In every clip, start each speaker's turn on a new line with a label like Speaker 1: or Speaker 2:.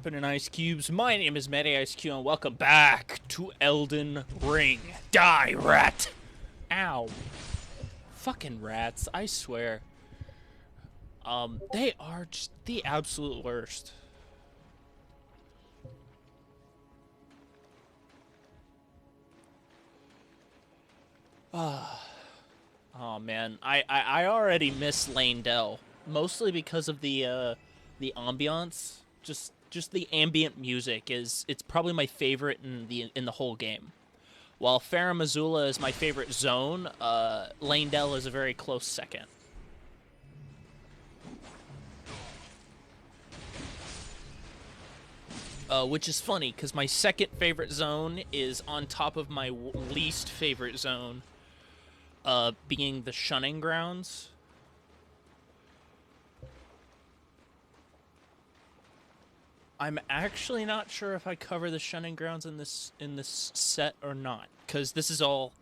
Speaker 1: happening, Ice Cubes? My name is Matty Icedq, and welcome back to Elden Ring. Die, rat! Ow. Fucking rats, I swear. They are just the absolute worst. Oh man, I already miss Lane-Dell, mostly because of the ambiance. Just the ambient music it's probably my favorite in the whole game. While Farum Azula is my favorite zone, Lane-Dell is a very close second. Which is funny, because my second favorite zone is on top of my least favorite zone, being the Shunning Grounds. I'm actually not sure if I cover the Shunning Grounds in this set or not, because this is all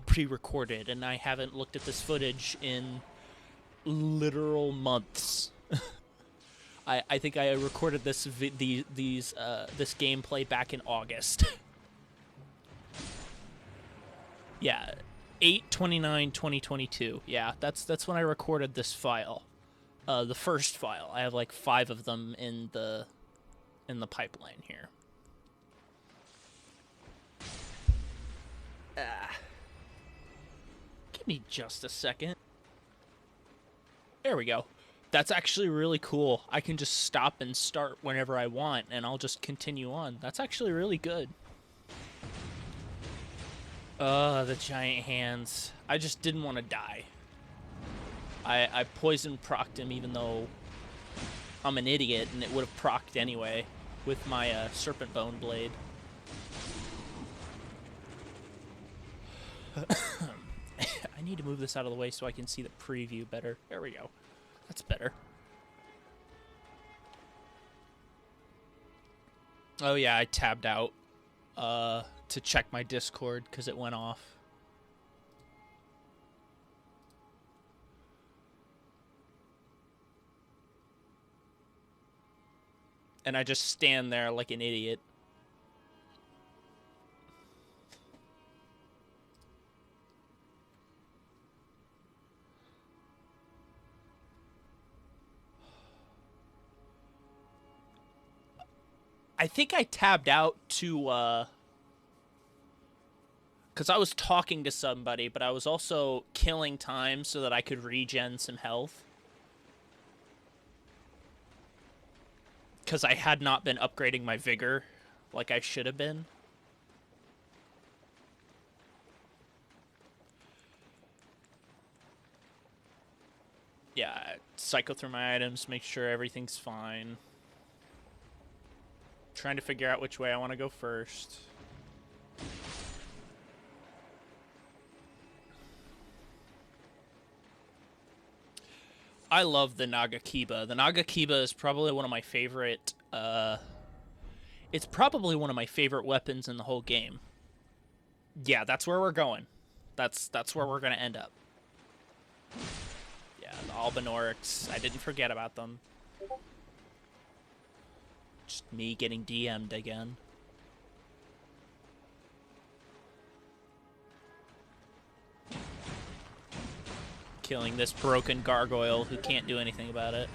Speaker 1: pre-recorded, and I haven't looked at this footage in literal months. I think I recorded this this gameplay back in August. Yeah, 8/29/2022. Yeah, that's when I recorded this file. The first file. I have like 5 of them in the pipeline here. Give me just a second. There we go. That's actually really cool. I can just stop and start whenever I want, and I'll just continue on. That's actually really good. The giant hands. I just didn't want to die. I poison procced him even though I'm an idiot, and it would have procced anyway with my serpent bone blade. I need to move this out of the way so I can see the preview better. There we go. That's better. Oh yeah, I tabbed out to check my Discord because it went off. And I just stand there like an idiot. I think I tabbed out to, because I was talking to somebody, but I was also killing time so that I could regen some health. Because I had not been upgrading my vigor like I should have been. Yeah, cycle through my items, make sure everything's fine. Trying to figure out which way I want to go first. I love the Nagakiba. The Nagakiba is probably one of my favorite, it's probably one of my favorite weapons in the whole game. Yeah, that's where we're going. That's where we're going to end up. Yeah, the Albinaurics. I didn't forget about them. Just me getting DM'd again. Killing this broken gargoyle who can't do anything about it.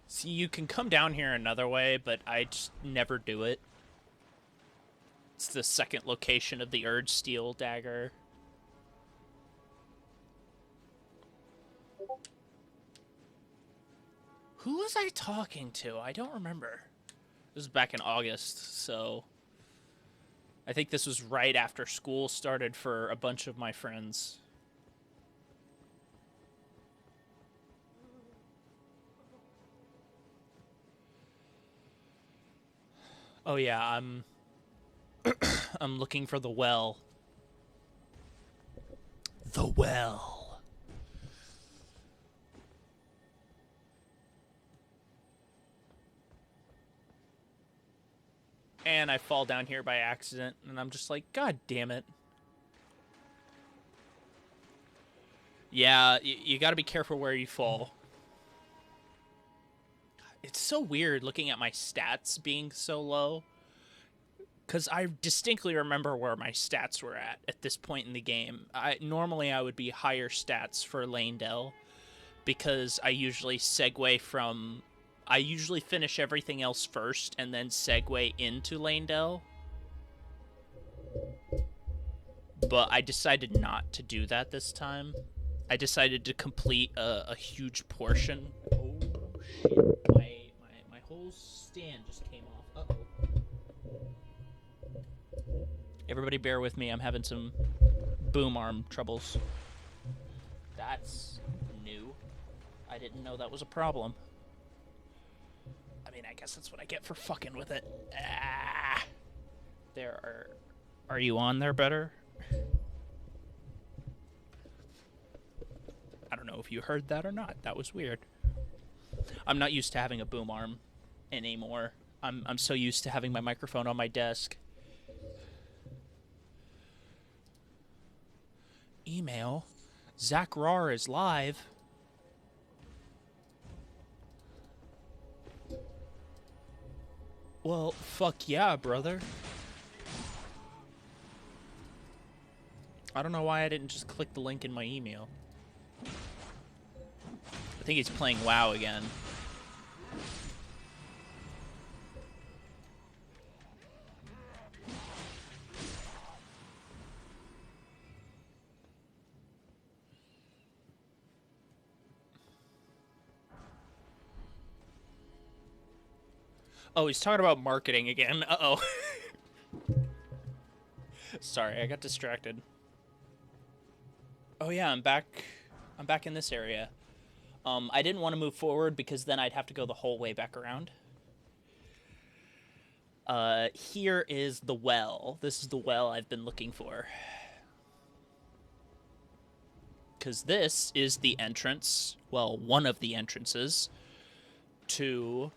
Speaker 1: See, you can come down here another way, but I just never do it. It's the second location of the Urge Steel dagger. Who was I talking to? I don't remember. This was back in August, so I think this was right after school started for a bunch of my friends. Oh yeah, I'm I'm looking for the well. The well. And I fall down here by accident, and I'm just like, God damn it. Yeah, you got to be careful where you fall. It's so weird looking at my stats being so low. Because I distinctly remember where my stats were at this point in the game. Normally I would be higher stats for Lanedale, because I usually I usually finish everything else first and then segue into Lanedale. But I decided not to do that this time. I decided to complete a huge portion. Oh shit! My whole stand just came off. Uh-oh. Everybody bear with me, I'm having some boom arm troubles. That's new. I didn't know that was a problem. I mean, I guess that's what I get for fucking with it. Ah. Are you on there better? I don't know if you heard that or not. That was weird. I'm not used to having a boom arm anymore. I'm so used to having my microphone on my desk. Email. Zach Rar is live. Well, fuck yeah, brother. I don't know why I didn't just click the link in my email. I think he's playing WoW again. Oh, he's talking about marketing again. Uh-oh. Sorry, I got distracted. Oh yeah, I'm back in this area. I didn't want to move forward because then I'd have to go the whole way back around. Here is the well. This is the well I've been looking for. Because this is the entrance, well, one of the entrances to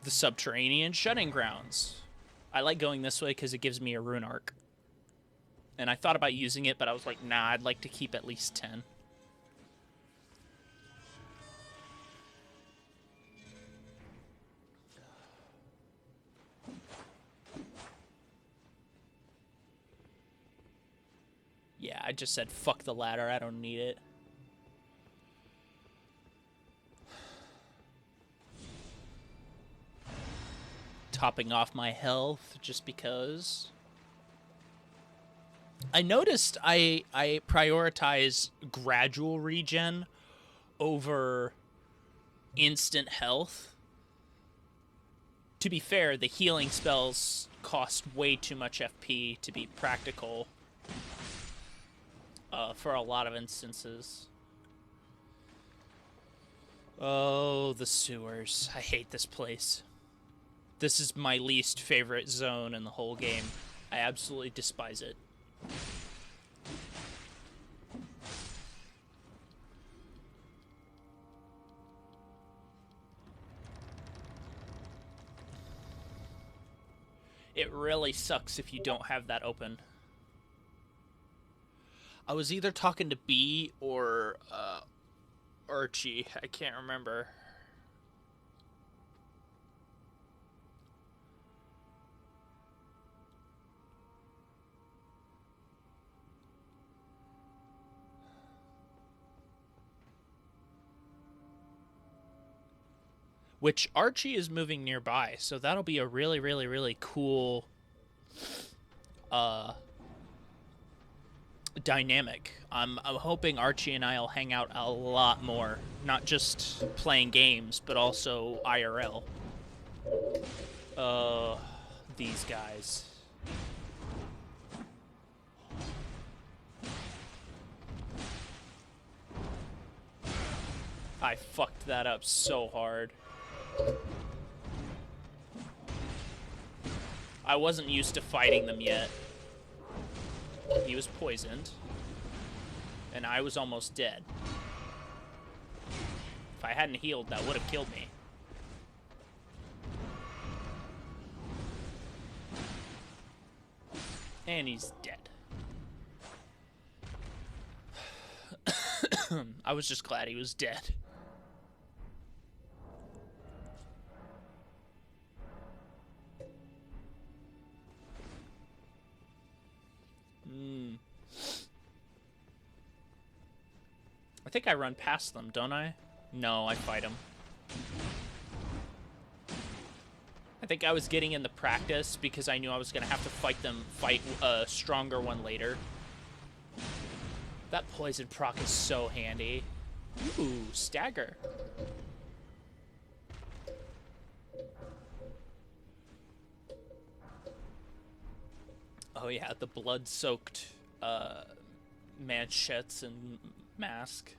Speaker 1: the subterranean shutting grounds. I like going this way because it gives me a rune arc. And I thought about using it, but I was like, nah, I'd like to keep at least 10. Yeah, I just said fuck the ladder, I don't need it. Topping off my health just because. I noticed I prioritize gradual regen over instant health. To be fair, the healing spells cost way too much FP to be practical for a lot of instances. Oh, the sewers. I hate this place. This is my least favorite zone in the whole game. I absolutely despise it. It really sucks if you don't have that open. I was either talking to B or Archie. I can't remember. Which Archie is moving nearby, so that'll be a really, really, really cool dynamic. I'm hoping Archie and I'll hang out a lot more, not just playing games, but also IRL. These guys. I fucked that up so hard. I wasn't used to fighting them yet. He was poisoned. And I was almost dead. If I hadn't healed, that would have killed me. And he's dead. I was just glad he was dead. I think I run past them, don't I? No, I fight them. I think I was getting in the practice because I knew I was going to have to fight a stronger one later. That poison proc is so handy. Ooh, stagger. Oh yeah, the blood-soaked manchettes and mask.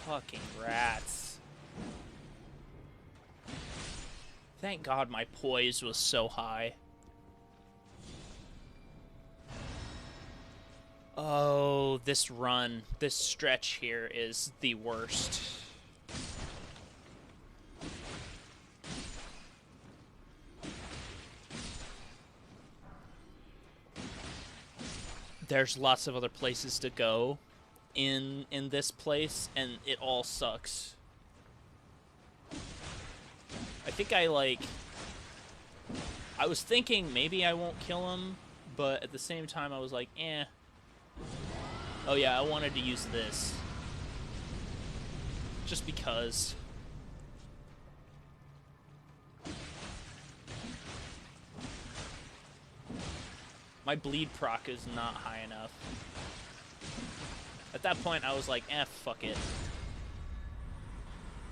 Speaker 1: Fucking rats. Thank God my poise was so high. Oh, this run, this stretch here is the worst. There's lots of other places to go in this place, and it all sucks. I think I was thinking maybe I won't kill him, but at the same time I was like, eh. Oh yeah, I wanted to use this. Just because. My bleed proc is not high enough. At that point, I was like, eh, fuck it.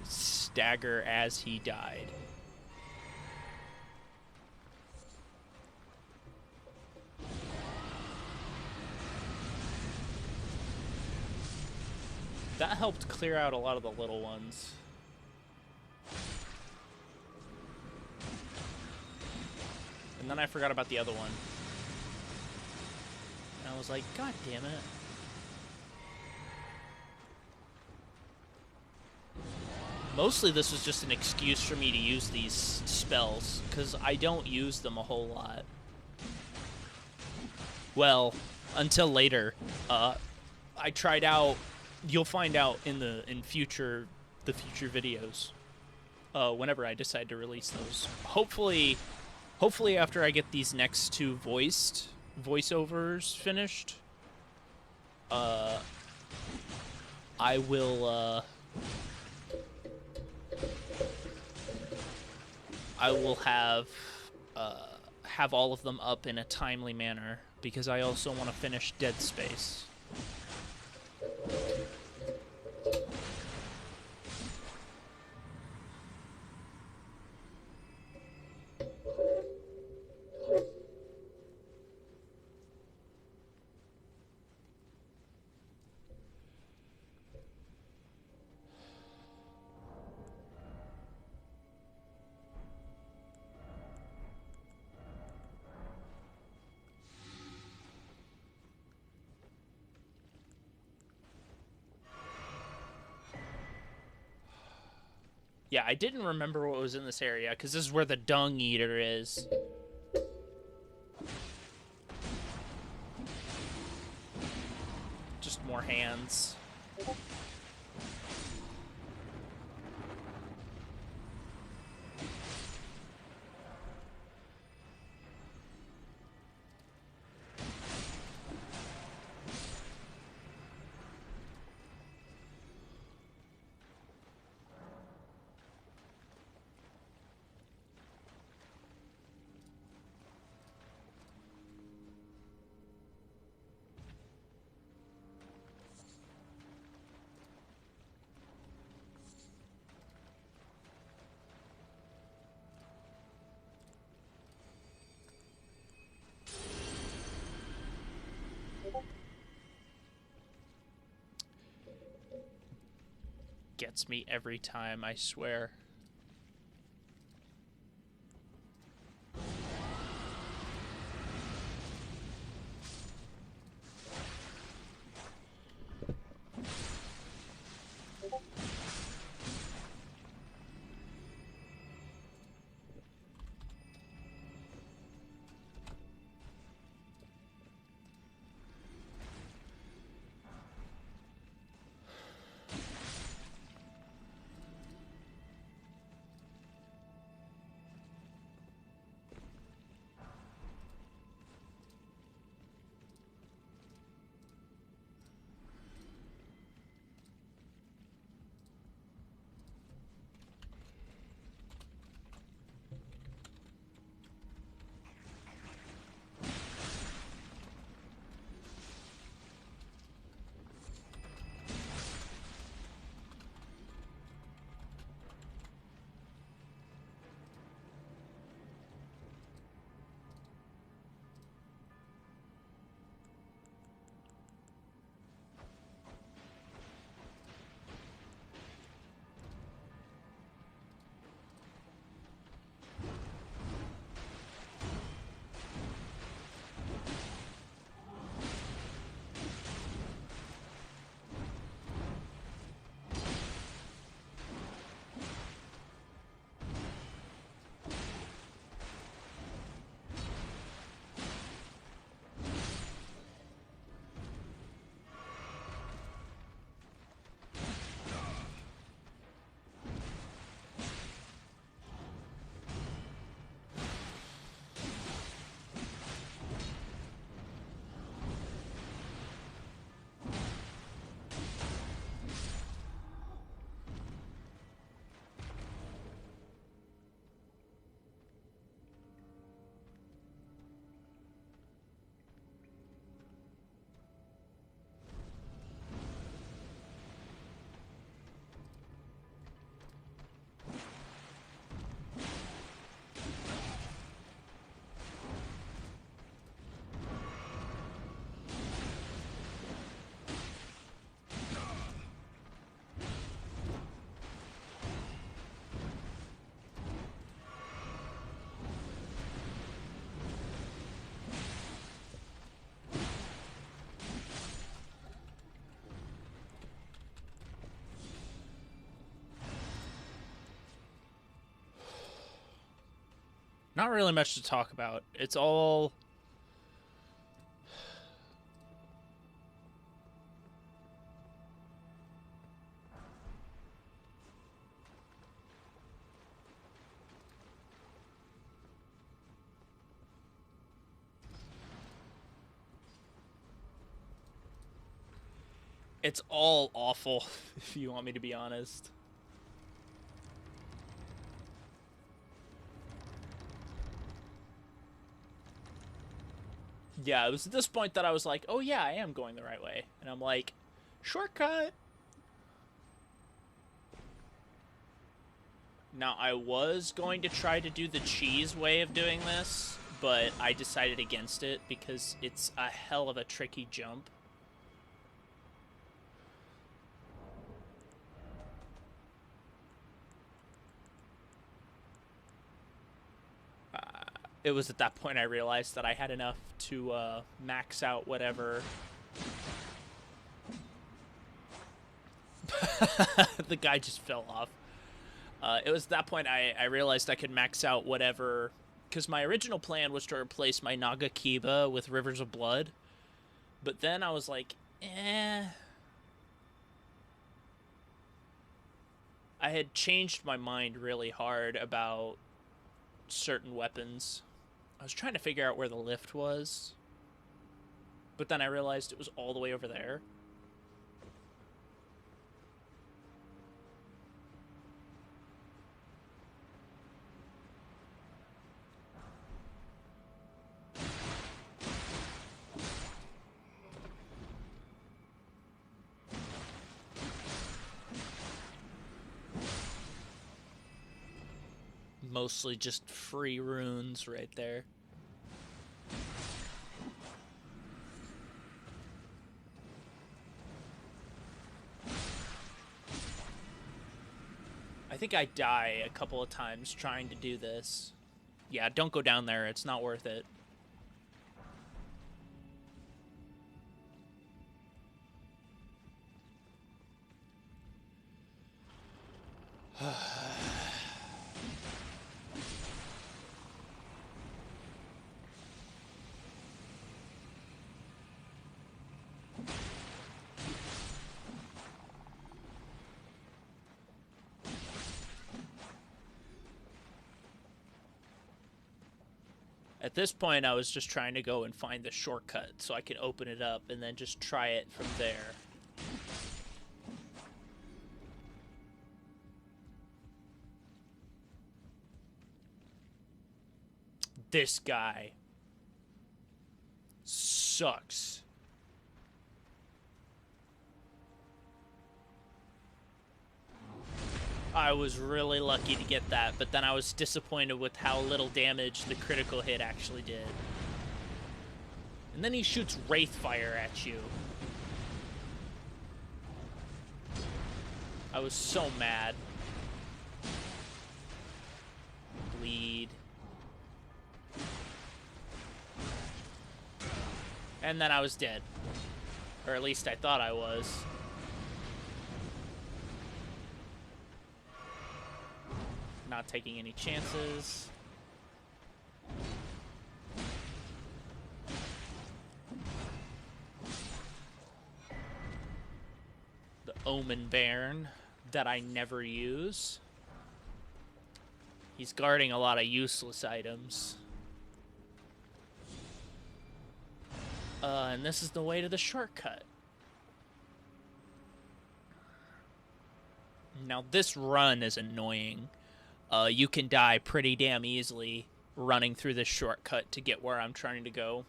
Speaker 1: Stagger as he died. That helped clear out a lot of the little ones. And then I forgot about the other one. And I was like, God damn it. Mostly this was just an excuse for me to use these spells, because I don't use them a whole lot. Well, until later. I tried out, you'll find out in the future videos, whenever I decide to release those. Hopefully after I get these next two voiceovers finished, I will have all of them up in a timely manner, because I also want to finish Dead Space. Yeah, I didn't remember what was in this area, because this is where the dung eater is. Just more hands. Gets me every time, I swear. Not really much to talk about. It's all... It's all awful, if you want me to be honest. Yeah, it was at this point that I was like, oh yeah, I am going the right way. And I'm like, shortcut! Now, I was going to try to do the cheese way of doing this, but I decided against it because it's a hell of a tricky jump. It was at that point I realized that I had enough to max out whatever. The guy just fell off. It was at that point I realized I could max out whatever, because my original plan was to replace my Naga Kiba with Rivers of Blood, but then I was like, eh. I had changed my mind really hard about certain weapons. I was trying to figure out where the lift was, but then I realized it was all the way over there. Mostly just free runes right there. I think I die a couple of times trying to do this. Yeah, don't go down there. It's not worth it. At this point, I was just trying to go and find the shortcut so I could open it up and then just try it from there. This guy sucks. I was really lucky to get that, but then I was disappointed with how little damage the critical hit actually did. And then he shoots Wraith Fire at you. I was so mad. Bleed. And then I was dead. Or at least I thought I was. Not taking any chances. The Omen Baron that I never use. He's guarding a lot of useless items. And this is the way to the shortcut. Now this run is annoying. You can die pretty damn easily running through this shortcut to get where I'm trying to go.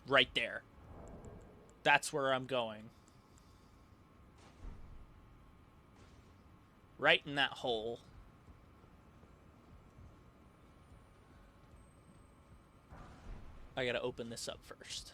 Speaker 1: Right there. That's where I'm going. Right in that hole. I gotta open this up first.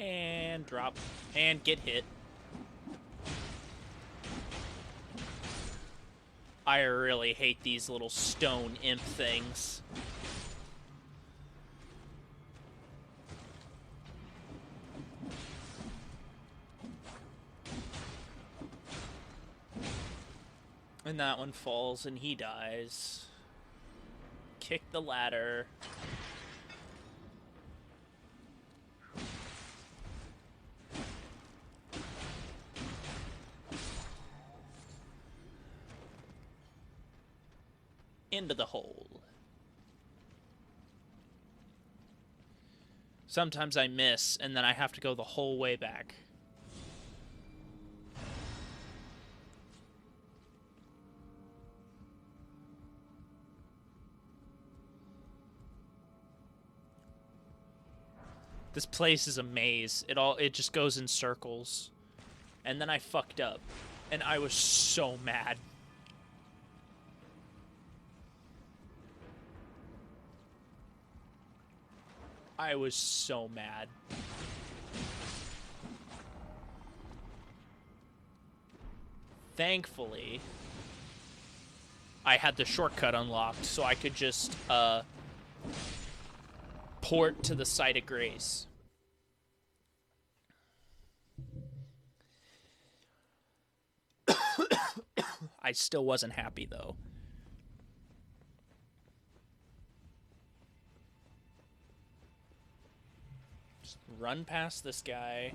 Speaker 1: And drop. And get hit. I really hate these little stone imp things. And that one falls and he dies. Kick the ladder. Into the hole. Sometimes I miss, and then I have to go the whole way back. This place is a maze. It just goes in circles. And then I fucked up. And I was so mad. I was so mad. Thankfully, I had the shortcut unlocked, so I could just port to the site of grace. I still wasn't happy, though. Just run past this guy.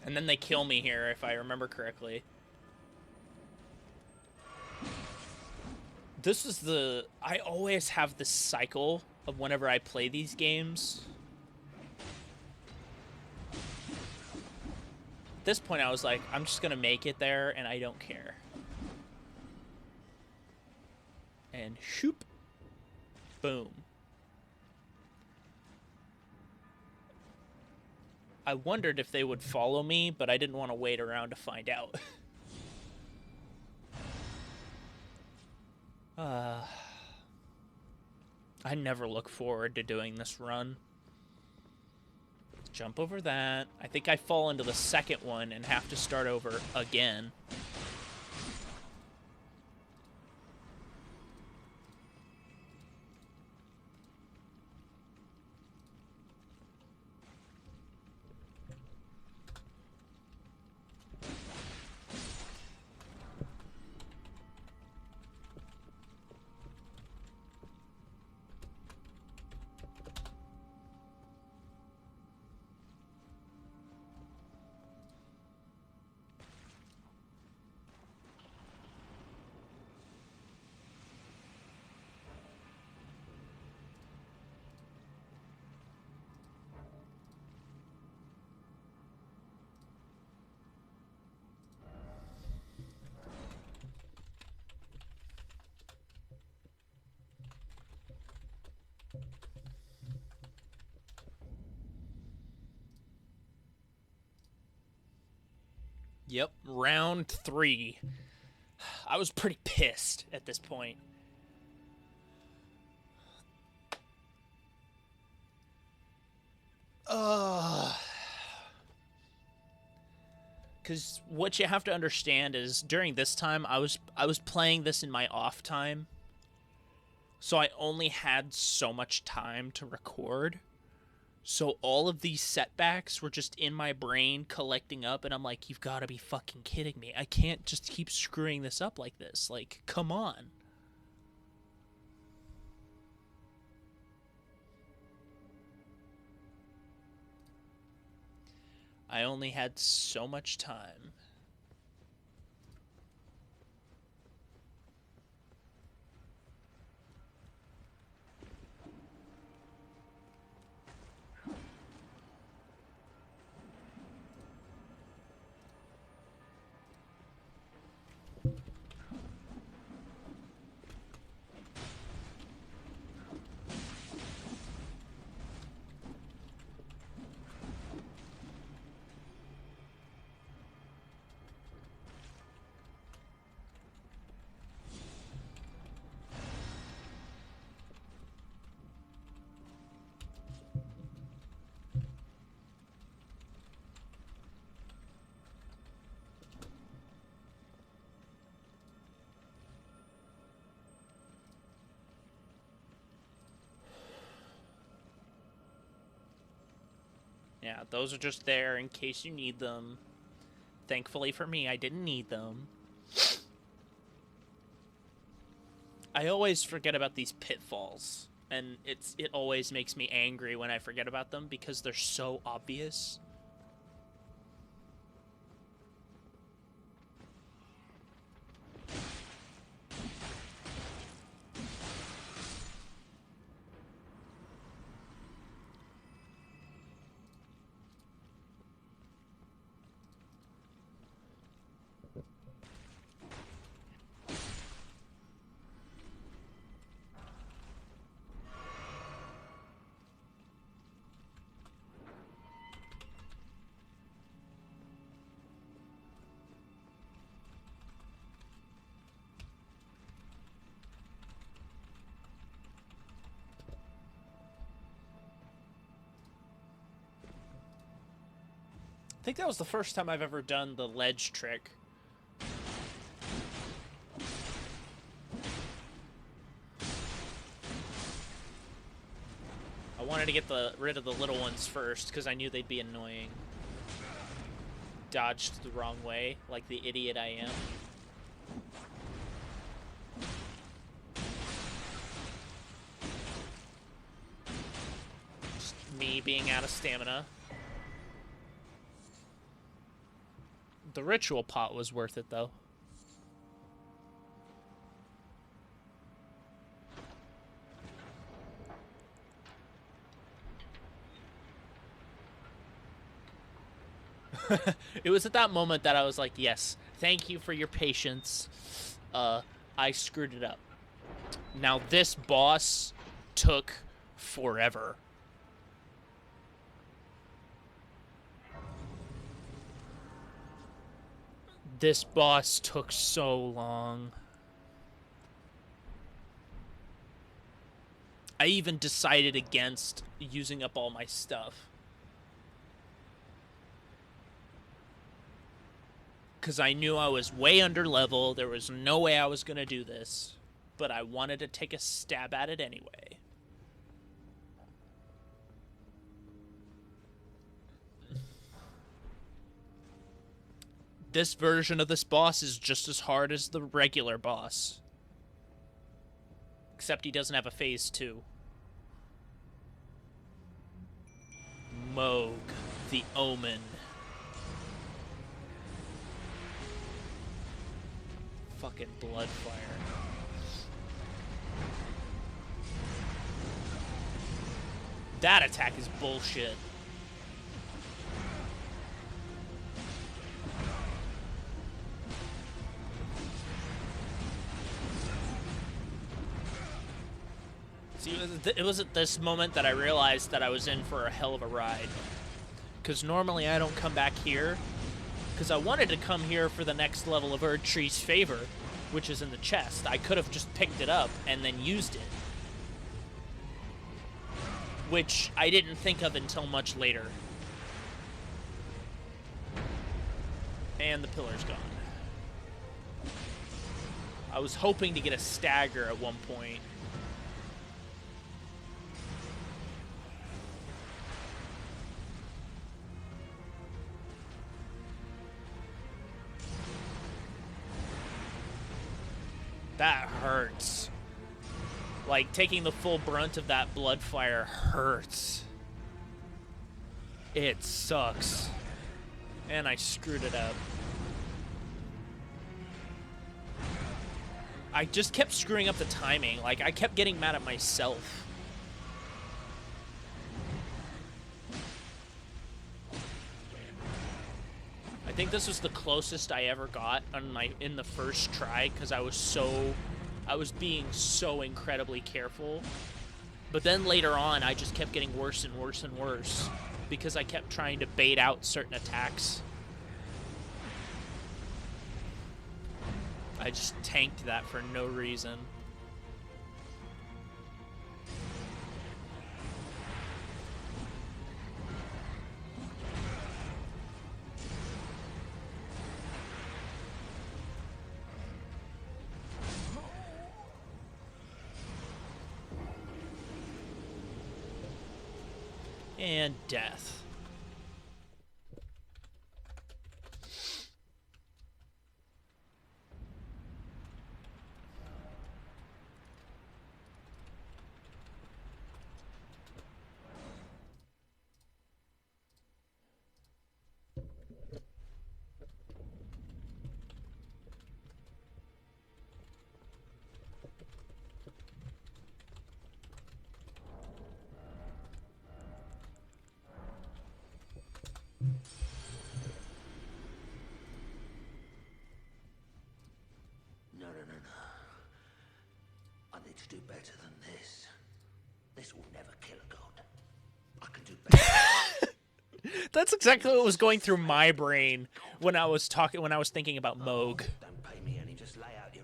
Speaker 1: And then they kill me here, if I remember correctly. This is the... I always have this cycle of whenever I play these games. At this point, I was like, I'm just gonna make it there, and I don't care. And shoop. Boom. I wondered if they would follow me, but I didn't want to wait around to find out. I never look forward to doing this run. Jump over that. I think I fall into the second one and have to start over again. Yep, round 3. I was pretty pissed at this point. Because what you have to understand is during this time, I was playing this in my off time. So I only had so much time to record. So all of these setbacks were just in my brain collecting up, and I'm like, you've got to be fucking kidding me. I can't just keep screwing this up like this. Like, come on. I only had so much time. Yeah, those are just there in case you need them. Thankfully for me, I didn't need them. I always forget about these pitfalls, and it always makes me angry when I forget about them because they're so obvious. I think that was the first time I've ever done the ledge trick. I wanted to get rid of the little ones first because I knew they'd be annoying. Dodged the wrong way, like the idiot I am. Just me being out of stamina. The ritual pot was worth it, though. It was at that moment that I was like, yes, thank you for your patience. I screwed it up. Now, this boss took forever. This boss took so long. I even decided against using up all my stuff. Because I knew I was way under level. There was no way I was going to do this. But I wanted to take a stab at it anyway. This version of this boss is just as hard as the regular boss. Except he doesn't have a phase 2. Moog, the Omen. Fucking Bloodfire. That attack is bullshit. See, it was at this moment that I realized that I was in for a hell of a ride. Because normally I don't come back here. Because I wanted to come here for the next level of Erdtree's Favor, which is in the chest. I could have just picked it up and then used it. Which I didn't think of until much later. And the pillar's gone. I was hoping to get a stagger at one point. That hurts. Like, taking the full brunt of that Bloodfire hurts. It sucks. And I screwed it up. I just kept screwing up the timing. Like, I kept getting mad at myself. I think this was the closest I ever got on in the first try because I was being so incredibly careful. But then later on, I just kept getting worse and worse and worse because I kept trying to bait out certain attacks. I just tanked that for no reason. And death.
Speaker 2: do better than this. This will never kill a god. I can do better.
Speaker 1: That's exactly what was going through my brain when I was thinking about Moog.
Speaker 2: Don't pay me any, just lay out your...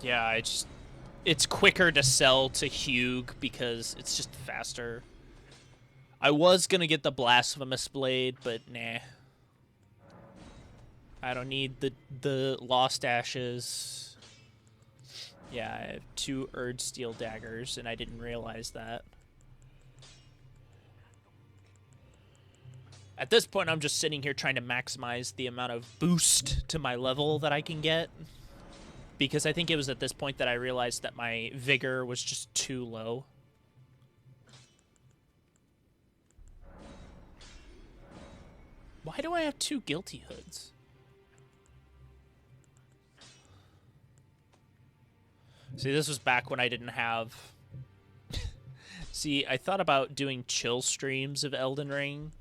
Speaker 1: Yeah, it's quicker to sell to Hugh because it's just faster. I was gonna get the Blasphemous Blade, but nah. I don't need the Lost Ashes. Yeah, I have 2 Erd Steel daggers, and I didn't realize that. At this point, I'm just sitting here trying to maximize the amount of boost to my level that I can get. Because I think it was at this point that I realized that my vigor was just too low. Why do I have 2 guilty hoods? See, this was back when I didn't have... See, I thought about doing chill streams of Elden Ring.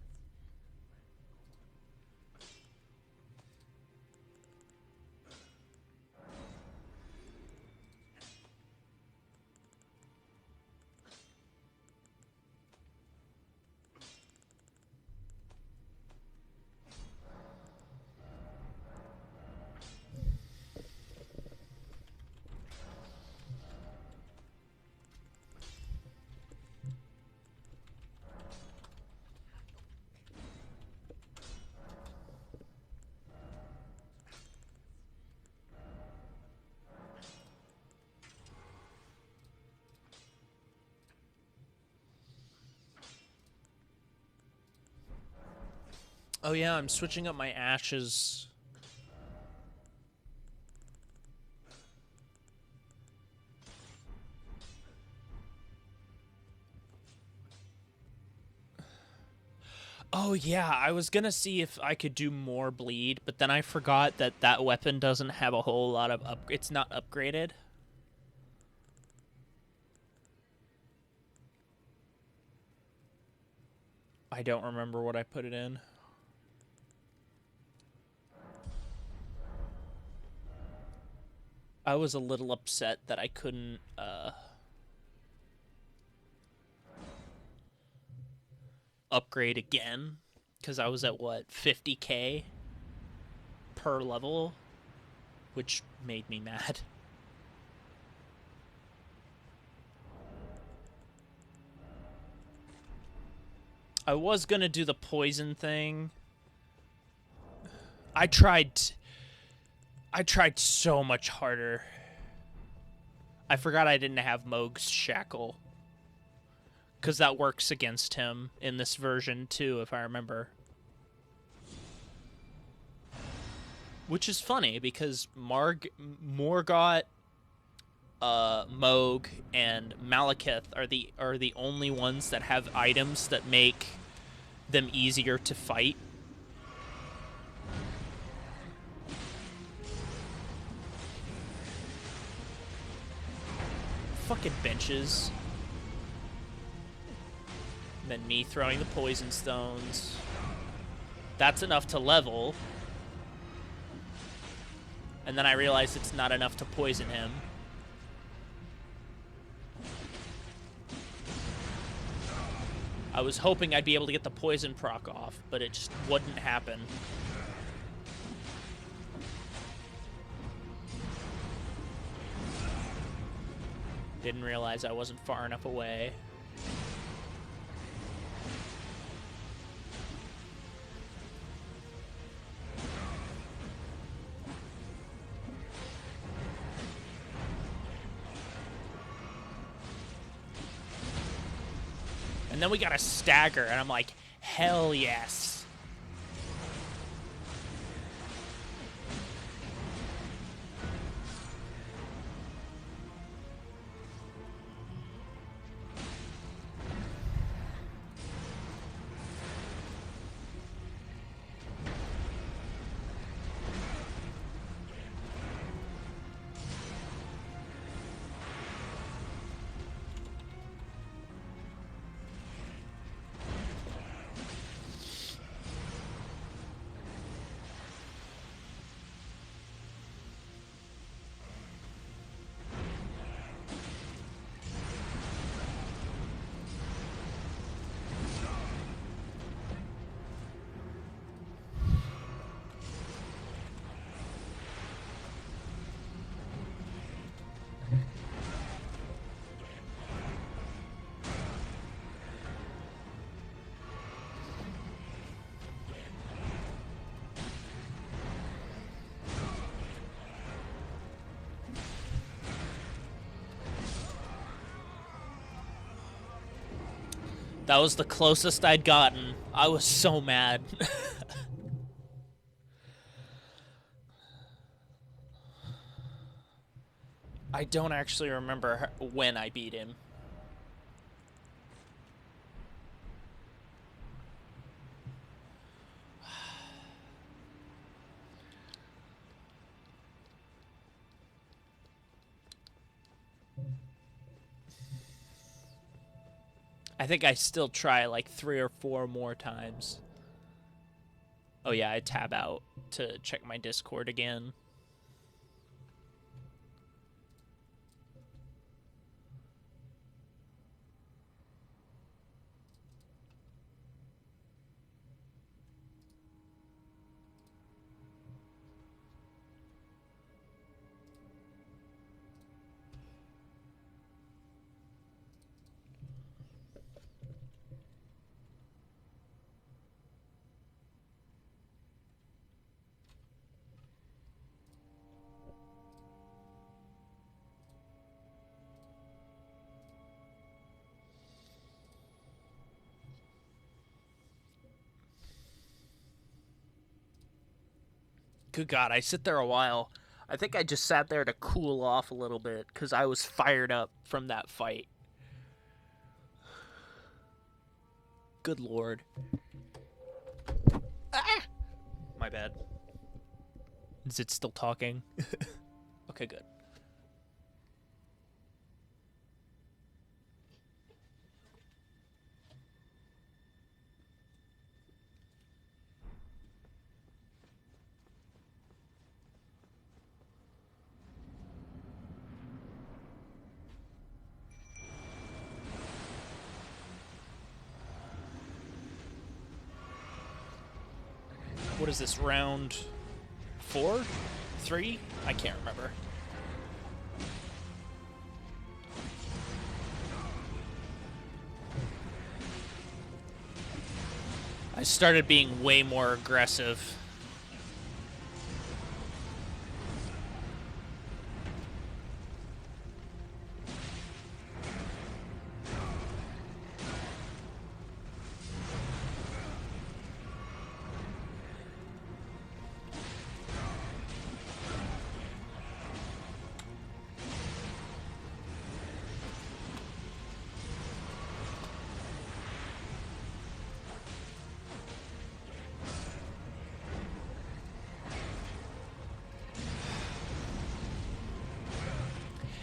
Speaker 1: Oh yeah, I'm switching up my ashes. Oh yeah, I was gonna see if I could do more bleed, but then I forgot that that weapon doesn't have a whole lot of it's not upgraded. I don't remember what I put it in. I was a little upset that I couldn't, upgrade again, because I was at, what, 50k per level, which made me mad. I was gonna do the poison thing. I tried so much harder. I forgot I didn't have Moog's Shackle. Because that works against him in this version, too, if I remember. Which is funny, because Morgott, Moog, and Malekith are the only ones that have items that make them easier to fight. Fucking benches. And then me throwing the poison stones. That's enough to level. And then I realized it's not enough to poison him. I was hoping I'd be able to get the poison proc off, but it just wouldn't happen. Didn't realize I wasn't far enough away. And then we got a stagger, and I'm like, hell yes. That was the closest I'd gotten. I was so mad. I don't actually remember when I beat him. I think I still try like 3 or 4 more times. Oh yeah, I tab out to check my Discord again. Good God, I sit there a while. I think I just sat there to cool off a little bit because I was fired up from that fight. Good Lord. Ah! My bad. Is it still talking? Okay, good. What is this, round 4? 3? I can't remember. I started being way more aggressive.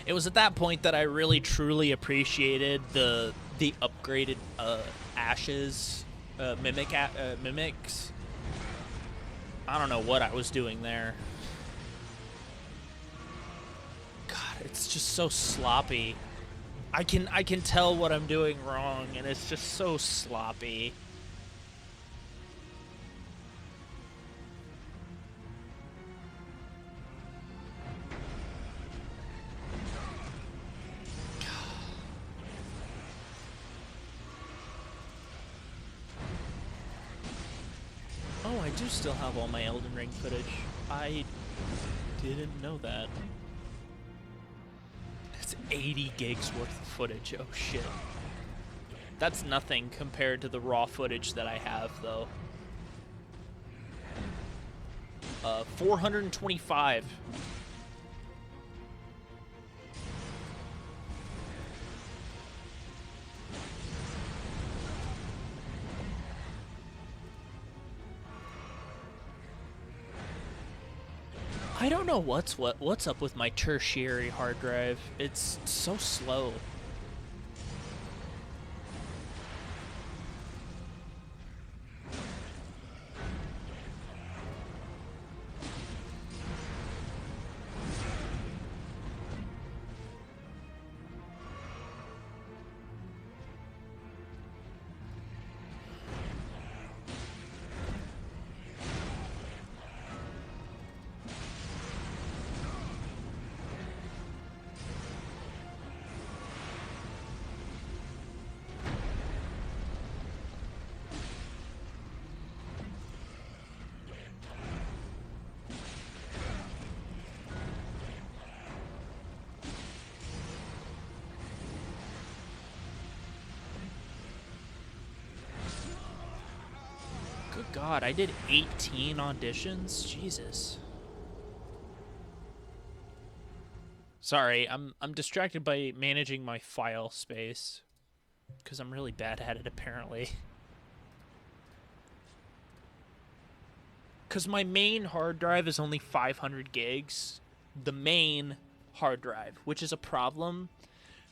Speaker 1: It was at that point that I really truly appreciated the upgraded ashes, mimics. I don't know what I was doing there. God, it's just so sloppy. I can tell what I'm doing wrong, and it's just so sloppy. Oh, I do still have all my Elden Ring footage. I didn't know that. It's 80 gigs worth of footage. Oh shit. That's nothing compared to the raw footage that I have, though. 425. I don't know what's up with my tertiary hard drive. It's so slow. Good God, I did 18 auditions? Jesus. Sorry, I'm distracted by managing my file space. Because I'm really bad at it, apparently. Because my main hard drive is only 500 gigs. The main hard drive, which is a problem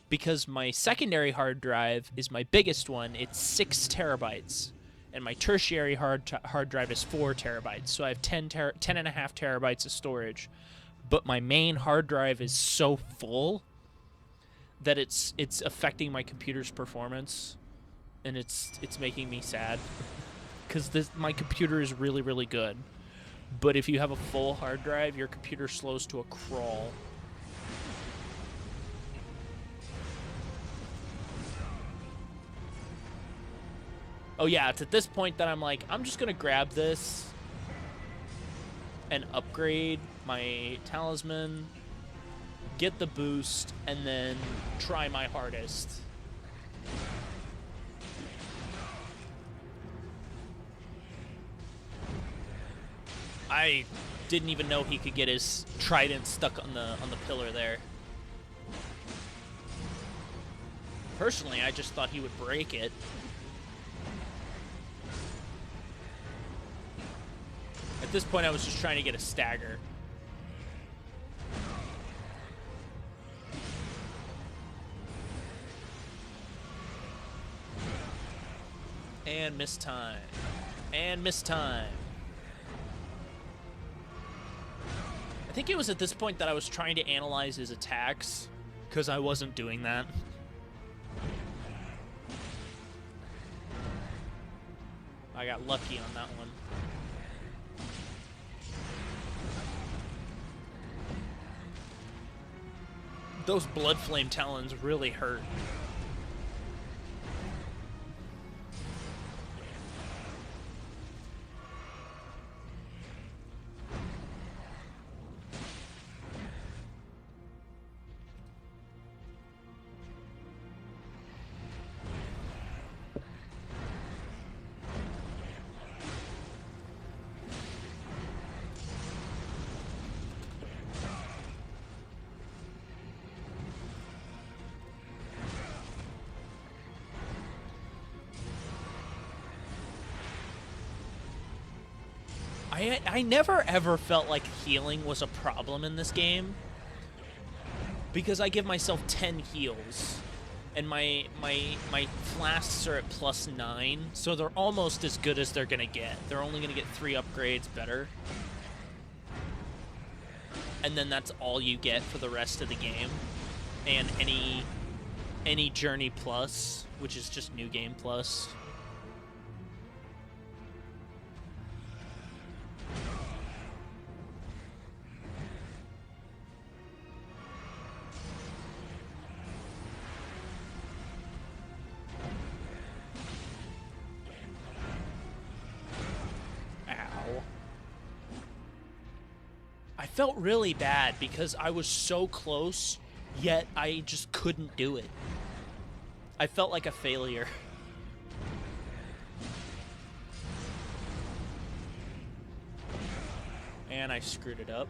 Speaker 1: because my secondary hard drive is my biggest one. It's 6 terabytes. And my tertiary hard drive is 4 terabytes. So I have 10.5 terabytes of storage. But my main hard drive is so full that it's affecting my computer's performance. And it's making me sad. Because my computer is really, really good. But if you have a full hard drive, your computer slows to a crawl. Oh yeah, it's at this point that I'm like, I'm just gonna grab this and upgrade my talisman, get the boost, and then try my hardest. I didn't even know he could get his trident stuck on the pillar there. Personally, I just thought he would break it. At this point, I was just trying to get a stagger. And miss time. And miss time. I think it was at this point that I was trying to analyze his attacks, because I wasn't doing that. I got lucky on that one. Those blood flame talons really hurt. I never ever felt like healing was a problem in this game, because I give myself 10 heals, and my flasks are at +9, so they're almost as good as they're gonna get. They're only gonna get 3 upgrades better, and then that's all you get for the rest of the game. And any journey plus, which is just new game plus. I felt really bad because I was so close, yet I just couldn't do it. I felt like a failure. And I screwed it up.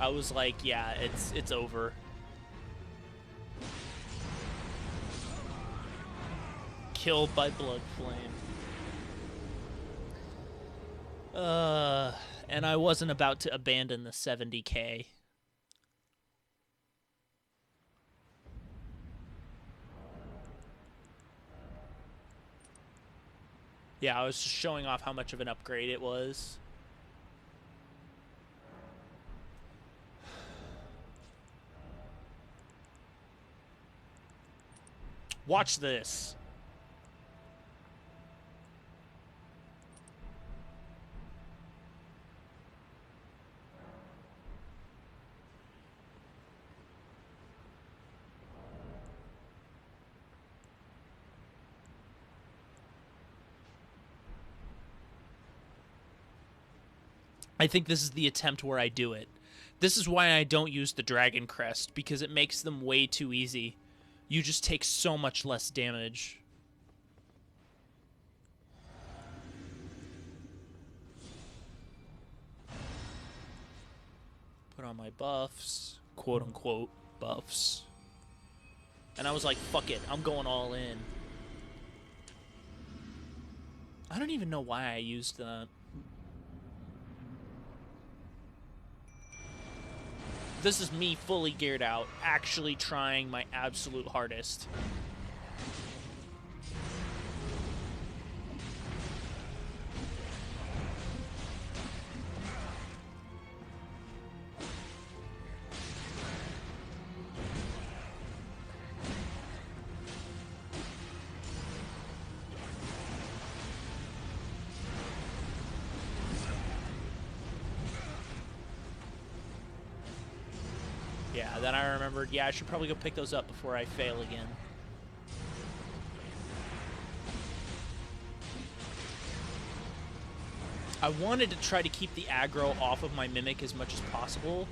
Speaker 1: I was like, yeah, it's over. Killed by blood flame. And I wasn't about to abandon the 70k. Yeah, I was just showing off how much of an upgrade it was. Watch this. I think this is the attempt where I do it. This is why I don't use the Dragon Crest, because it makes them way too easy. You just take so much less damage. Put on my buffs, quote unquote buffs. And I was like, fuck it, I'm going all in. I don't even know why I used that. This is me fully geared out, actually trying my absolute hardest. Yeah, then I remembered, yeah, I should probably go pick those up before I fail again. I wanted to try to keep the aggro off of my Mimic as much as possible,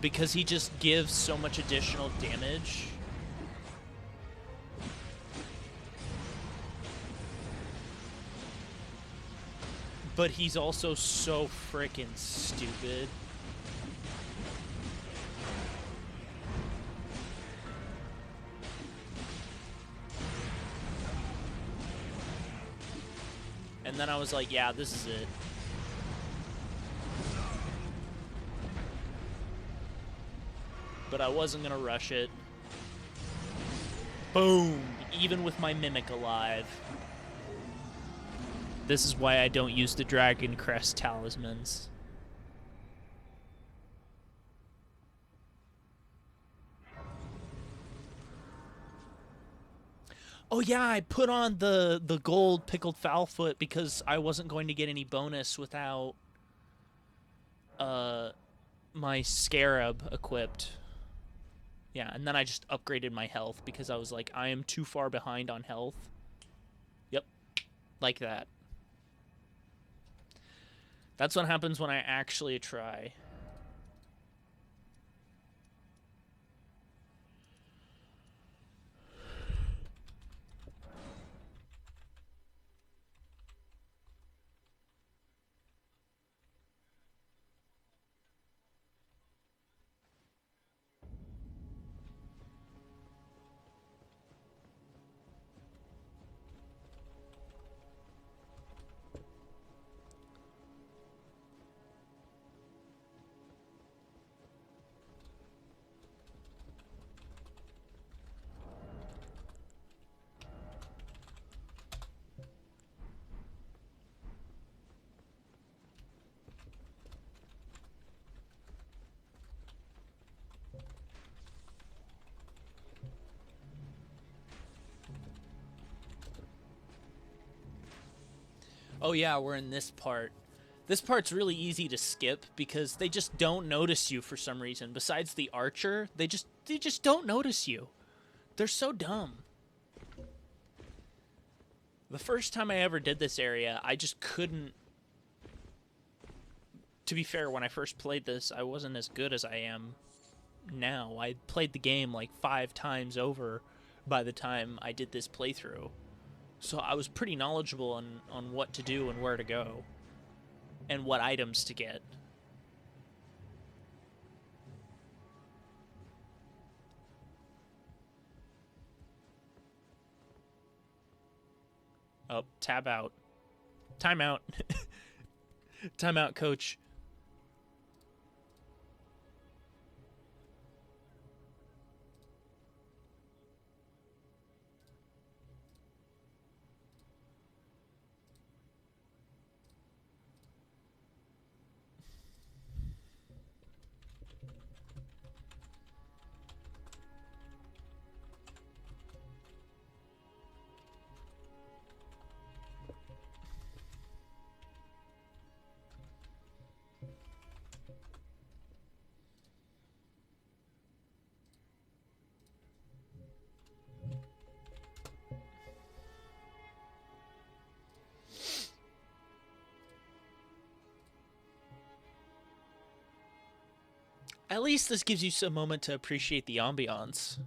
Speaker 1: because he just gives so much additional damage. But he's also so freaking stupid. And then I was like, yeah, this is it. But I wasn't gonna rush it. Boom! Even with my Mimic alive. This is why I don't use the Dragon Crest talismans. Oh yeah, I put on the gold pickled foulfoot because I wasn't going to get any bonus without my scarab equipped. Yeah, and then I just upgraded my health because I was like, I am too far behind on health. Yep, like that. That's what happens when I actually try. Oh yeah, we're in this part. This part's really easy to skip because they just don't notice you for some reason. Besides the archer, they just don't notice you. They're so dumb. The first time I ever did this area, I just couldn't... To be fair, when I first played this, I wasn't as good as I am now. I played the game like 5 times over by the time I did this playthrough. So I was pretty knowledgeable on what to do and where to go. And what items to get. Oh, tab out. Time out. Time out, coach. At least this gives you some moment to appreciate the ambiance.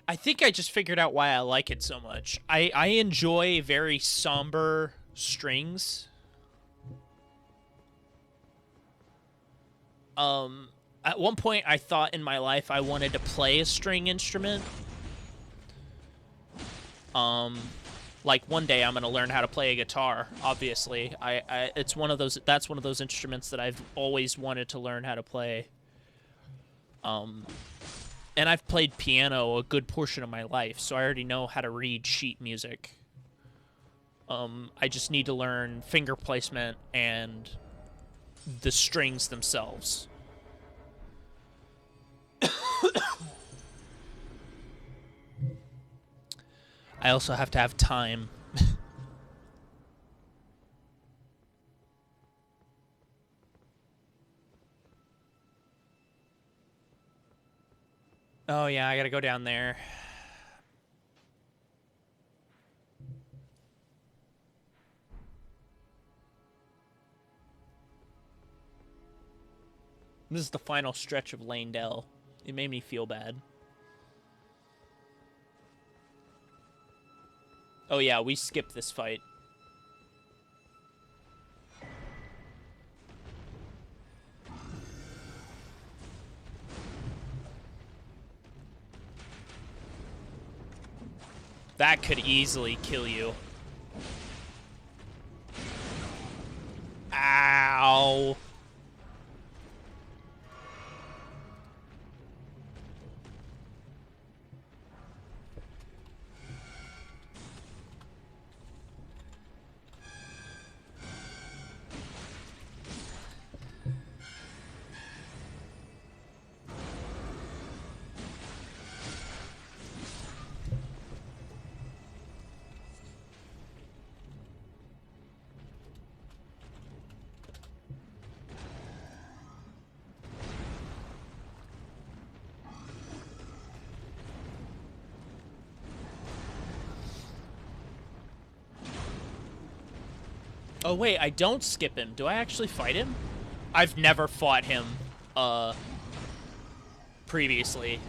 Speaker 1: I think I just figured out why I like it so much. I enjoy very somber strings. At one point I thought in my life I wanted to play a string instrument. Like one day I'm gonna learn how to play a guitar. Obviously, it's one of those. That's one of those instruments that I've always wanted to learn how to play. And I've played piano a good portion of my life, so I already know how to read sheet music. I just need to learn finger placement and the strings themselves. I also have to have time. Oh yeah, I gotta go down there. This is the final stretch of Lanedell. It made me feel bad. Oh yeah, we skipped this fight. That could easily kill you. Ow. Oh wait, I don't skip him. Do I actually fight him? I've never fought him, previously.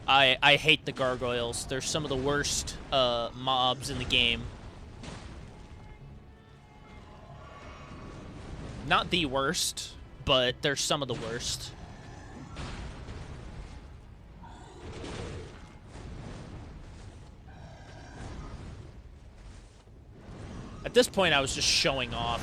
Speaker 1: I hate the gargoyles. They're some of the worst, mobs in the game. Not the worst, but they're some of the worst. At this point, I was just showing off.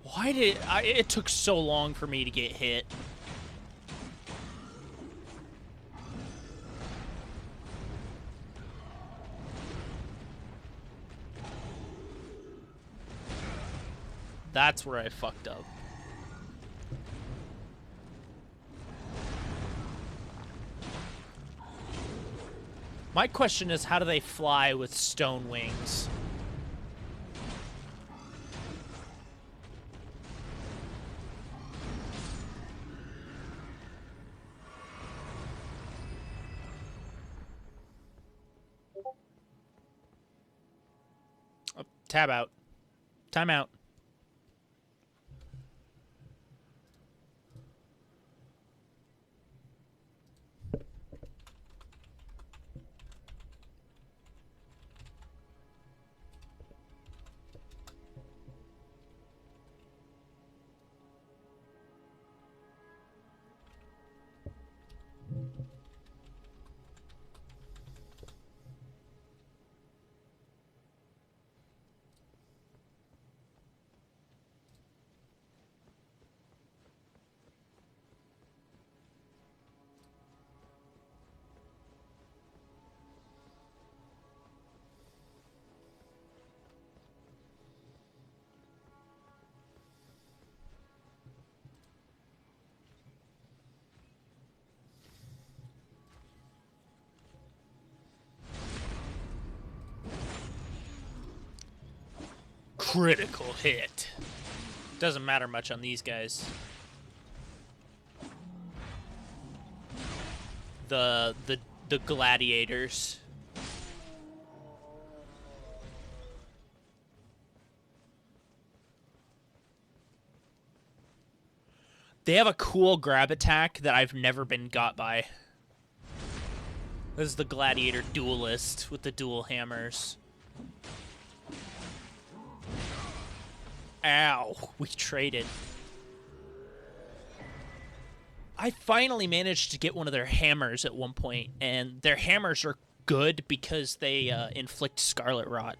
Speaker 1: Why did it took so long for me to get hit? That's where I fucked up. My question is, how do they fly with stone wings? Oh, tab out. Time out. Critical hit. Doesn't matter much on these guys. The gladiators. They have a cool grab attack that I've never been got by. This is the gladiator duelist with the dual hammers. Ow, we traded. I finally managed to get one of their hammers at one point, and their hammers are good because they inflict Scarlet Rot.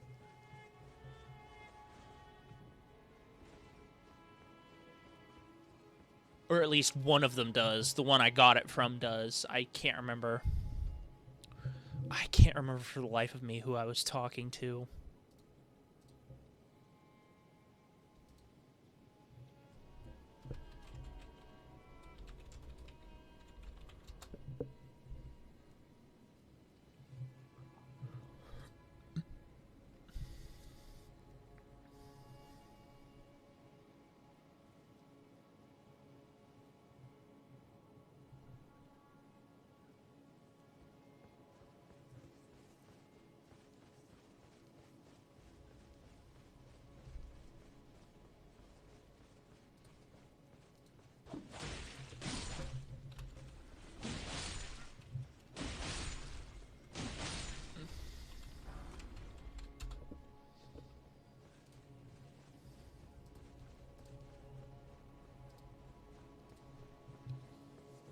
Speaker 1: Or at least one of them does. The one I got it from does. I can't remember. I can't remember for the life of me who I was talking to.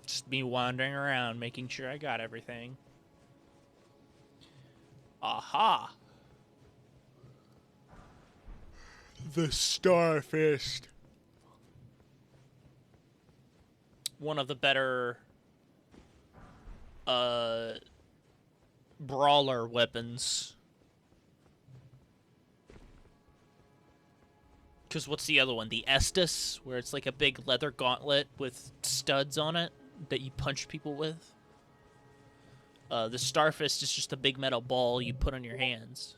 Speaker 1: Just me wandering around, making sure I got everything. Aha! The Starfist. One of the better brawler weapons. Because what's the other one? The Estus, where it's like a big leather gauntlet with studs on it that you punch people with. The Starfist is just a big metal ball you put on your hands.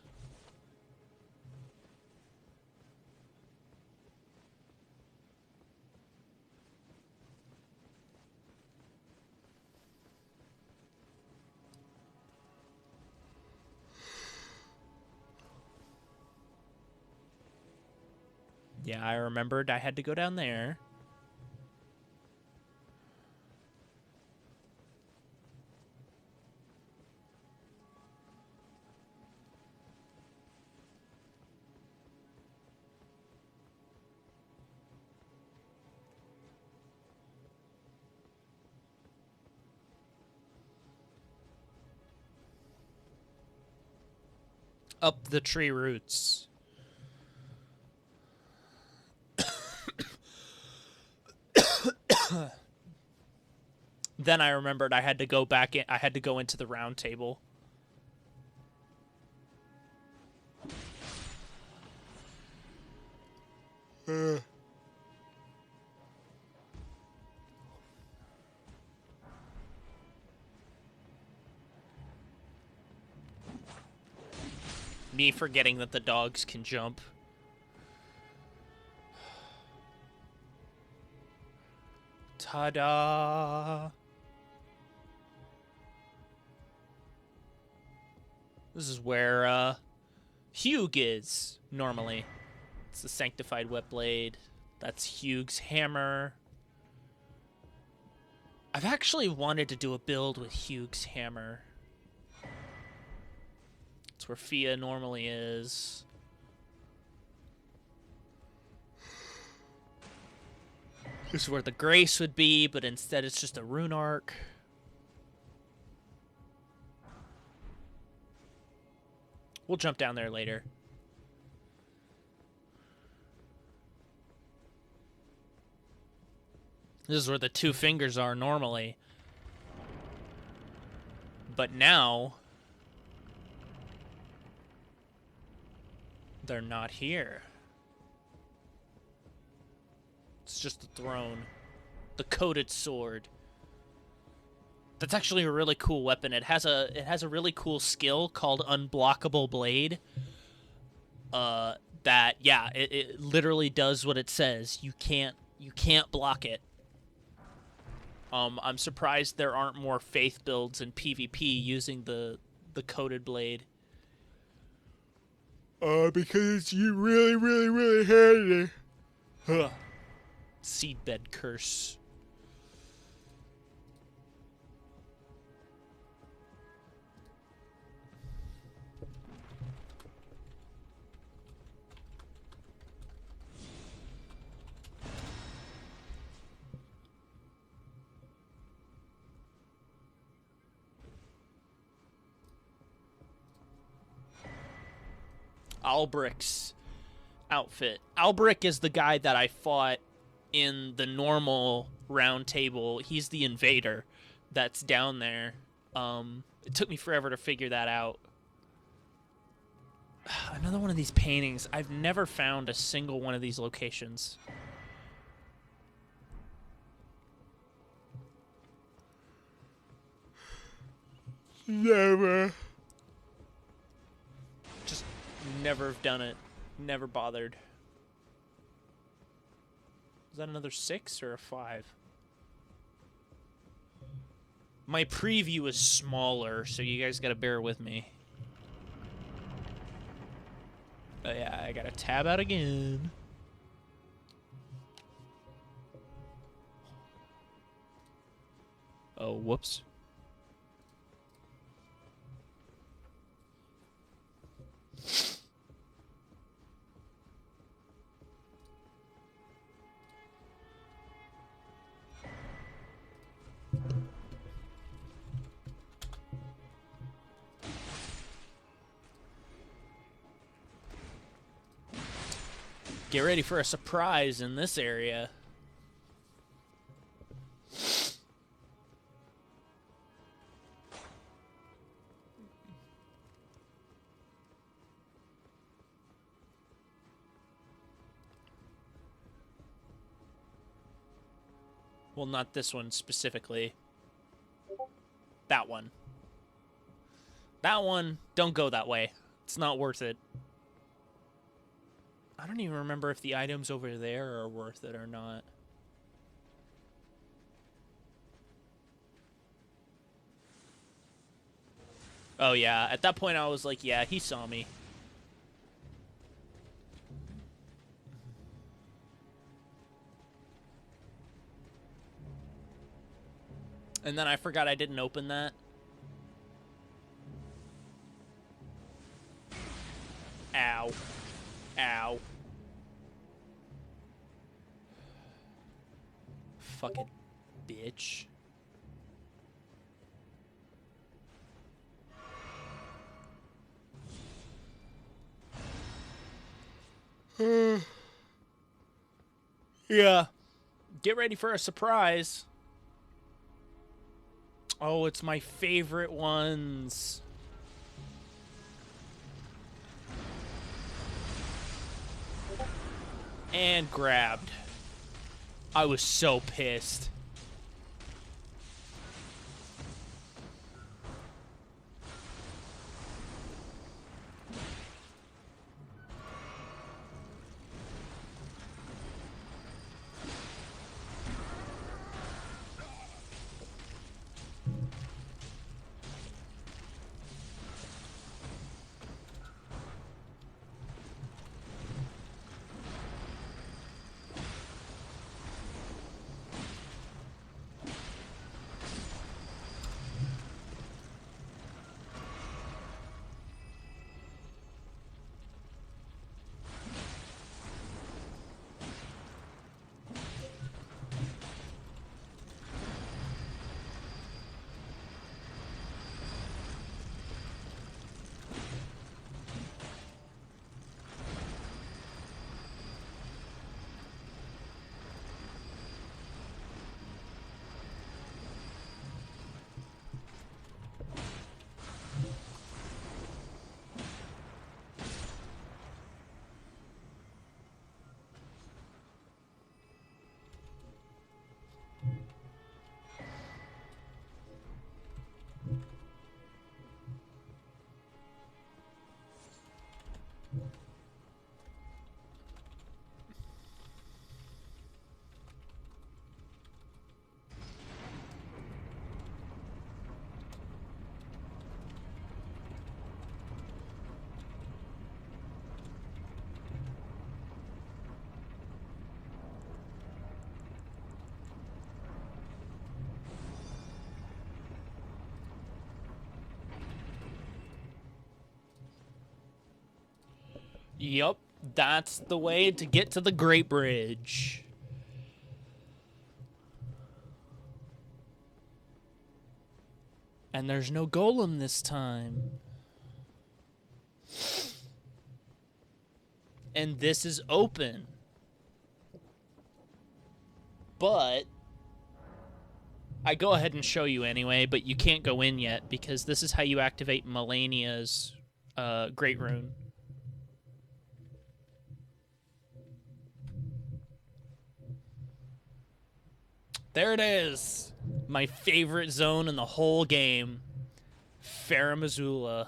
Speaker 1: Yeah, I remembered I had to go down there. Up the tree roots. Then I remembered I had to go back in. I had to go into the round table. Me forgetting that the dogs can jump. Ta-da! This is where Hugh is normally. It's the sanctified wet blade. That's Hugh's hammer. I've actually wanted to do a build with Hugh's hammer. It's where Fia normally is. This is where the Grace would be, but instead it's just a rune arc. We'll jump down there later. This is where the two fingers are normally. But now they're not here. It's just the throne. The coated sword. That's actually a really cool weapon. It has a really cool skill called Unblockable Blade. That that, yeah, it literally does what it says. You can't block it. I'm surprised there aren't more faith builds in PvP using the coated blade. Because it's really, really, really handy. Huh. Seedbed curse. Albric's outfit. Albric is the guy that I fought in the normal round table. He's the invader that's down there. It took me forever to figure that out. Another one of these paintings. I've never found a single one of these locations. Never. Just never have done it. Never bothered. Is that another 6 or a 5? My preview is smaller, so you guys gotta bear with me. Oh yeah, I gotta tab out again. Oh, whoops. Get ready for a surprise in this area. Well, not this one specifically. That one. That one, don't go that way. It's not worth it. I don't even remember if the items over there are worth it or not. Oh yeah, at that point I was like, yeah, he saw me. And then I forgot I didn't open that. Ow. Ow. Fucking bitch. Yeah. Get ready for a surprise. Oh, it's my favorite ones. And grabbed. I was so pissed. Yup, that's the way to get to the Great Bridge. And there's no golem this time. And this is open. But I go ahead and show you anyway, but you can't go in yet because this is how you activate Melania's Great Rune. There it is. My favorite zone in the whole game. Faramazula.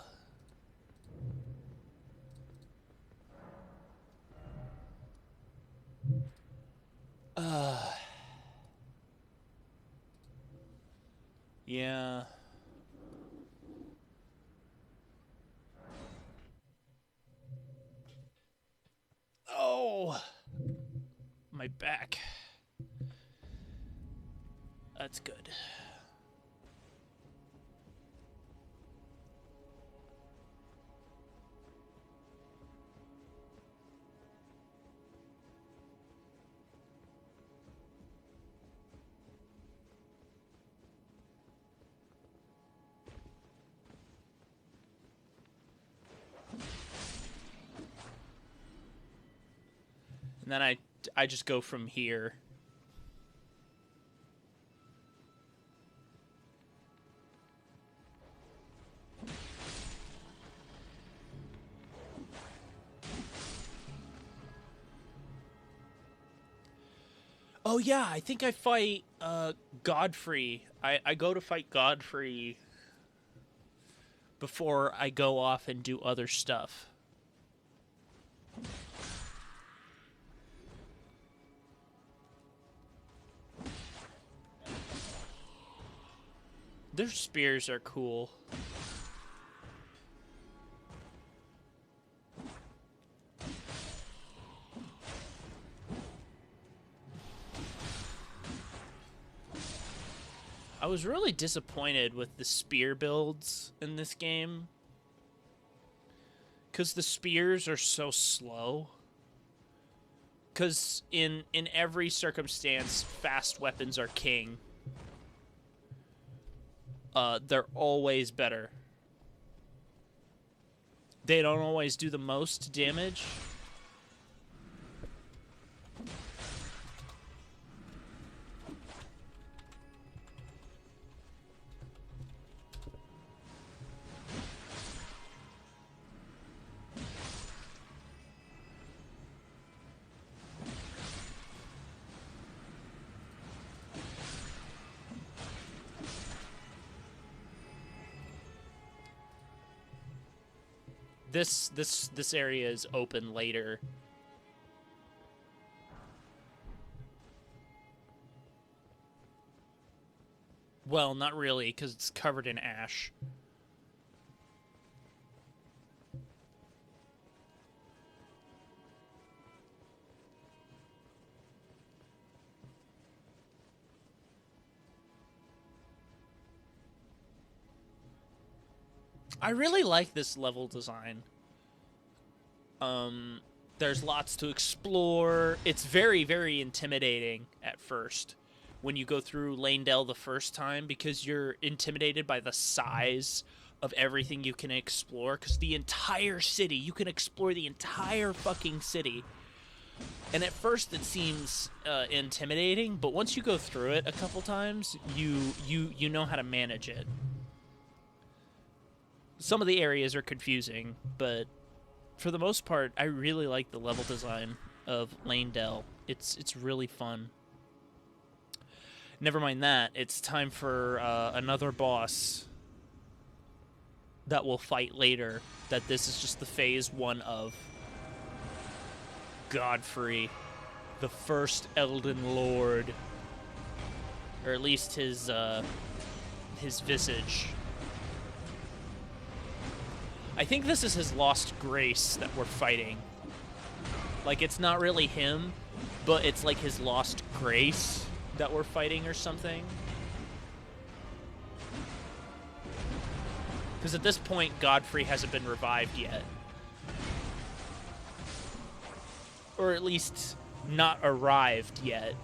Speaker 1: Yeah. Oh. My back. That's good. And then I just go from here. Oh yeah, I think I fight Godfrey. I go to fight Godfrey before I go off and do other stuff. Their spears are cool. I was really disappointed with the spear builds in this game. Because the spears are so slow. Because in every circumstance, fast weapons are king. They're always better. They don't always do the most damage. This area is open later. Well, not really, because it's covered in ash. I really like this level design. There's lots to explore. It's very, very intimidating at first when you go through Lanedale the first time because you're intimidated by the size of everything you can explore. Because the entire city, you can explore the entire fucking city. And at first it seems intimidating, but once you go through it a couple times, you know how to manage it. Some of the areas are confusing, but for the most part, I really like the level design of Lanedale. It's really fun. Never mind that. It's time for another boss that we'll fight later. That this is just the phase 1 of. Godfrey, the first Elden Lord. Or at least his visage. I think this is his lost grace that we're fighting. Like, it's not really him, but it's like his lost grace that we're fighting or something. Because at this point, Godfrey hasn't been revived yet. Or at least not arrived yet.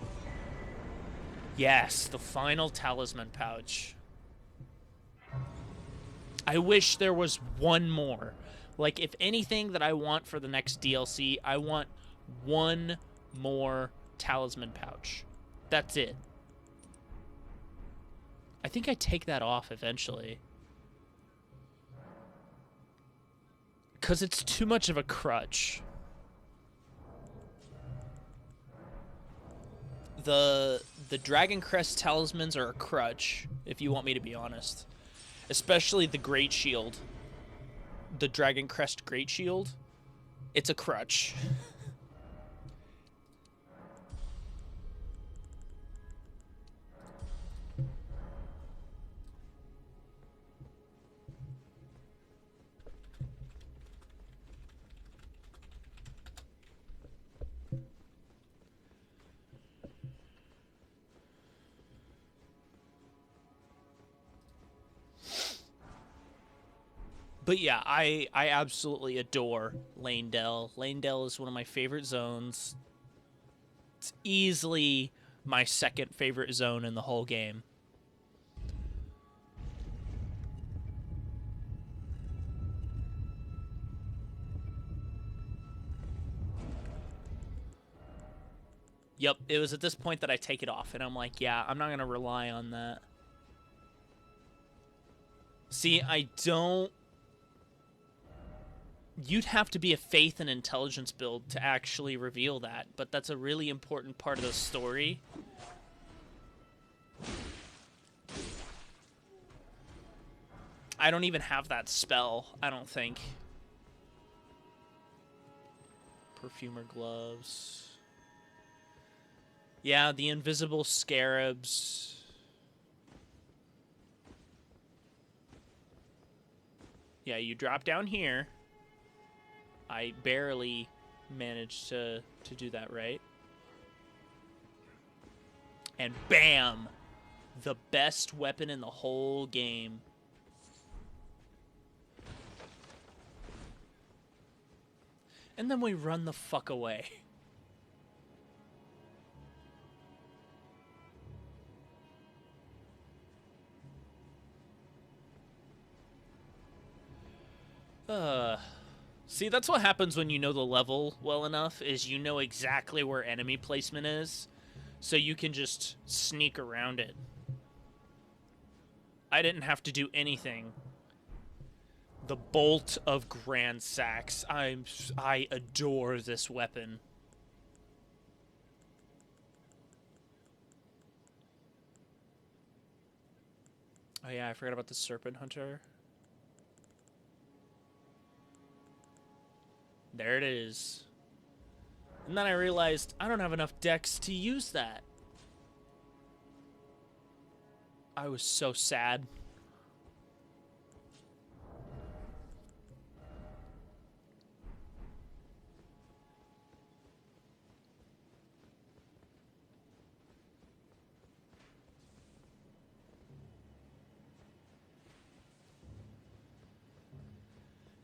Speaker 1: Yes, the final talisman pouch. I wish there was one more. Like, if anything that I want for the next DLC, I want one more talisman pouch. That's it. I think I take that off eventually. Because it's too much of a crutch. The Dragon Crest talismans are a crutch, if you want me to be honest. Especially the Great Shield. The Dragon Crest Great Shield. It's a crutch. But yeah, I absolutely adore Lanedale. Lanedale is one of my favorite zones. It's easily my second favorite zone in the whole game. Yep, it was at this point that I take it off, and I'm like, yeah, I'm not going to rely on that. See, I don't... You'd have to be a faith and intelligence build to actually reveal that, but that's a really important part of the story. I don't even have that spell, I don't think. Perfumer gloves. Yeah, the invisible scarabs. Yeah, you drop down here. I barely managed to do that right. And bam! The best weapon in the whole game. And then we run the fuck away. See, that's what happens when you know the level well enough, is you know exactly where enemy placement is, so you can just sneak around it. I didn't have to do anything. The Bolt of Grand Sax. I adore this weapon. Oh yeah, I forgot about the Serpent Hunter. There it is. And then I realized I don't have enough decks to use that. I was so sad.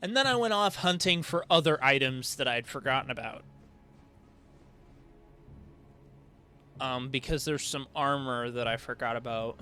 Speaker 1: And then I went off hunting for other items that I'd forgotten about. Because there's some armor that I forgot about.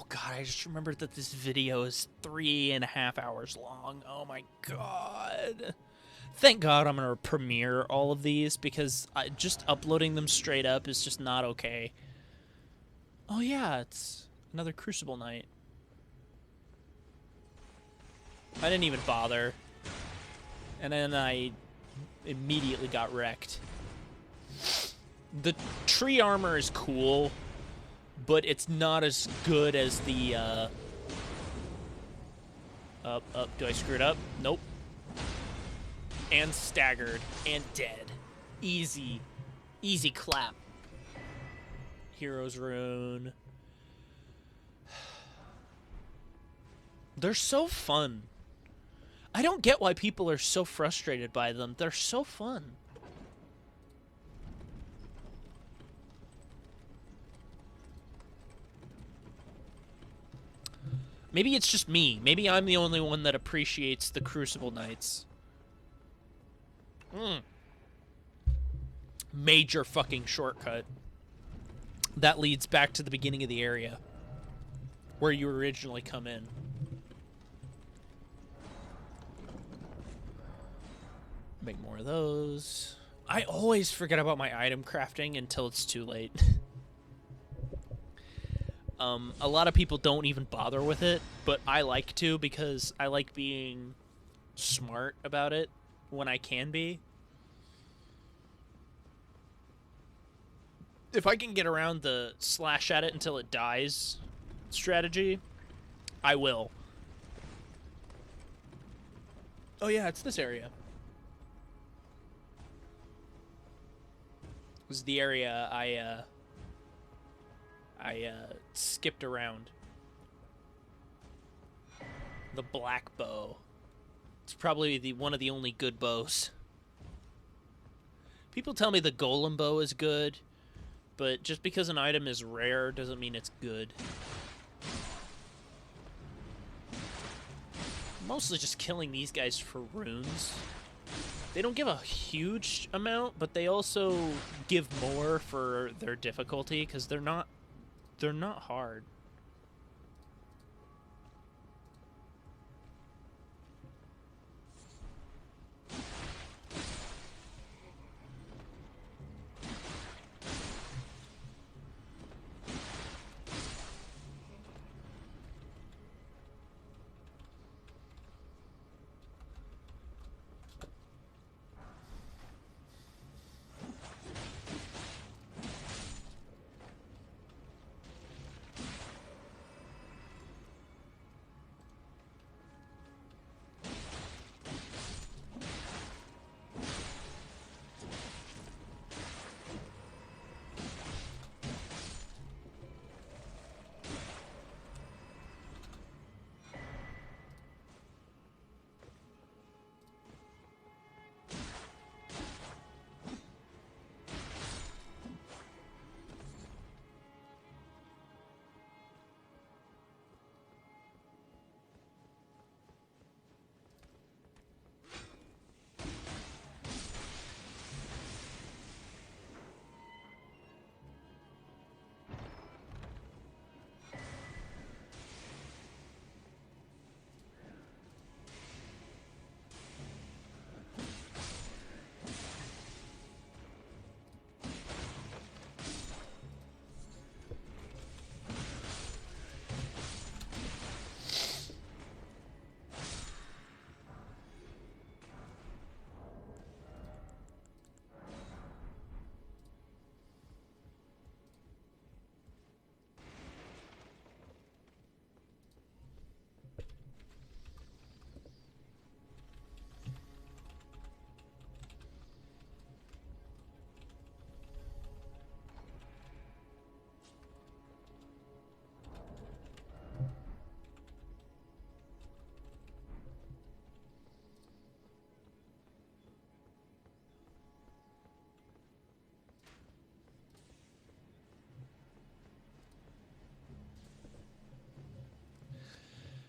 Speaker 1: god, I just remembered that this video is 3.5 hours long. Oh my god. Thank god I'm gonna premiere all of these, because just uploading them straight up is just not okay. Oh yeah, it's another Crucible night. I didn't even bother. And then I immediately got wrecked. The tree armor is cool, but it's not as good as the, do I screw it up? Nope. And staggered. And dead. Easy. Easy clap. Hero's Rune. They're so fun. I don't get why people are so frustrated by them. They're so fun. Maybe it's just me. Maybe I'm the only one that appreciates the Crucible Knights. Major fucking shortcut. That leads back to the beginning of the area, where you originally come in. Make more of those. I always forget about my item crafting until it's too late. A lot of people don't even bother with it, but I like to, because I like being smart about it when I can be. If I can get around the slash at it until it dies strategy, I will. Oh yeah, it's this area. It was the area I skipped around. The black bow. It's probably one of the only good bows. People tell me the golem bow is good, but just because an item is rare doesn't mean it's good. Mostly just killing these guys for runes. They don't give a huge amount, but they also give more for their difficulty, because they're not hard.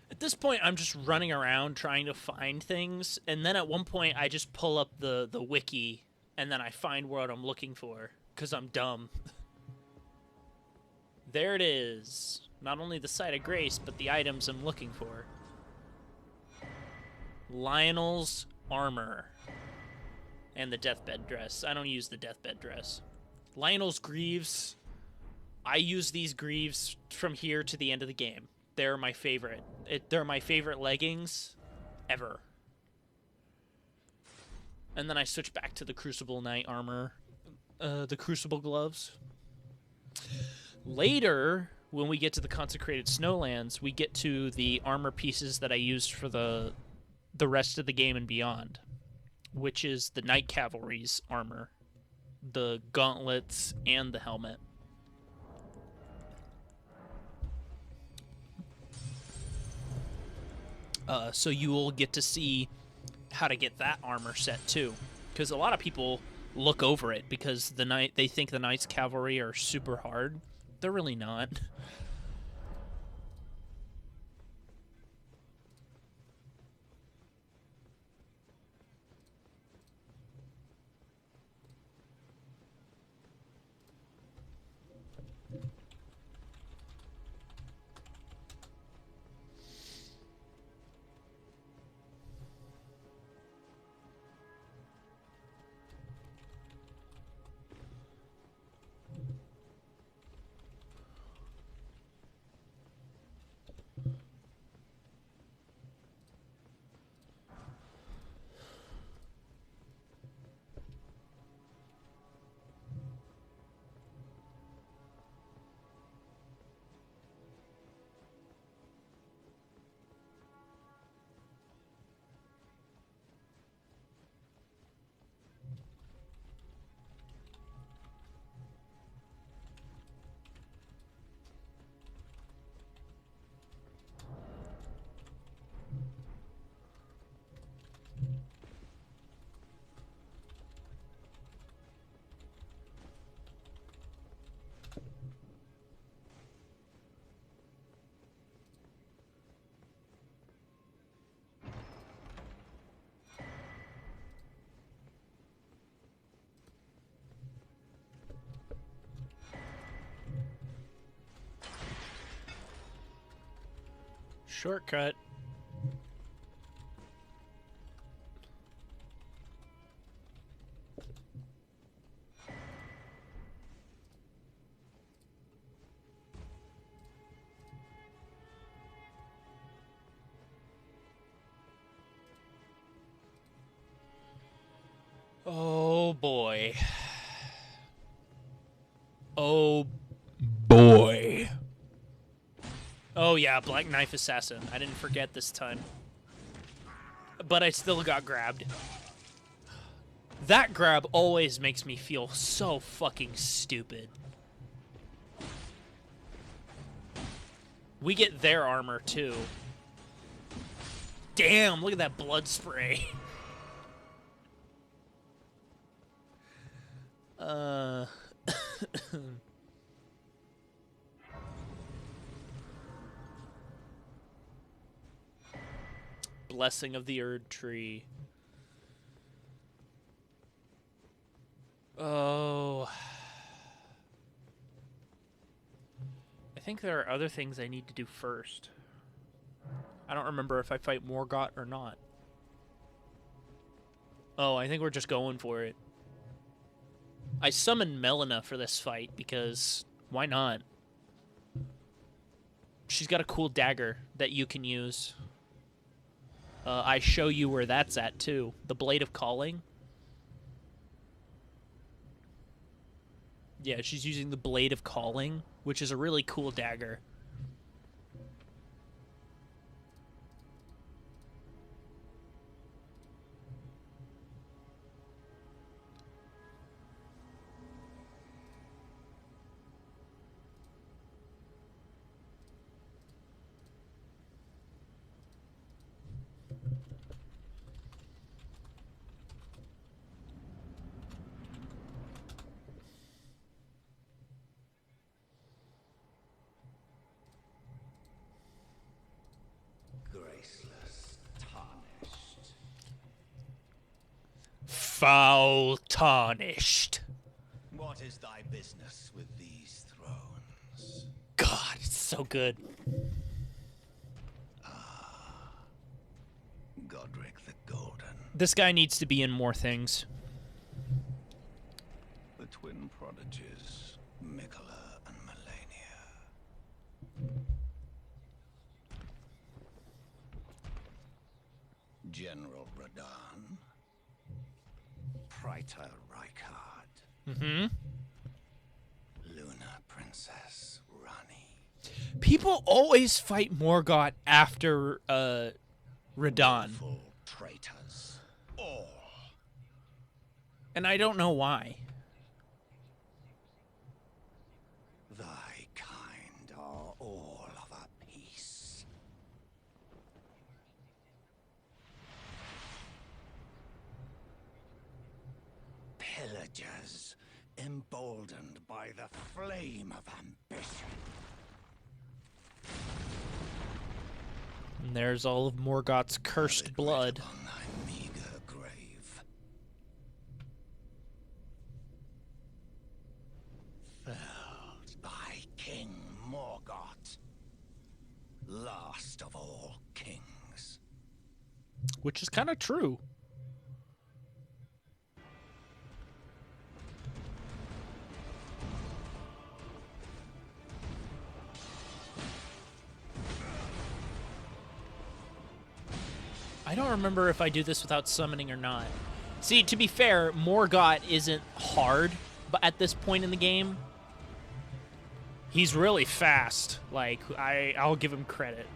Speaker 1: At this point, I'm just running around trying to find things, and then at one point, I just pull up the wiki, and then I find what I'm looking for, because I'm dumb. There it is. Not only the site of grace, but the items I'm looking for. Lionel's armor. And the deathbed dress. I don't use the deathbed dress. Lionel's greaves. I use these greaves from here to the end of the game. They're my favorite. They're my favorite leggings ever. And then I switch back to the Crucible Knight armor. The Crucible gloves. Later, when we get to the Consecrated Snowlands, we get to the armor pieces that I used for the rest of the game and beyond, which is the Knight Cavalry's armor, the gauntlets, and the helmet. So you will get to see how to get that armor set too, because a lot of people look over it because they think the Knights Cavalry are super hard. They're really not. Shortcut. Oh boy. Oh boy. Oh yeah, Black Knife Assassin. I didn't forget this time. But I still got grabbed. That grab always makes me feel so fucking stupid. We get their armor too. Damn, look at that blood spray. Blessing of the Erd Tree. Oh. I think there are other things I need to do first. I don't remember if I fight Morgott or not. Oh, I think we're just going for it. I summoned Melina for this fight because why not? She's got a cool dagger that you can use. I show you where that's at too. The Blade of Calling. Yeah, she's using the Blade of Calling, which is a really cool dagger.
Speaker 2: Graceless, tarnished.
Speaker 1: Foul tarnished.
Speaker 2: What is thy business with these thrones?
Speaker 1: God, it's So good.
Speaker 2: Godric the Golden.
Speaker 1: This guy needs to be in more things.
Speaker 2: The twin prodigies, Mikola and Melania. General Radahn. Praetor Rykard.
Speaker 1: Mm-hmm.
Speaker 2: Luna Princess Rani.
Speaker 1: People always fight Morgoth after Radahn,
Speaker 2: Full traitors. All.
Speaker 1: and I don't know why.
Speaker 2: Thy kind are all of a piece. Pillagers, emboldened by the flame of ambition.
Speaker 1: And there's all of Morgoth's cursed blood.
Speaker 2: On thy meager grave. Felled by King Morgoth, last of all kings.
Speaker 1: Which is kind of true. I don't remember if I do this without summoning or not. See, to be fair, Morgoth isn't hard, but at this point in the game, he's really fast. Like, I'll give him credit.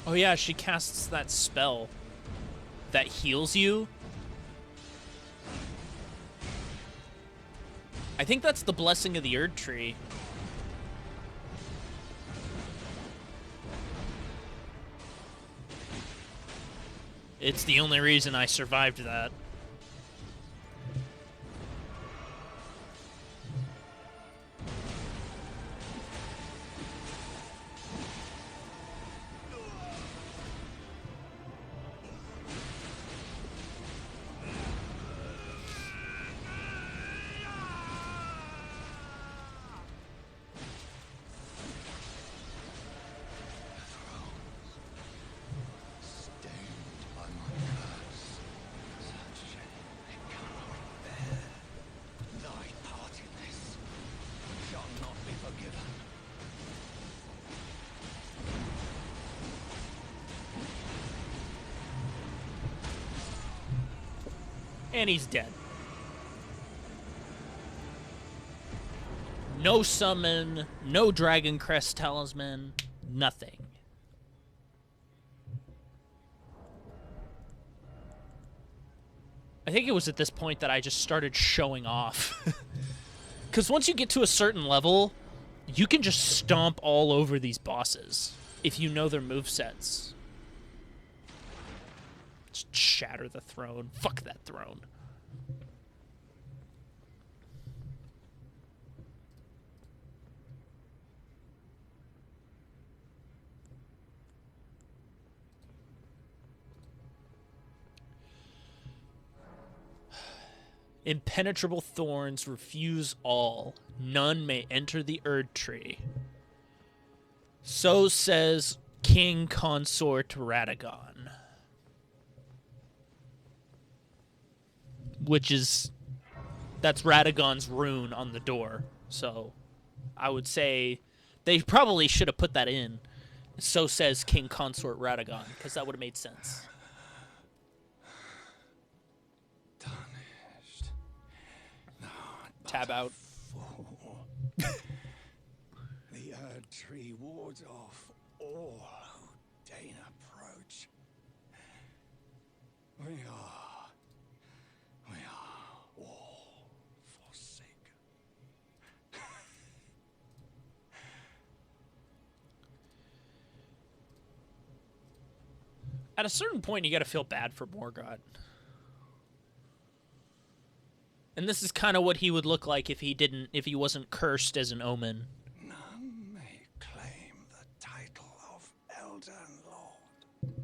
Speaker 1: Oh yeah, she casts that spell that heals you. I think that's the blessing of the Erd Tree. It's the only reason I survived that. And he's dead. No summon, no Dragon Crest Talisman, nothing. I think it was at this point that I just started showing off. Because once you get to a certain level, you can just stomp all over these bosses if you know their movesets. Just shatter the throne. Fuck that throne. Impenetrable thorns refuse all. None may enter the Erd Tree. So says King Consort Radagon. That's Radagon's rune on the door. So I would say they probably should have put that in. So says King Consort Radagon, because that would have made sense.
Speaker 2: Tarnished.
Speaker 1: Tab out.
Speaker 2: The Erd Tree wards off all who deign approach. We are all forsaken.
Speaker 1: At a certain point, you got to feel bad for Morgoth. And this is kind of what he would look like if he wasn't cursed as an omen.
Speaker 2: None may claim the title of Elden Lord.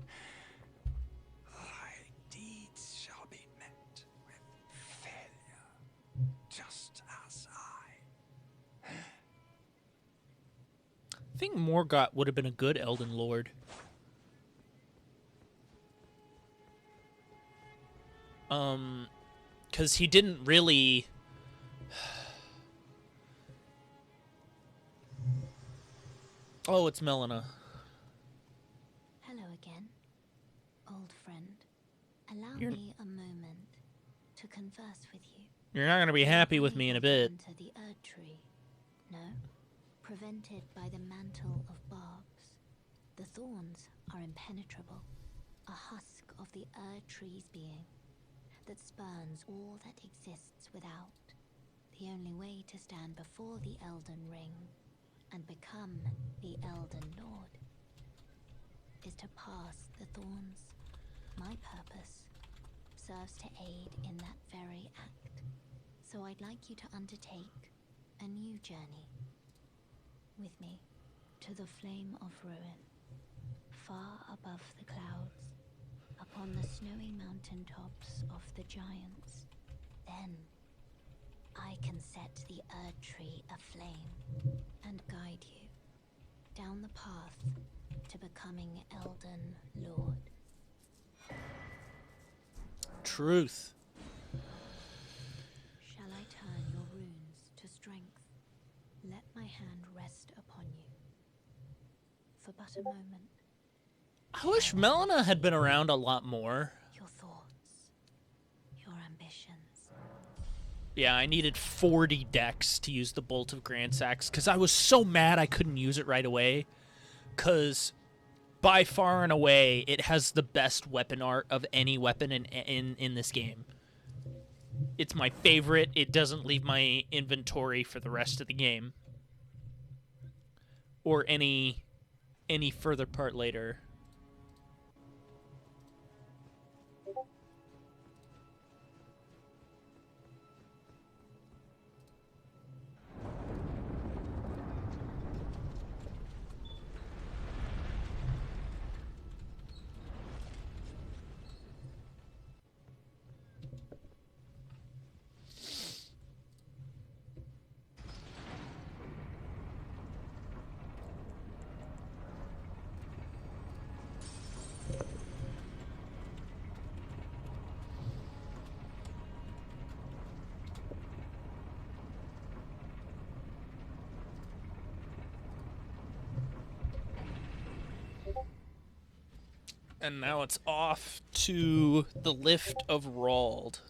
Speaker 1: I think Morgott would have been a good Elden Lord. Because he didn't really... Oh, it's Melina.
Speaker 3: Hello again, old friend. Allow
Speaker 1: You're-
Speaker 3: me a moment to converse with you.
Speaker 1: You're not going to be happy with me in a bit.
Speaker 3: Enter the Erd Tree. No, prevented by the mantle of barbs. The thorns are impenetrable, a husk of the Erd Tree's being that spurns all that exists without. The only way to stand before the Elden Ring and become the Elden Lord is to pass the thorns. My purpose serves to aid in that very act. So I'd like you to undertake a new journey with me to the Flame of Ruin, far above the clouds, upon the snowy mountain tops of the giants. Then I can set the Erd Tree aflame and guide you down the path to becoming Elden Lord.
Speaker 1: Truth.
Speaker 3: Shall I turn your runes to strength? Let my hand rest upon you for but a moment.
Speaker 1: I wish Melina had been around a lot more.
Speaker 3: Your thoughts, your ambitions.
Speaker 1: Yeah, I needed 40 decks to use the Bolt of Grandsax because I was so mad I couldn't use it right away. Because by far and away, it has the best weapon art of any weapon in this game. It's my favorite. It doesn't leave my inventory for the rest of the game. Or any further part later. And now it's off to the Lift of Rald.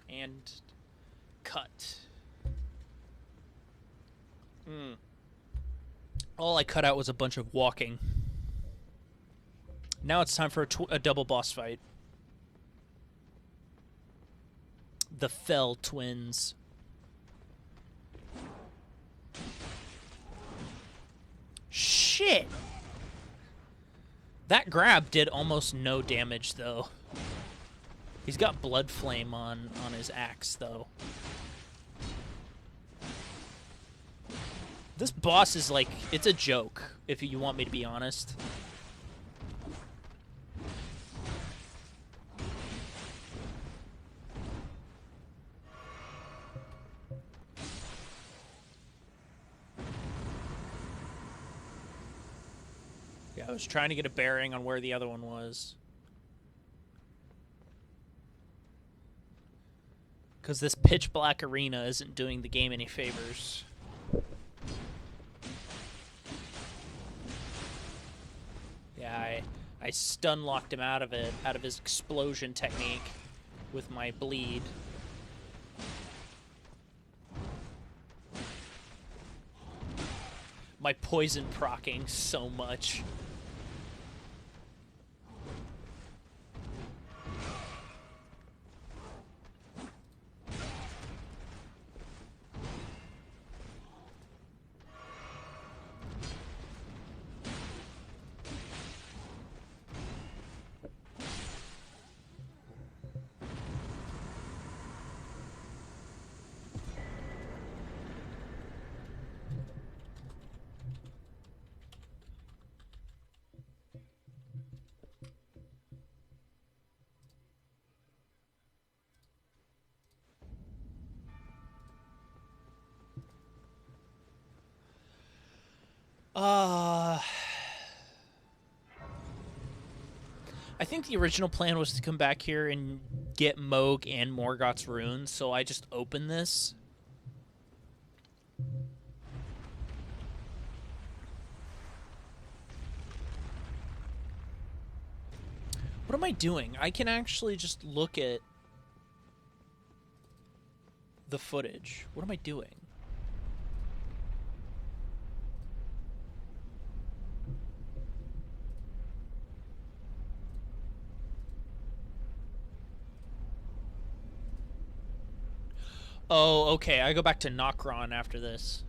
Speaker 1: And cut. All I cut out was a bunch of walking. Now it's time for a double boss fight. The Fell Twins. Shit! That grab did almost no damage, though. He's got Blood Flame on his axe, though. This boss is like, it's a joke, if you want me to be honest. Yeah, I was trying to get a bearing on where the other one was. Because this pitch black arena isn't doing the game any favors. Yeah, I stun locked him out of it, out of his explosion technique with my bleed. My poison proccing so much. Uh, I think the original plan was to come back here and get Moog and Morgoth's runes, so I just opened this. What am I doing? I can actually just look at the footage. What am I doing? Oh, okay. I go back to Nokron after this.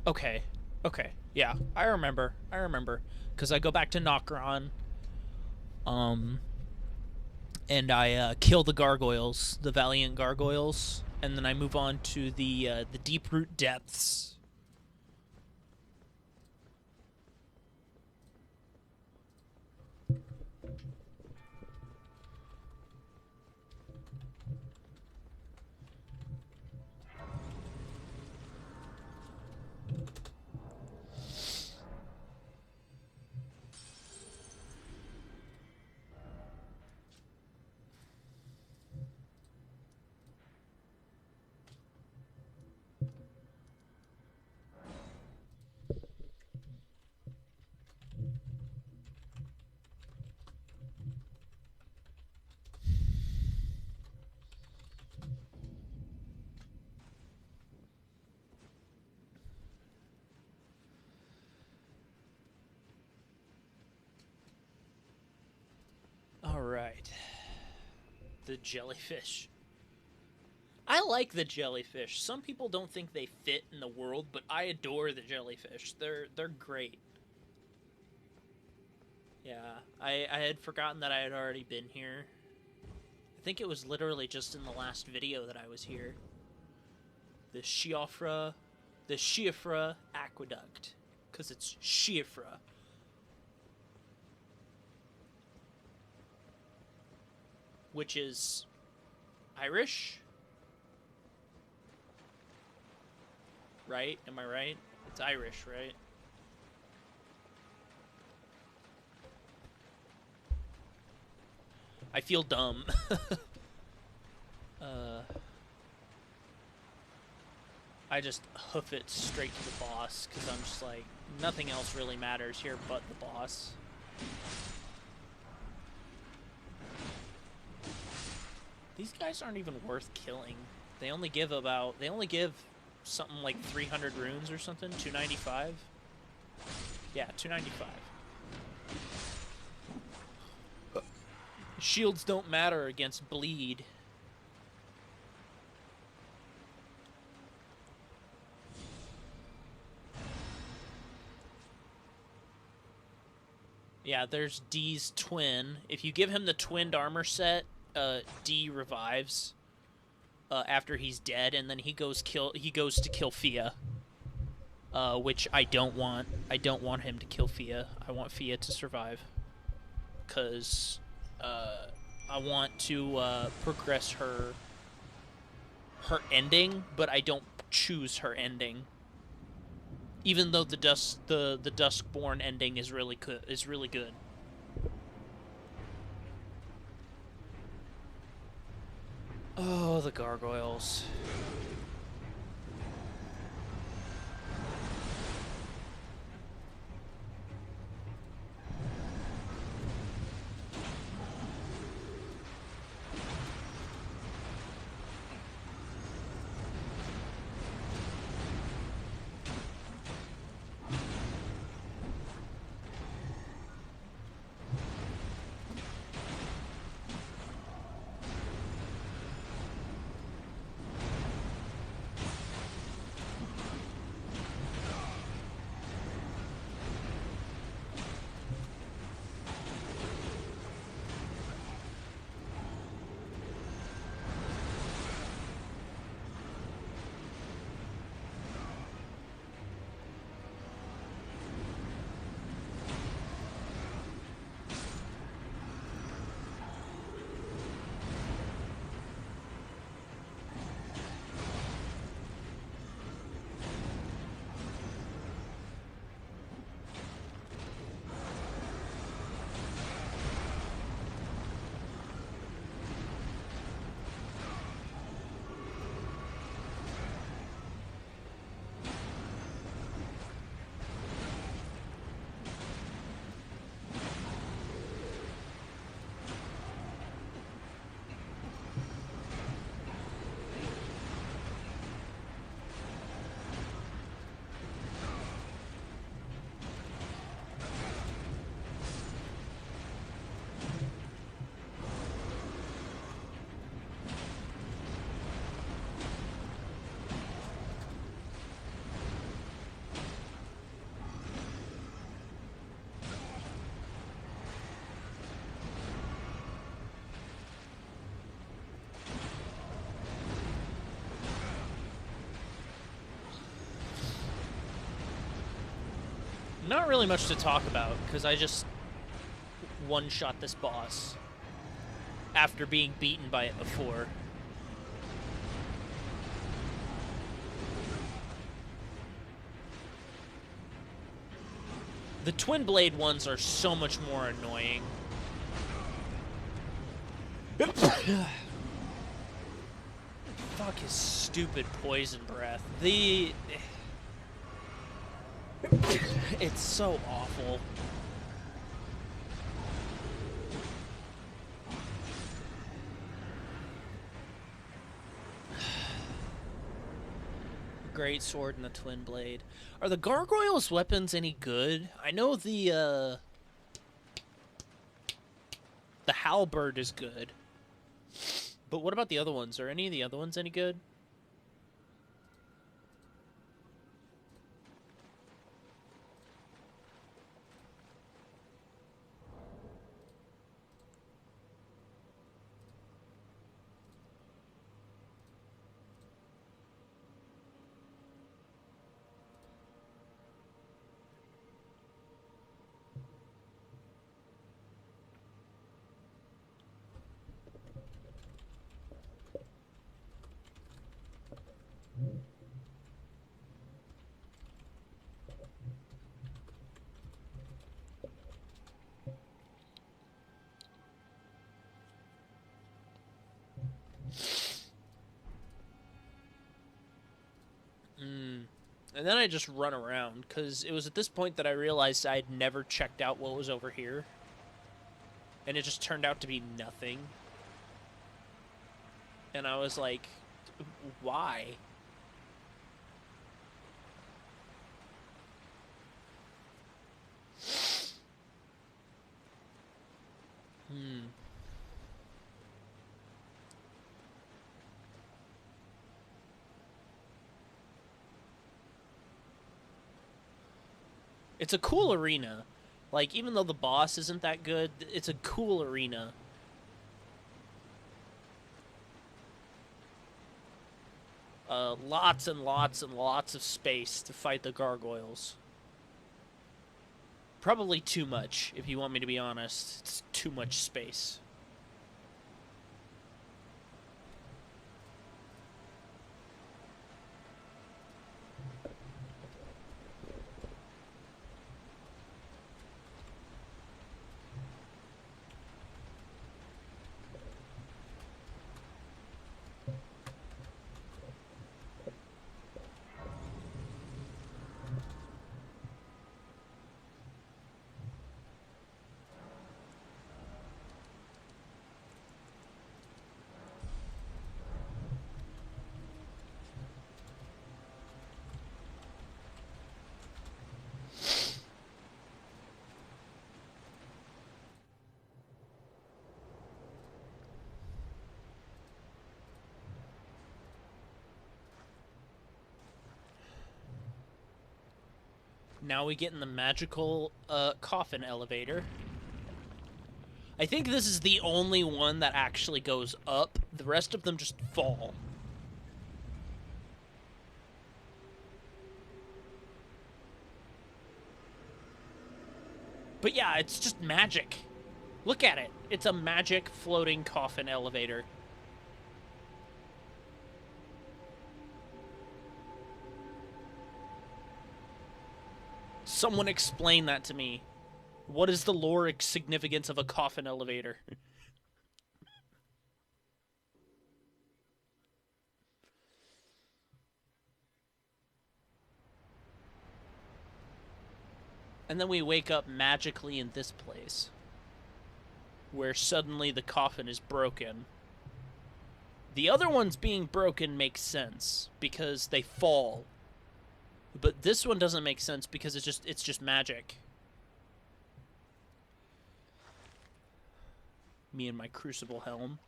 Speaker 1: Okay. Okay. Yeah, I remember. I remember. Because I go back to Nokron. And I kill the gargoyles, the valiant gargoyles, and then I move on to the deep root depths. Alright. The jellyfish. I like the jellyfish. Some people don't think they fit in the world, but I adore the jellyfish. They're great. Yeah, I had forgotten that I had already been here. I think it was literally just in the last video that I was here. The Shiofra Aqueduct. Because it's Shiofra. Which is Irish? Right? Am I right? It's Irish, right? I feel dumb. I just hoof it straight to the boss, because I'm just like, nothing else really matters here but the boss. These guys aren't even worth killing. They only give something like 300 runes or something, 295? Yeah, 295. Shields don't matter against bleed. Yeah, there's D's twin. If you give him the twinned armor set, D revives after he's dead, and then he goes to kill Fia. Which I don't want. I don't want him to kill Fia. I want Fia to survive. 'Cause I want to progress her ending, but I don't choose her ending. Even though the Duskborn ending is really good. Oh, the gargoyles. Not really much to talk about, because I just one-shot this boss after being beaten by it before. The twin blade ones are so much more annoying. Fuck his stupid poison breath. It's so awful. Great sword and the twin blade. Are the gargoyles' weapons any good? I know the halberd is good. But what about the other ones? Are any of the other ones any good? And then I just run around, because it was at this point that I realized I had never checked out what was over here. And it just turned out to be nothing. And I was like, why? It's a cool arena. Like, even though the boss isn't that good, it's a cool arena. Lots and lots and lots of space to fight the gargoyles. Probably too much, if you want me to be honest. It's too much space. Now we get in the magical coffin elevator. I think this is the only one that actually goes up. The rest of them just fall. But yeah, it's just magic. Look at it. It's a magic floating coffin elevator. Someone explain that to me. What is the lore significance of a coffin elevator? And then we wake up magically in this place, where suddenly the coffin is broken. The other ones being broken makes sense, because they fall. But this one doesn't make sense because it's just magic. Me and my crucible helm.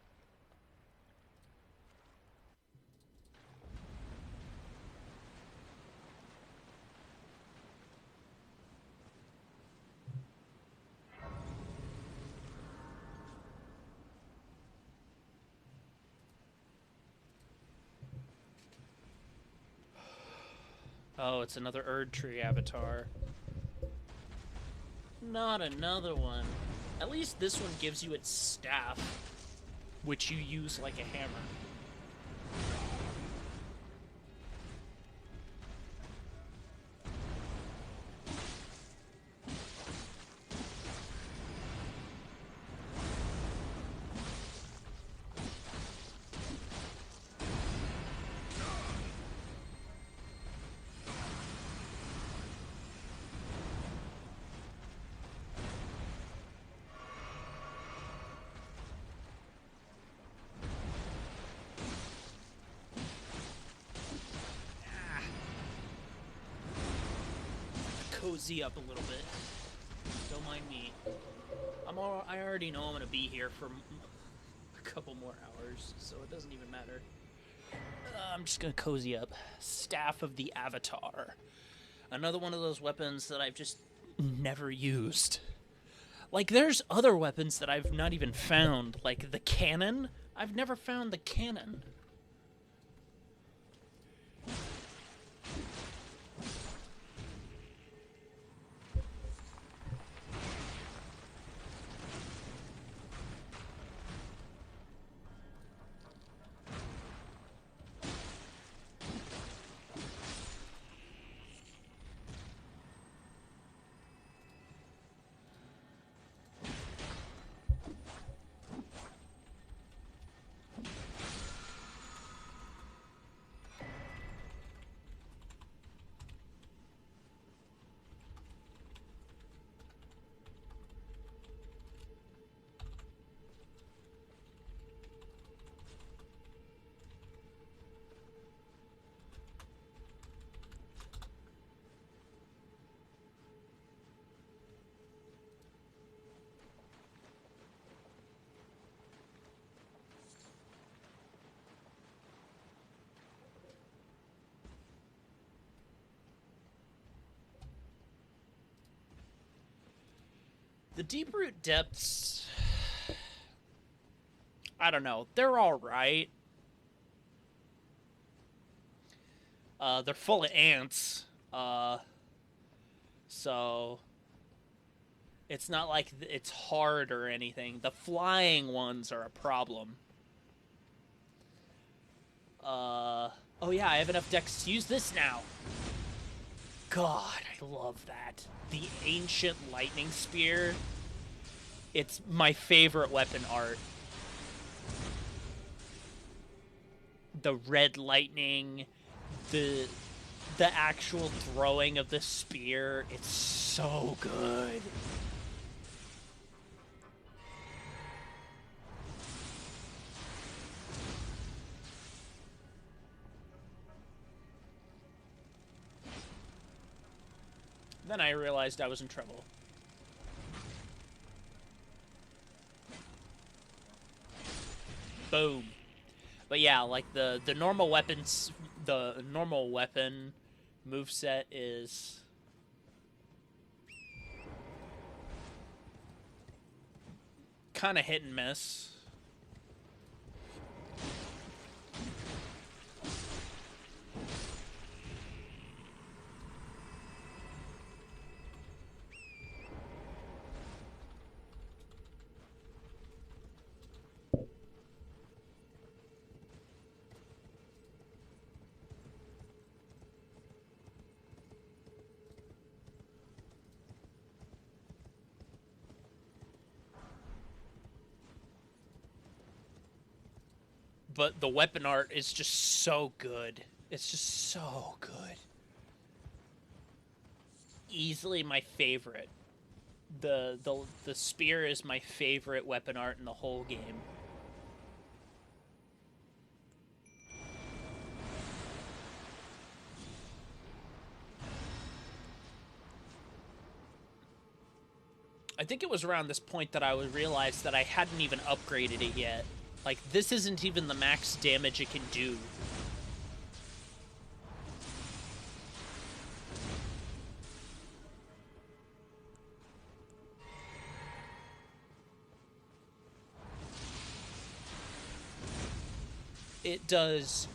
Speaker 1: Oh, it's another Erd Tree avatar. Not another one. At least this one gives you its staff, which you use like a hammer. Cozy up a little bit. Don't mind me. I already know I'm gonna be here for a couple more hours, so it doesn't even matter. I'm just gonna cozy up. Staff of the Avatar. Another one of those weapons that I've just never used. Like, there's other weapons that I've not even found, like the cannon. I've never found the cannon. The Deep-Root Depths, I don't know. They're alright. They're full of ants. So it's not like it's hard or anything. The flying ones are a problem. Oh yeah, I have enough decks to use this now. God, I love that. The Ancient Lightning Spear. It's my favorite weapon art. The red lightning, the actual throwing of the spear, it's so good. Then I realized I was in trouble. Boom. But yeah, like the normal weapons, the normal weapon moveset is kind of hit and miss. But the weapon art is just so good. It's just so good. Easily my favorite. The spear is my favorite weapon art in the whole game. I think it was around this point that I would realize that I hadn't even upgraded it yet. Like, this isn't even the max damage it can do. It does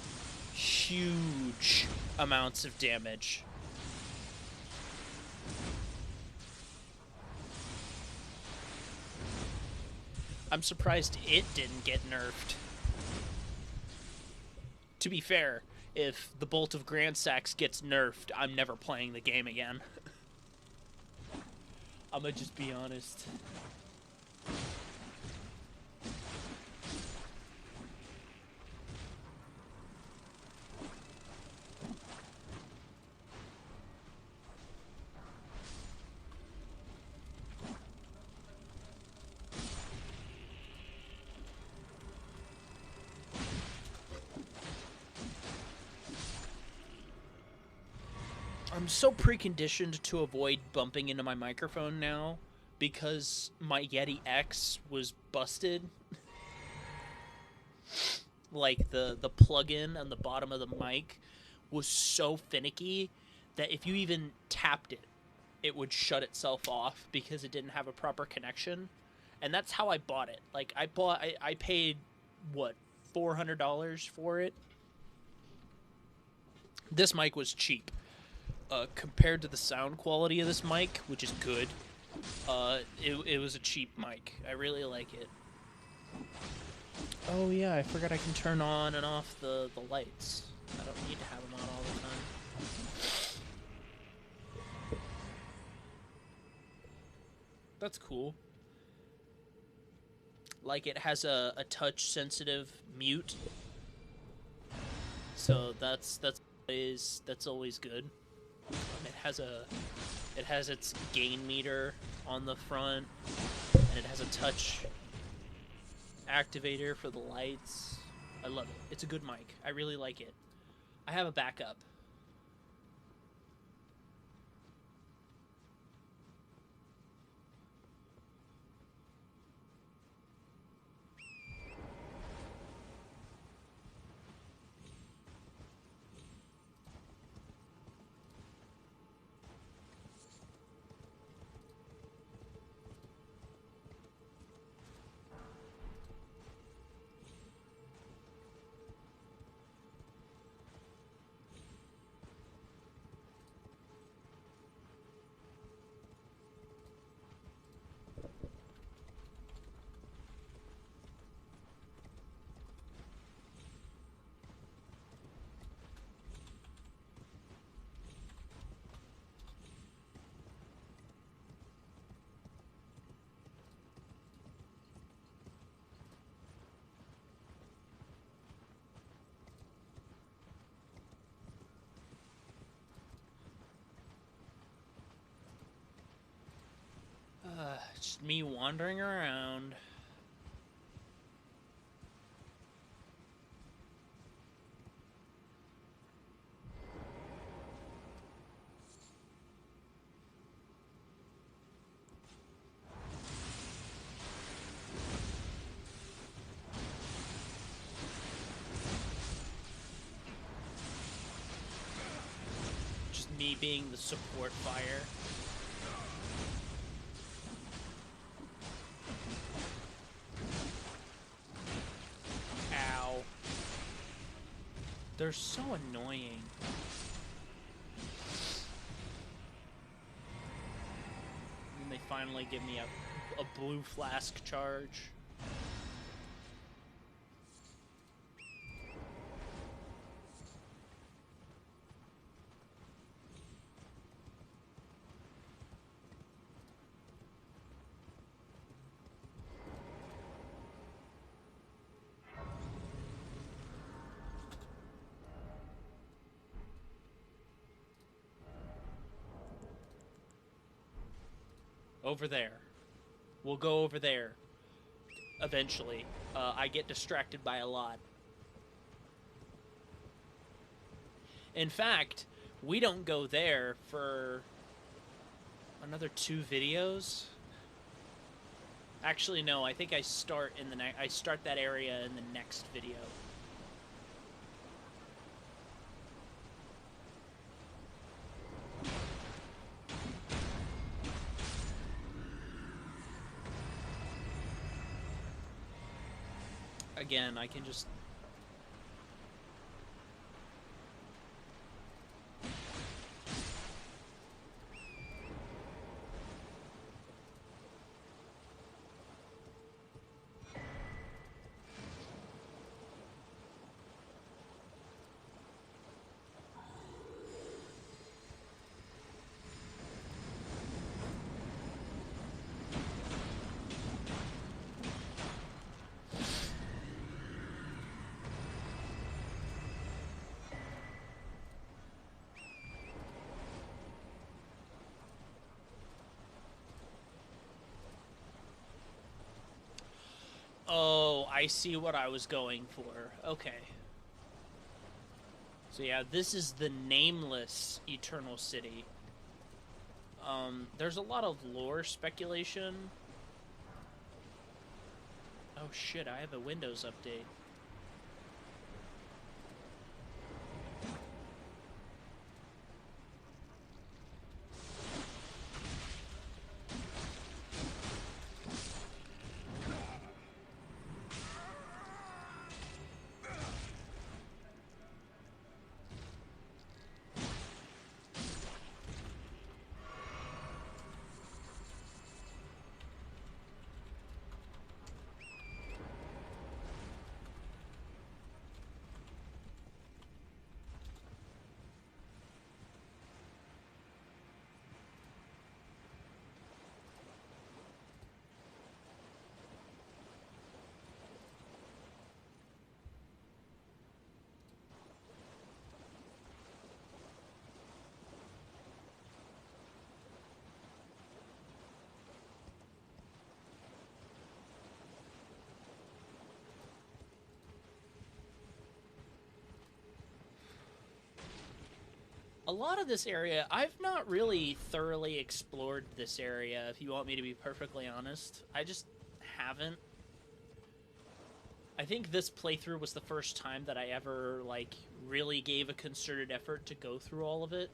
Speaker 1: huge amounts of damage. I'm surprised it didn't get nerfed. To be fair, if the Bolt of Grandsax gets nerfed, I'm never playing the game again. I'ma just be honest. I'm so preconditioned to avoid bumping into my microphone now because my Yeti X was busted. Like the plug-in on the bottom of the mic was so finicky that if you even tapped it, it would shut itself off because it didn't have a proper connection. And that's how I bought it. Like I paid what, $400 for it. This mic was cheap. Compared to the sound quality of this mic, which is good, it was a cheap mic. I really like it. Oh yeah, I forgot I can turn on and off the lights. I don't need to have them on all the time. That's cool. Like, it has a touch sensitive mute, so that's always good. It has its gain meter on the front, and it has a touch activator for the lights. I love it. It's a good mic. I really like it. I have a backup. Just me wandering around. Just me being the support fire. They're so annoying. And they finally give me a blue flask charge. Over there. We'll go over there. Eventually. I get distracted by a lot. In fact, we don't go there for another 2 videos. Actually, no. I think I start in the I start that area in the next video. Again, I can just... I see what I was going for. Okay. So yeah, this is the nameless Eternal City. There's a lot of lore speculation. Oh shit, I have a Windows update. A lot of this area, I've not really thoroughly explored this area, if you want me to be perfectly honest. I just haven't. I think this playthrough was the first time that I ever, like, really gave a concerted effort to go through all of it.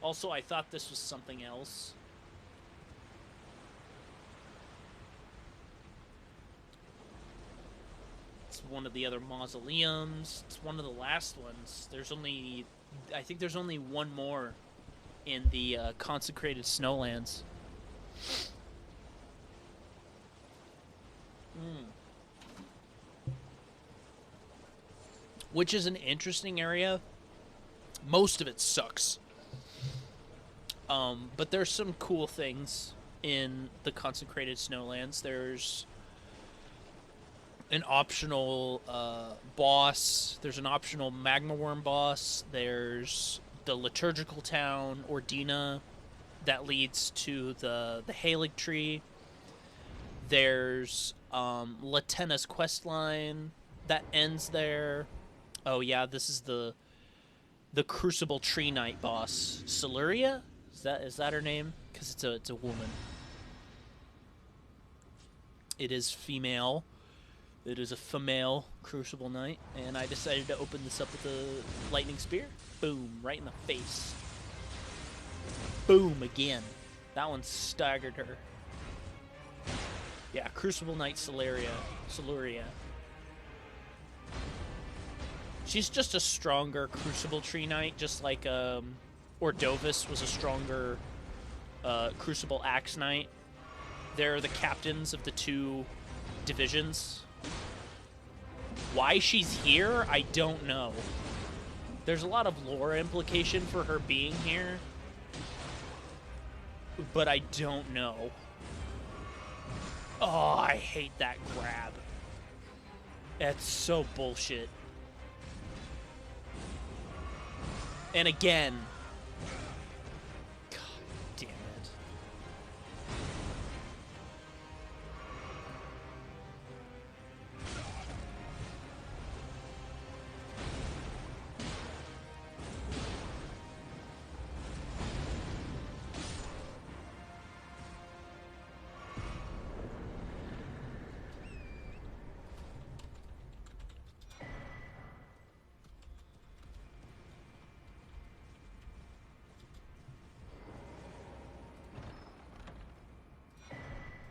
Speaker 1: Also, I thought this was something else. It's one of the other mausoleums. It's one of the last ones. There's only... I think there's only one more in the consecrated snowlands. Which is an interesting area. Most of it sucks. But there's some cool things in the consecrated snowlands. There's an optional boss. There's an optional magma worm boss. There's the liturgical town, Ordina, that leads to the Halig tree. There's Latenna's quest line that ends there. Oh yeah, this is the Crucible Tree Knight boss, Siluria. Is that her name? Because it's a woman. It is female. It is a female Crucible Knight, and I decided to open this up with a lightning spear. Boom, right in the face. Boom again. That one staggered her. Yeah, Crucible Knight Siluria. She's just a stronger Crucible Tree Knight, just like Ordovis was a stronger Crucible Axe Knight. They're the captains of the two divisions. Why she's here, I don't know. There's a lot of lore implication for her being here, but I don't know. Oh, I hate that grab. That's so bullshit. And again, God damn it.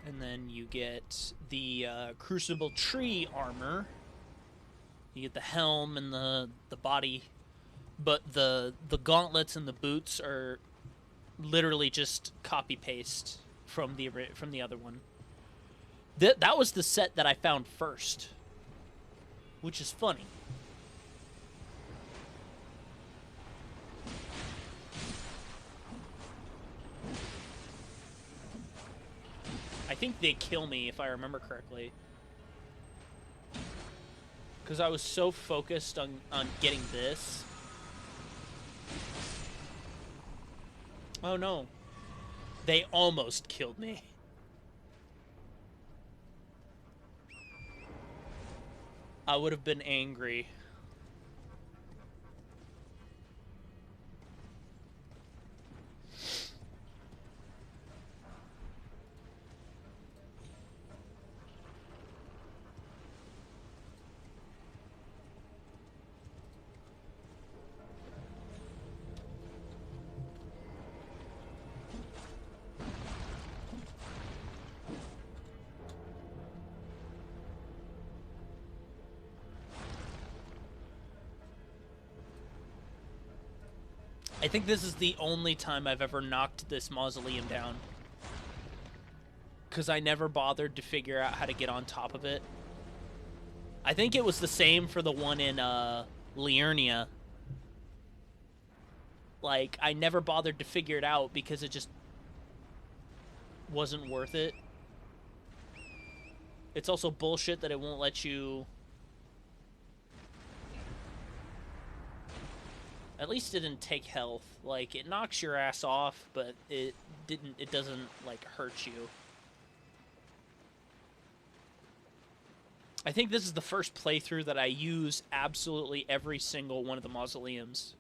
Speaker 1: And then you get the Crucible Tree armor. You get the helm and the body, but the gauntlets and the boots are literally just copy paste from the other one. That was the set that I found first, which is funny. I think they kill me, if I remember correctly. Because I was so focused on getting this. Oh no. They almost killed me. I would have been angry. I think this is the only time I've ever knocked this mausoleum down. Because I never bothered to figure out how to get on top of it. I think it was the same for the one in Liurnia. Like, I never bothered to figure it out because it just wasn't worth it. It's also bullshit that it won't let you... At least it didn't take health. Like, it knocks your ass off, but it doesn't, like, hurt you. I think this is the first playthrough that I use absolutely every single one of the mausoleums.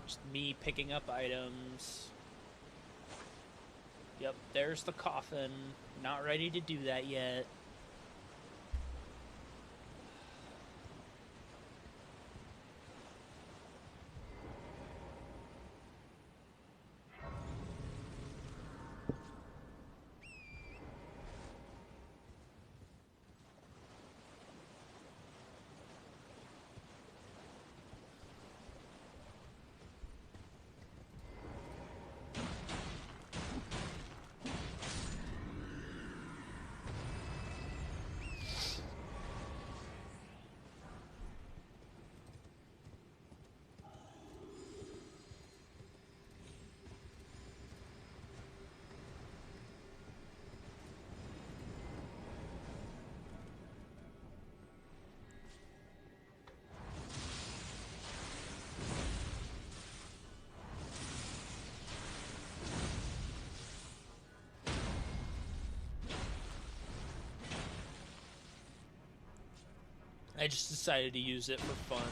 Speaker 1: Just me picking up items. Yep, there's the coffin. Not ready to do that yet. I just decided to use it for fun.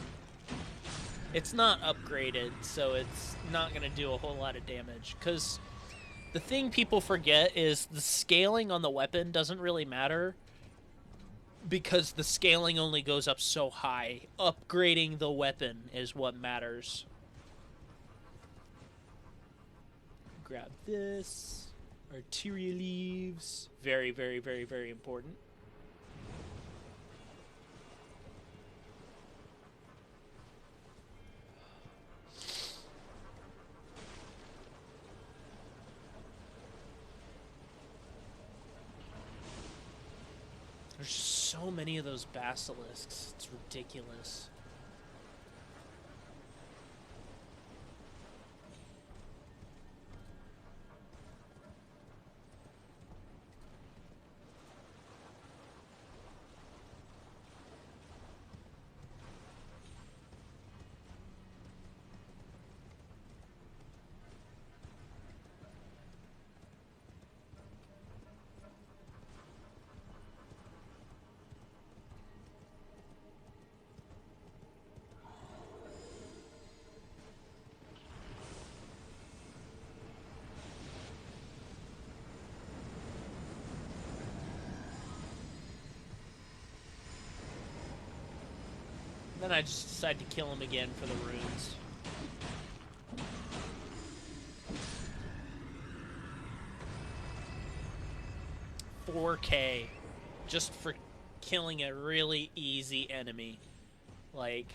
Speaker 1: It's not upgraded, so it's not going to do a whole lot of damage. Because the thing people forget is the scaling on the weapon doesn't really matter. Because the scaling only goes up so high. Upgrading the weapon is what matters. Grab this. Arteria leaves. Very, very, very, very important. There's so many of those basilisks. It's ridiculous. Then I just decide to kill him again for the runes. $4K just for killing a really easy enemy. Like...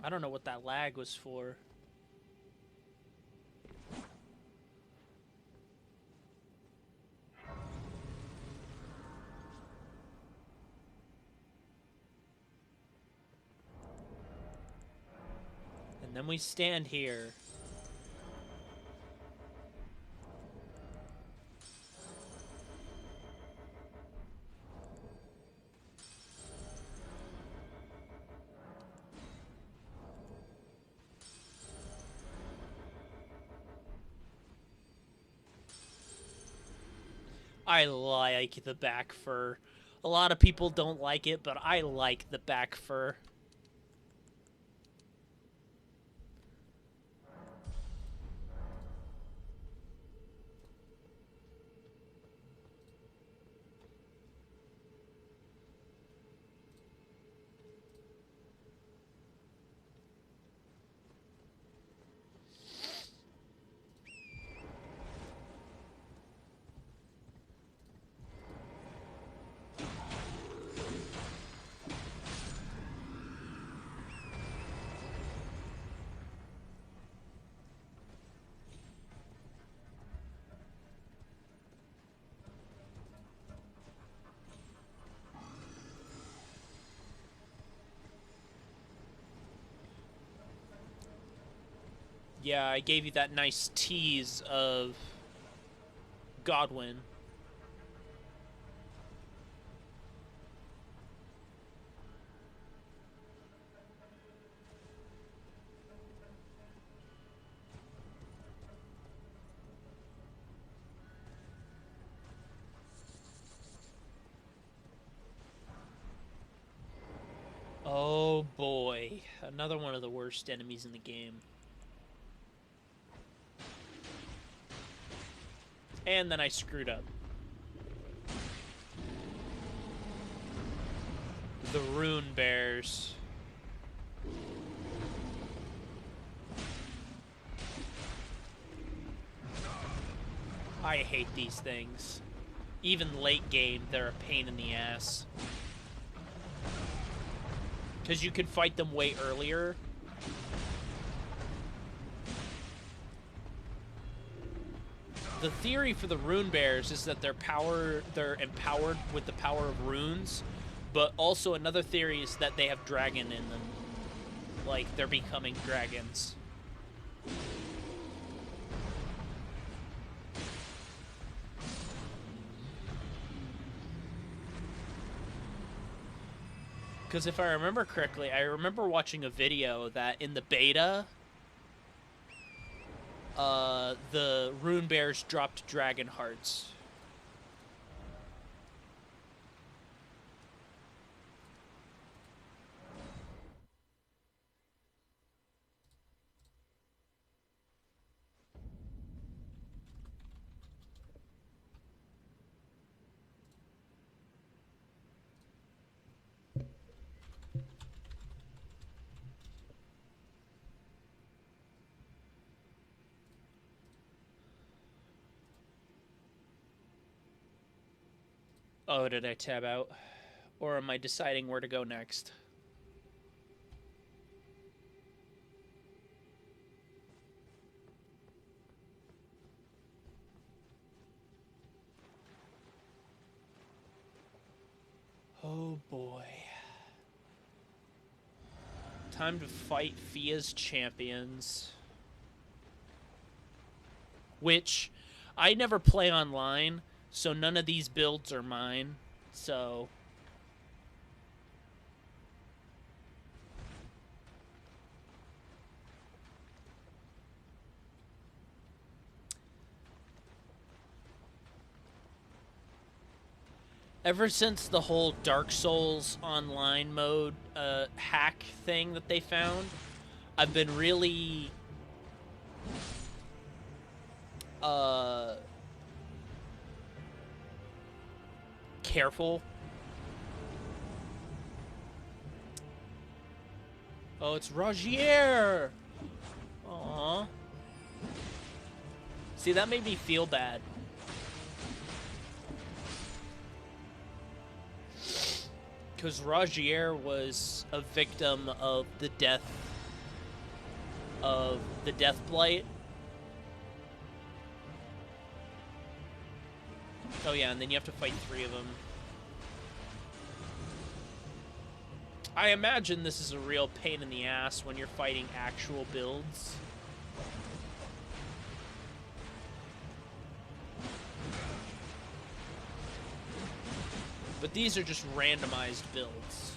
Speaker 1: I don't know what that lag was for. And then we stand here. I like the back fur. A lot of people don't like it, but I like the back fur. Yeah, I gave you that nice tease of Godwin. Oh boy, another one of the worst enemies in the game. And then I screwed up. The rune bears. I hate these things. Even late game, they're a pain in the ass. Because you can fight them way earlier. The theory for the rune bears is that they're empowered with the power of runes, but also another theory is that they have dragon in them. Like, they're becoming dragons. Because if I remember correctly, I remember watching a video that in the beta, the rune bears dropped dragon hearts. Oh, did I tab out? Or am I deciding where to go next? Oh boy. Time to fight Fia's champions. Which, I never play online, so none of these builds are mine. So... Ever since the whole Dark Souls online mode hack thing that they found, I've been really careful. Oh, it's Rogier! Aww. See, that made me feel bad. Because Rogier was a victim of the death blight. Oh yeah, and then you have to fight 3 of them. I imagine this is a real pain in the ass when you're fighting actual builds. But these are just randomized builds.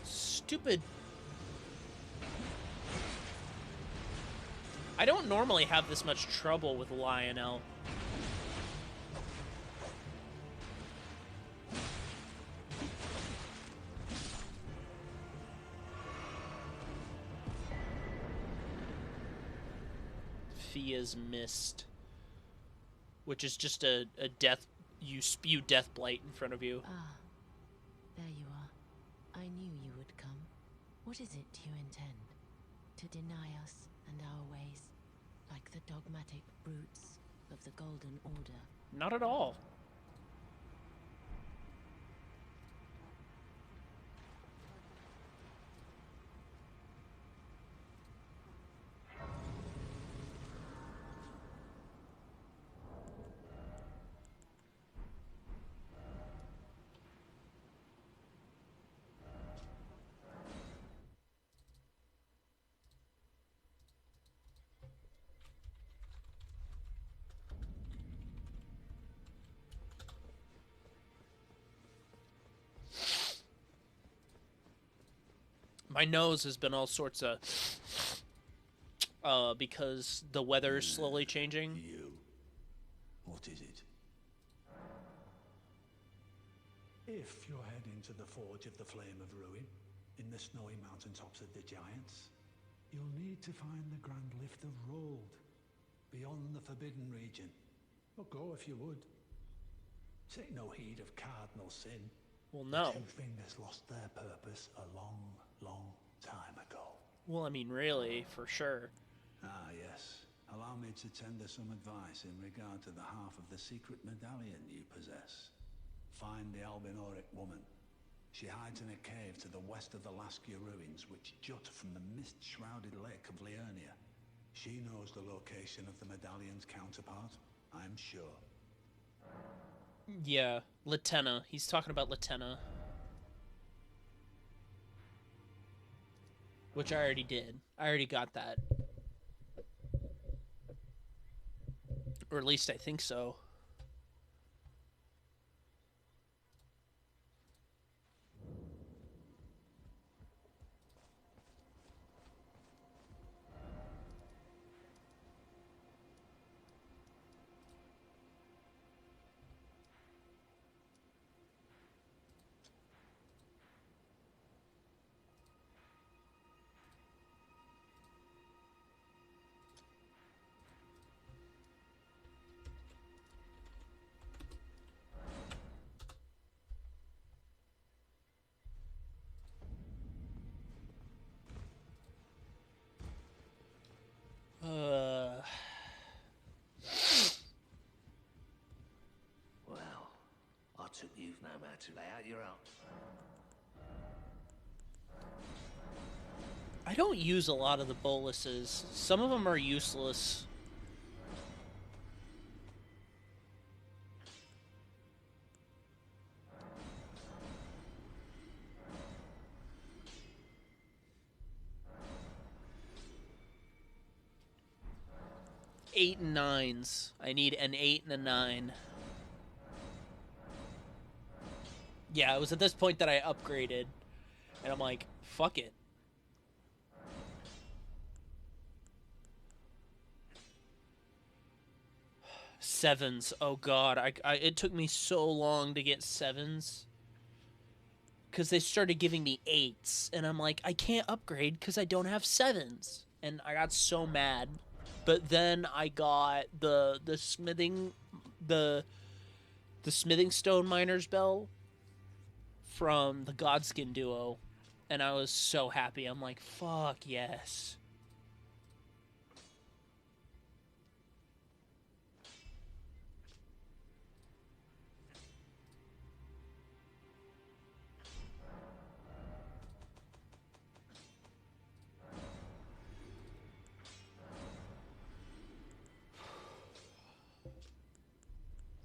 Speaker 1: Stupid. I don't normally have this much trouble with Lionel. Fia's Mist. Which is just a death... You spew death blight in front of you.
Speaker 4: Ah, there you are. I knew you would come. What is it you intend? To deny us and our ways, like the dogmatic brutes of the Golden Order?
Speaker 1: Not at all. My nose has been all sorts of... because the weather's slowly changing.
Speaker 2: You. What is it? If you're heading to the Forge of the Flame of Ruin, in the snowy mountaintops of the Giants, you'll need to find the Grand Lift of Rold, beyond the Forbidden Region. Or go if you would. Take no heed of cardinal sin.
Speaker 1: Well, no.
Speaker 2: The two fingers lost their purpose a long, long time ago.
Speaker 1: Well, I mean, really, for sure.
Speaker 2: Ah, yes. Allow me to tender some advice in regard to the half of the secret medallion you possess. Find the Albinoric woman. She hides in a cave to the west of the Laskia ruins, which jut from the mist-shrouded lake of Liurnia. She knows the location of the medallion's counterpart, I'm sure.
Speaker 1: Yeah, Latenna. He's talking about Latenna. Which I already did. I already got that. Or at least I think so.
Speaker 5: Well, I took you've known how to lay out your own.
Speaker 1: I don't use a lot of the boluses. Some of them are useless. Eight and nines. I need an 8 and a 9. Yeah, it was at this point that I upgraded. And I'm like, fuck it. Sevens. Oh god, it took me so long to get sevens. Because they started giving me 8s. And I'm like, I can't upgrade because I don't have 7s. And I got so mad. But then I got the smithing stone miner's bell from the Godskin duo, and I was so happy. I'm like, fuck yes.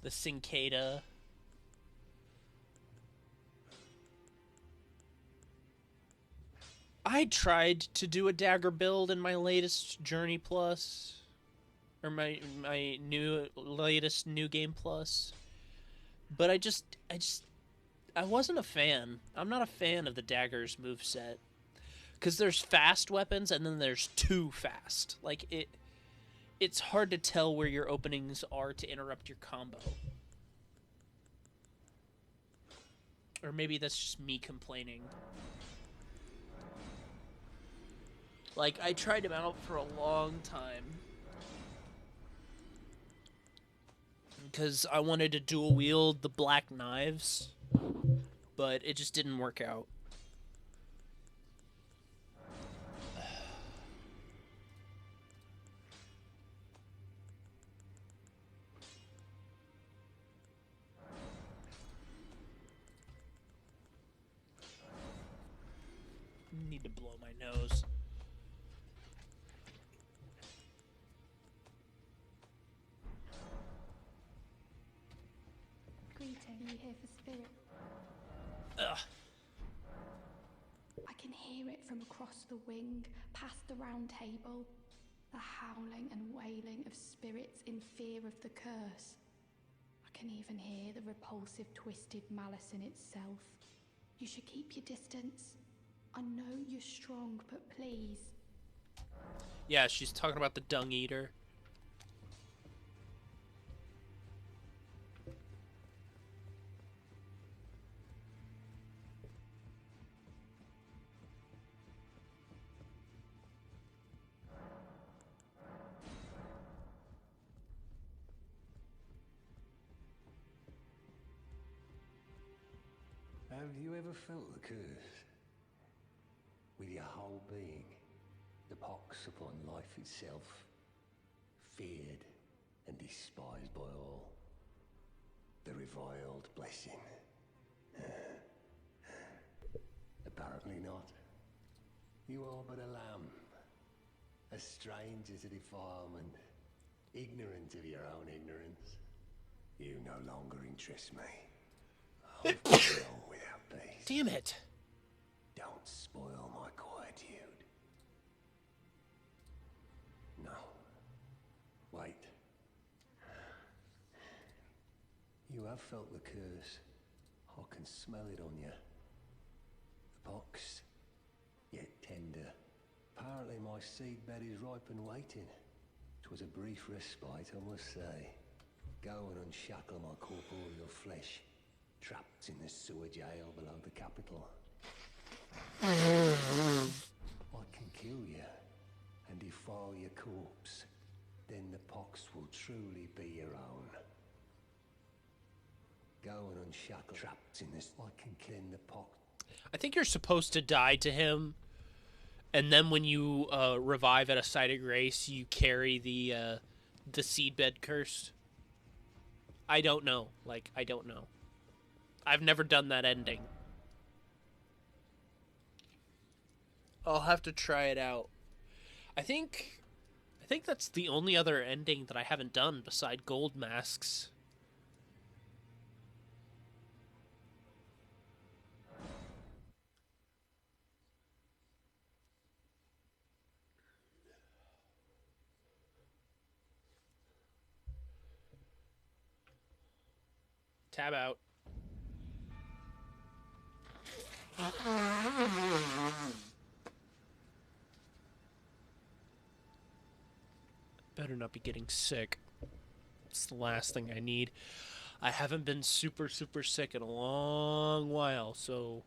Speaker 1: The Cincada. I tried to do a dagger build in my latest Journey Plus, or my latest New Game Plus, but I wasn't a fan. I'm not a fan of the daggers moveset, because there's fast weapons and then there's too fast. Like it's hard to tell where your openings are to interrupt your combo. Or maybe that's just me complaining. Like, I tried him out for a long time. Because I wanted to dual wield the black knives. But it just didn't work out. Need to blow my nose.
Speaker 6: Greeting, you here for spirit?
Speaker 1: Ugh.
Speaker 6: I can hear it from across the wing, past the round table. The howling and wailing of spirits in fear of the curse. I can even hear the repulsive, twisted malice in itself. You should keep your distance. I know you're strong, but please.
Speaker 1: Yeah, she's talking about the Dung Eater.
Speaker 5: Have you ever felt the curse? With your whole being? The
Speaker 7: pox upon life itself, feared and despised by all. The reviled blessing. Apparently not. You are but a lamb, a stranger to defilement, ignorant of your own ignorance. You no longer interest me. I've gone on without peace.
Speaker 1: Damn it.
Speaker 7: Don't spoil my quietude. No. Wait. You have felt the curse. I can smell it on you. The pox, yet tender. Apparently my seedbed is ripe and waiting. 'Twas a brief respite, I must say. Go and unshackle my corporeal flesh, trapped in the sewer jail below the capital. I can kill you and defile your corpse. Then the pox will truly be your own. Go and unshackle, trapped in this. I can kill the pox.
Speaker 1: I think you're supposed to die to him, and then when you revive at a site of grace, you carry the seedbed curse. I don't know. Like, I don't know. I've never done that ending. I'll have to try it out. I think that's the only other ending that I haven't done beside Gold Masks. Tab out. Better not be getting sick. It's the last thing I need. I haven't been super sick in a long while, so...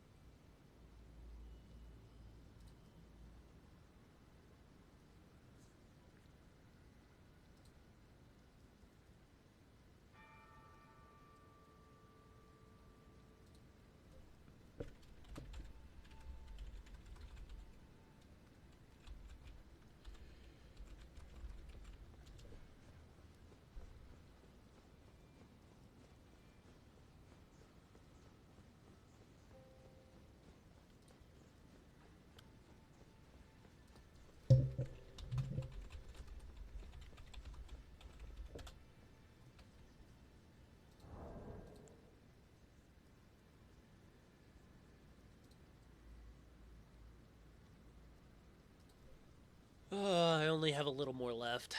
Speaker 1: I only have a little more left.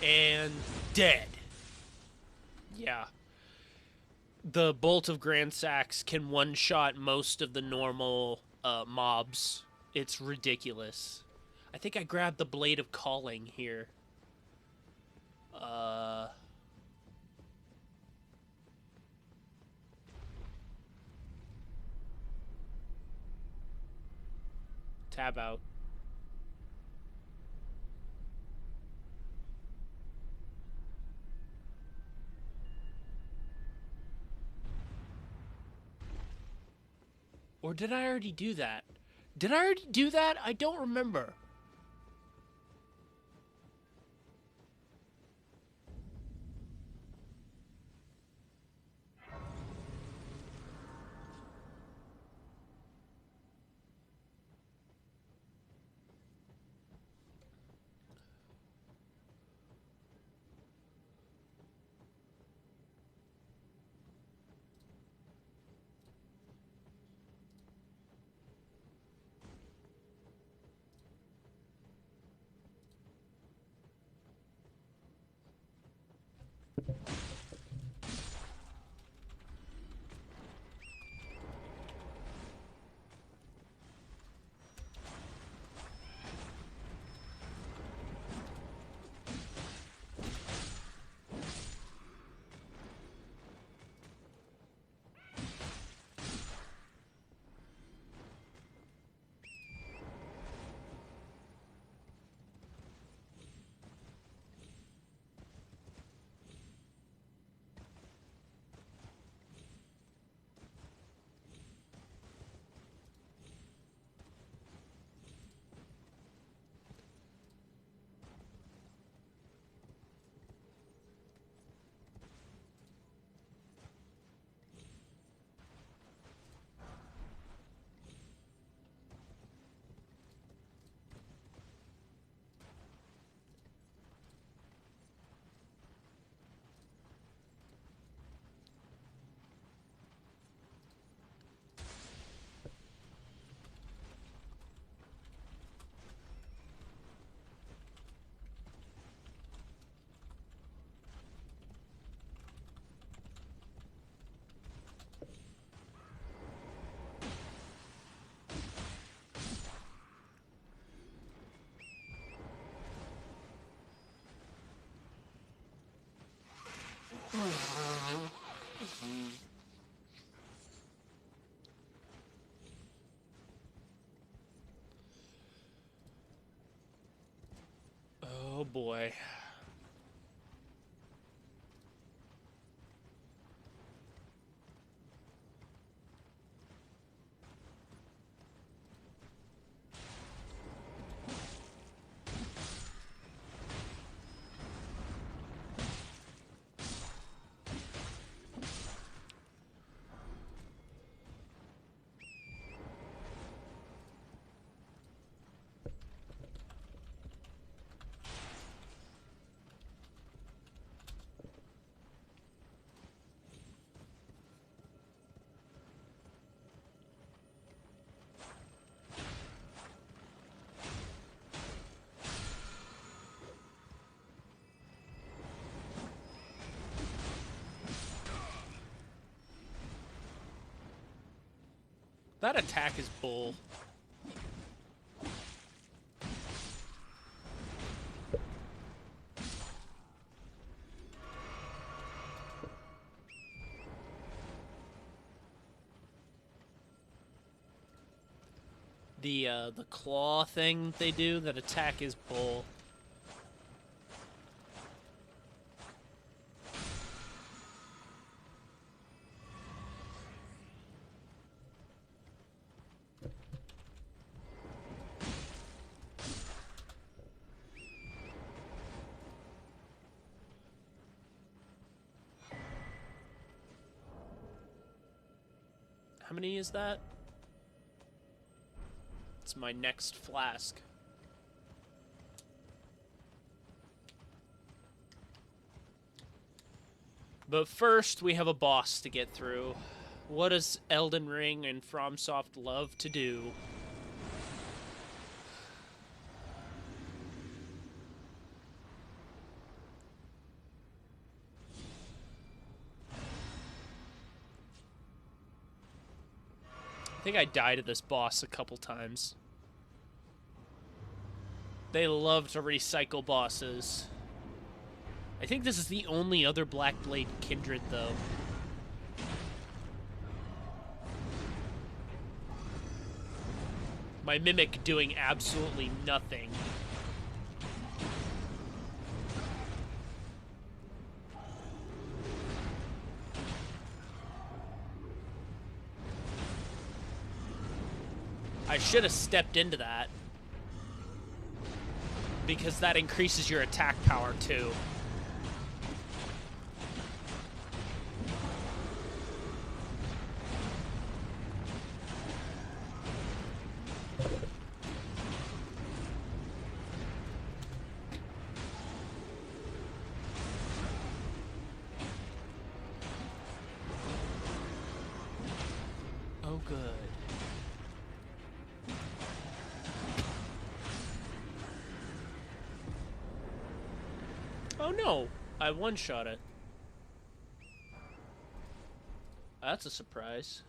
Speaker 1: And dead. Yeah. The Bolt of Grand Sax can one-shot most of the normal mobs. It's ridiculous. I think I grabbed the Blade of Calling here. Tab out. Or did I already do that? Did I already do that? I don't remember. Oh boy. That attack is bull. The claw thing they do, that attack is bull. How many is that? It's my next flask. But first, we have a boss to get through. What does Elden Ring and FromSoft love to do? I think I died to this boss a couple times. They love to recycle bosses. I think this is the only other Blackblade Kindred, though. My Mimic doing absolutely nothing. I should have stepped into that, because that increases your attack power too. Oh, good. Oh no, I one-shot it. That's a surprise.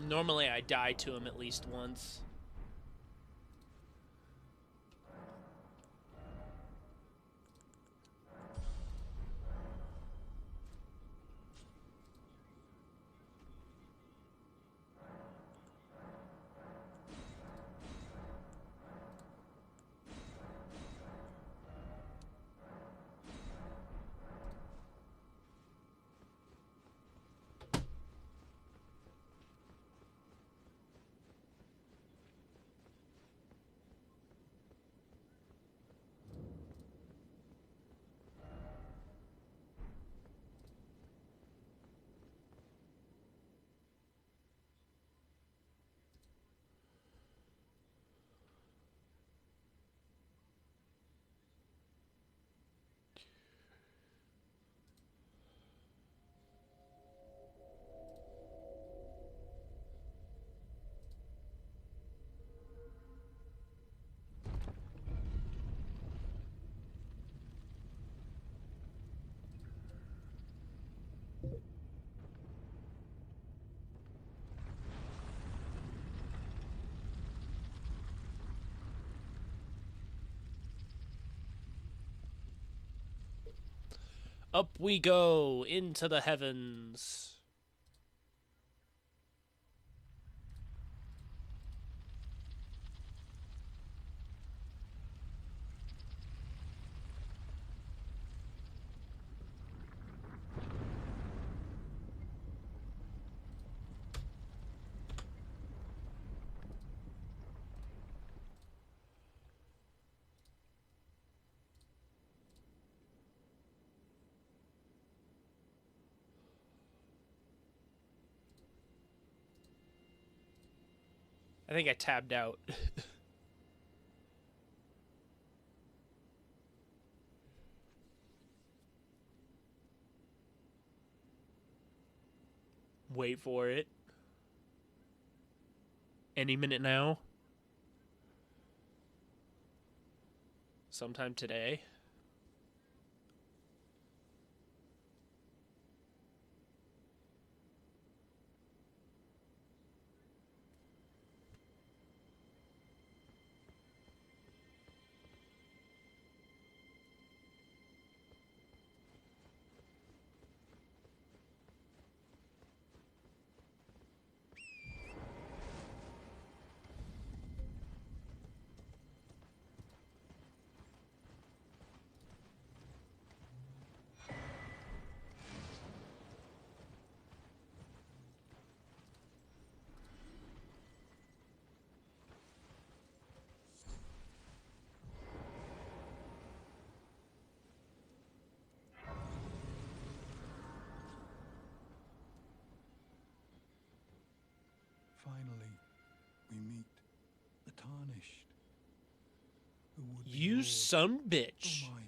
Speaker 1: Normally I die to him at least once. Up we go into the heavens. I think I tabbed out. Wait for it. Any minute now. Sometime today.
Speaker 2: Finally, we meet the Tarnished, who would be
Speaker 1: You
Speaker 2: Lord.
Speaker 1: son bitch.
Speaker 2: Oh my.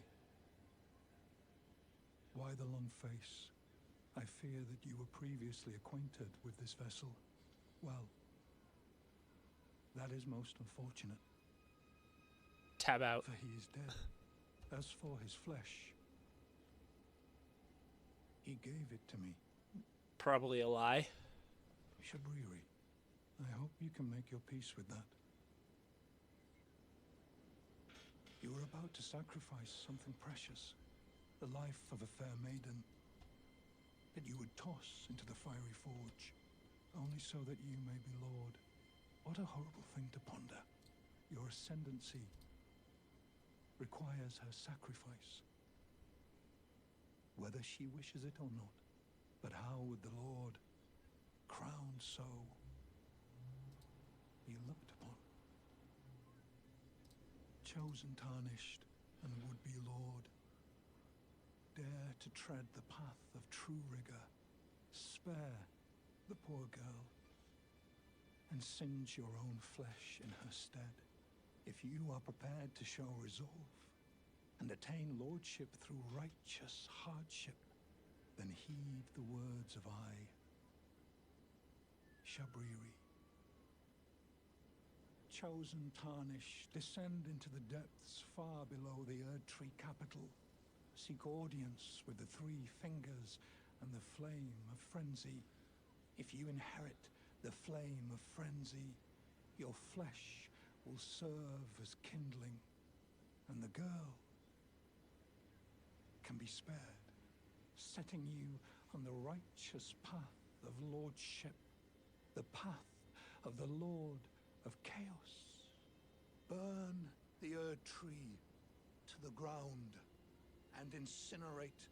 Speaker 2: Why the long face? I fear that you were previously acquainted with this vessel. Well, that is most unfortunate,
Speaker 1: Tab out.
Speaker 2: for he is dead. As for his flesh, he gave it to me.
Speaker 1: Probably a lie.
Speaker 2: Shabriri, I hope you can make your peace with that. You were about to sacrifice something precious, the life of a fair maiden, that you would toss into the fiery forge, only so that you may be lord. What a horrible thing to ponder. Your ascendancy requires her sacrifice, whether she wishes it or not. But how would the Lord, crowned so, be looked upon? Chosen, tarnished, and would-be Lord, dare to tread the path of true rigor, spare the poor girl, and singe your own flesh in her stead. If you are prepared to show resolve and attain lordship through righteous hardship, then heed the words of I, Shabriri. Chosen, tarnished, descend into the depths far below the Erdtree capital. Seek audience with the three fingers and the flame of frenzy. If you inherit the flame of frenzy, your flesh will serve as kindling, and the girl can be spared, setting you on the righteous path of lordship, the path of the Lord of Chaos. Burn the Erdtree to the ground and incinerate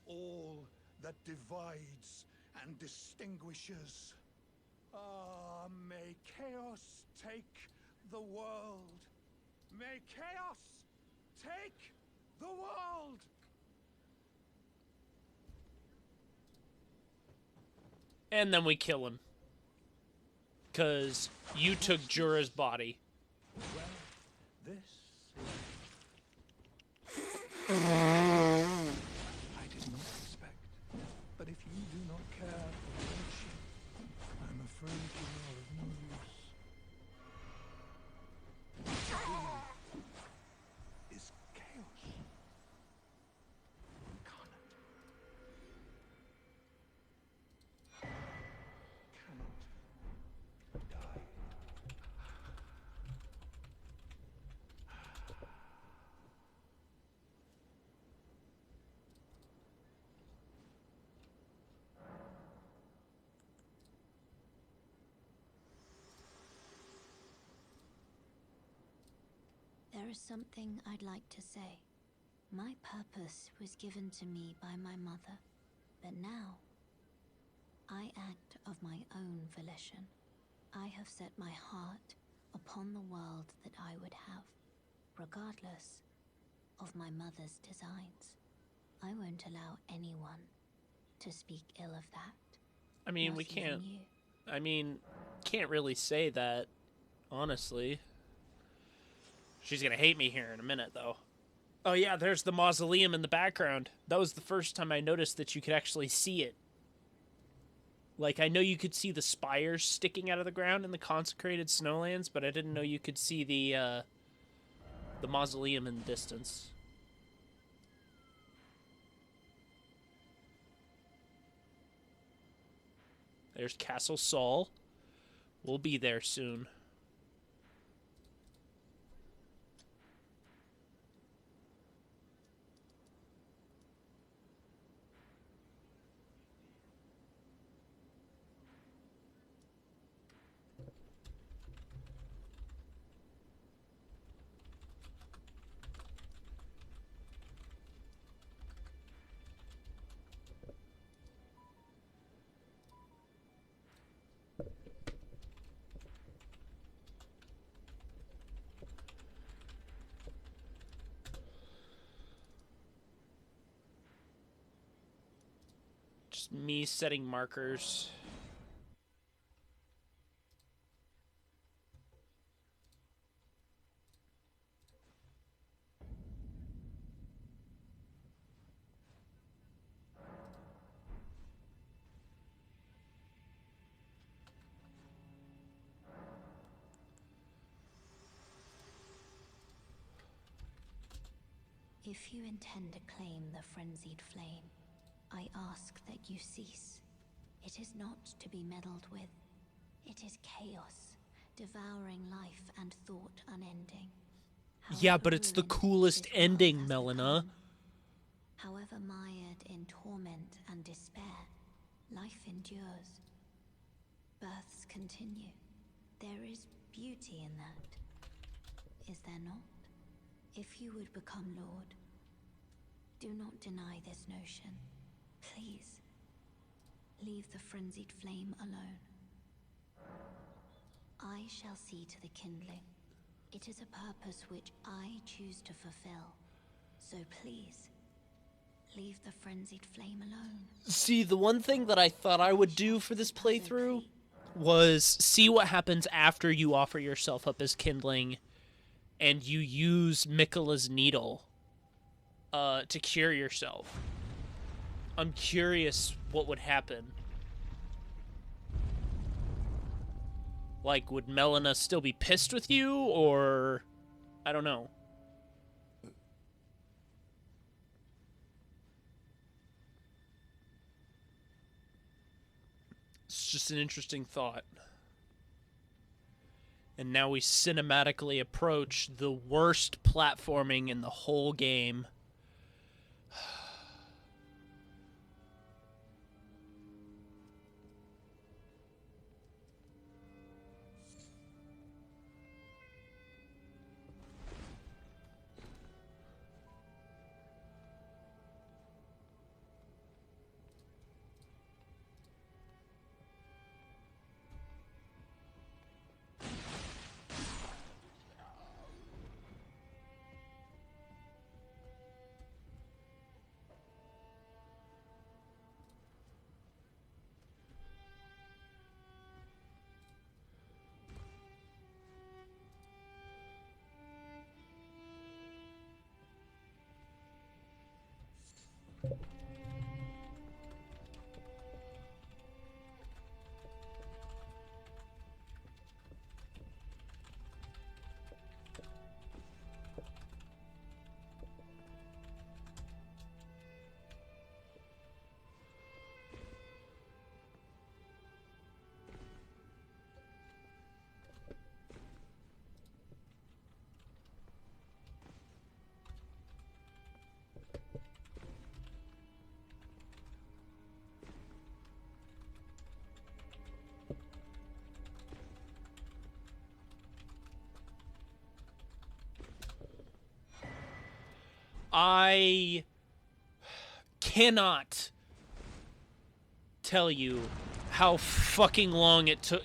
Speaker 2: all that divides and distinguishes. Ah, may chaos take the world. May chaos take the world.
Speaker 1: And then we kill him. 'Cause you took Jura's body.
Speaker 2: Well, this is... I did not expect. But if you do not care for lordship, I'm afraid you are of no use. Who is chaos incarnate? Cannot die.
Speaker 3: There is something I'd like to say. My purpose was given to me by my mother, but now I act of my own volition. I have set my heart upon the world that I would have, regardless of my mother's designs. I won't allow anyone to speak ill of that.
Speaker 1: I mean,
Speaker 3: Not
Speaker 1: we
Speaker 3: even
Speaker 1: can't.
Speaker 3: you.
Speaker 1: I mean, can't really say that, honestly. She's gonna hate me here in a minute, though. Oh yeah, there's the mausoleum in the background. That was the first time I noticed that you could actually see it. Like, I know you could see the spires sticking out of the ground in the consecrated snowlands, but I didn't know you could see the mausoleum in the distance. There's Castle Saul. We'll be there soon. Just me setting markers.
Speaker 3: If you intend to claim the frenzied flame, I ask that you cease. It is not to be meddled with. It is chaos, devouring life and thought unending.
Speaker 1: Yeah, but it's the
Speaker 3: ruined
Speaker 1: coolest
Speaker 3: this world
Speaker 1: ending,
Speaker 3: has
Speaker 1: Melina.
Speaker 3: become, however mired in torment and despair, life endures. Births continue. There is beauty in that. Is there not? If you would become Lord, do not deny this notion. Please, leave the frenzied flame alone. I shall see to the kindling. It is a purpose which I choose to fulfill. So please, leave the frenzied flame alone.
Speaker 1: See, the one thing that I thought I would do for this playthrough was see what happens after you offer yourself up as kindling and you use Miquella's needle to cure yourself. I'm curious what would happen. Like, would Melina still be pissed with you, or... I don't know. It's just an interesting thought. And now we cinematically approach the worst platforming in the whole game. I cannot tell you how fucking long it took,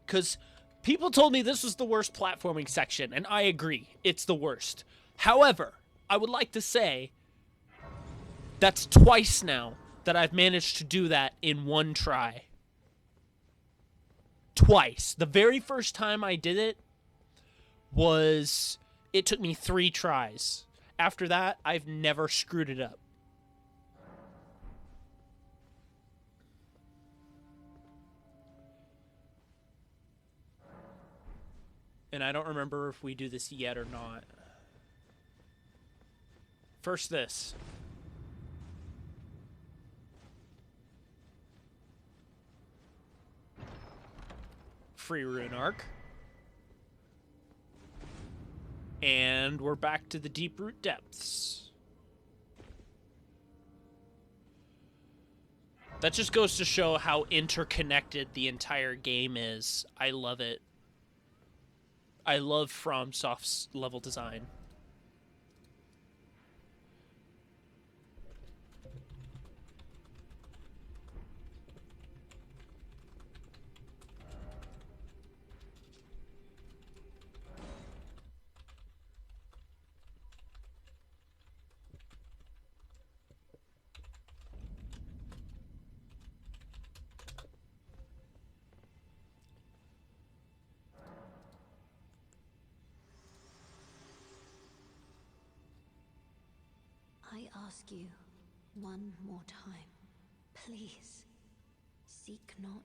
Speaker 1: because people told me this was the worst platforming section, and I agree, it's the worst. However, I would like to say that's twice now that I've managed to do that in one try. Twice. The very first time I did it it took me 3 tries. After that, I've never screwed it up. And I don't remember if we do this yet or not. First this. Free rune arc. And we're back to the deep root depths. That just goes to show how interconnected the entire game is. I love it. I love FromSoft's level design.
Speaker 3: I ask you one more time, please, seek not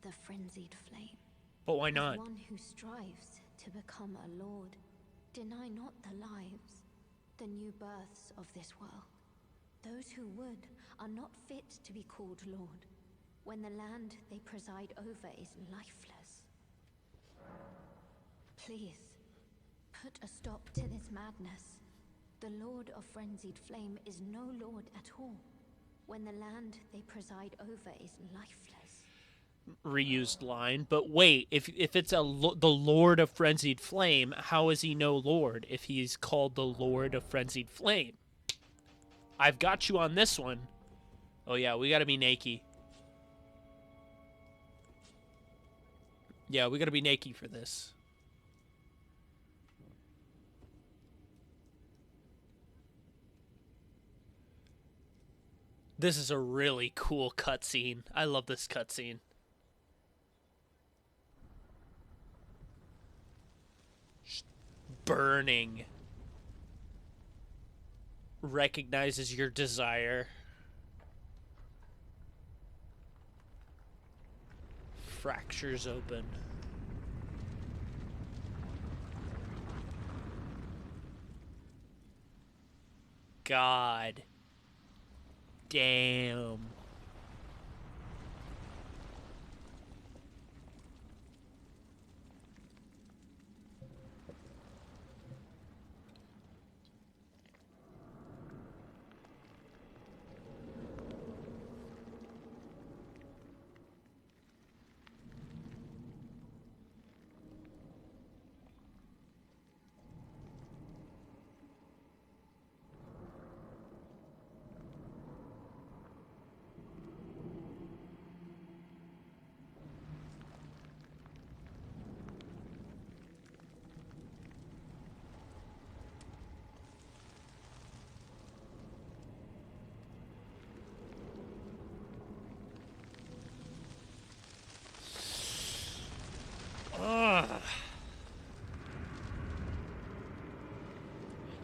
Speaker 3: the frenzied flame.
Speaker 1: But why not?
Speaker 3: As one who strives to become a lord, deny not the lives, the new births of this world. Those who would are not fit to be called lord, when the land they preside over is lifeless. Please, put a stop to this madness. The Lord of Frenzied Flame is no lord at all, when the land they preside over is lifeless.
Speaker 1: Reused line, but wait, if it's the Lord of Frenzied Flame, how is he no lord if he's called the Lord of Frenzied Flame? I've got you on this one. Oh yeah, we gotta be naked. Yeah, we gotta be naked for this. This is a really cool cutscene. I love this cutscene. Burning. Recognizes your desire. Fractures open. God. Damn.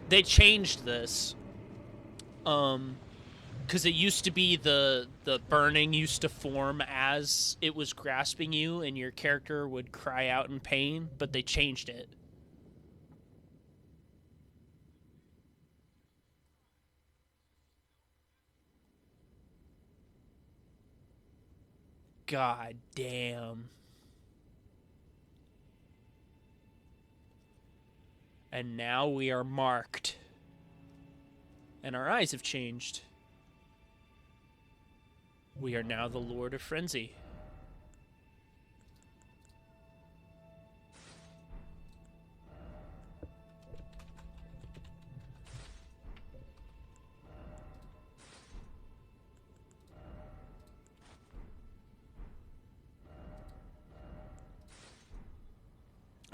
Speaker 1: They changed this. Because it used to be the burning used to form as it was grasping you and your character would cry out in pain, but they changed it. God damn. And now we are marked. And our eyes have changed. We are now the Lord of Frenzy.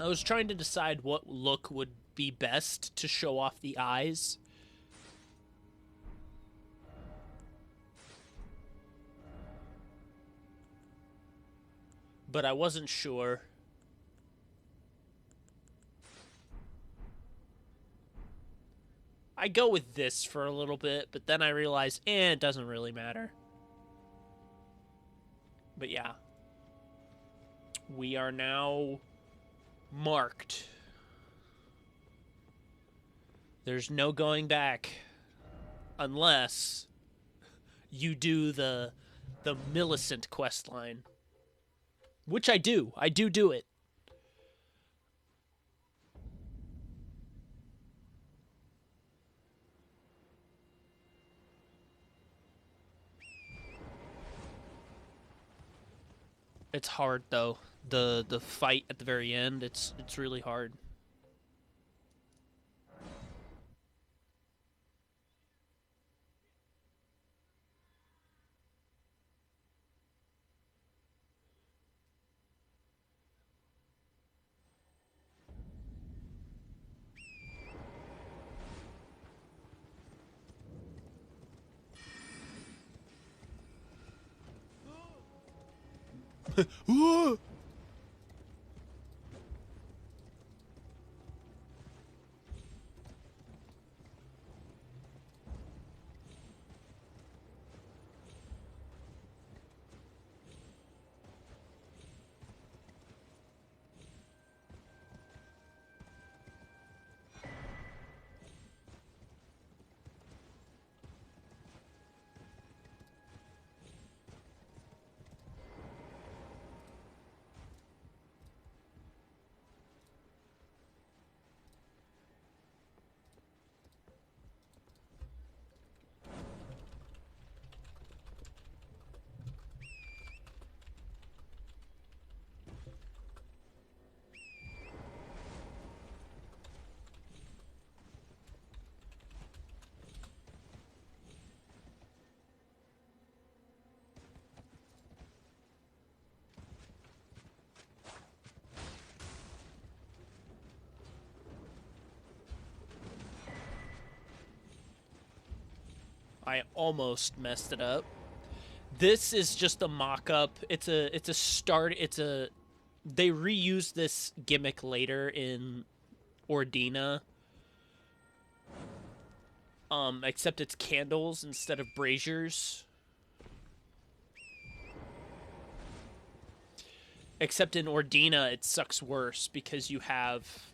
Speaker 1: I was trying to decide what look would be best to show off the eyes. But I wasn't sure. I go with this for a little bit, but then I realize, it doesn't really matter. But yeah. We are now marked. There's no going back unless you do the Millicent quest line. Which I do. I do it. It's hard though. The fight at the very end, it's really hard. I almost messed it up. This is just a mock-up. It's a start. They reuse this gimmick later in Ordina. Except it's candles instead of braziers. Except in Ordina, it sucks worse because you have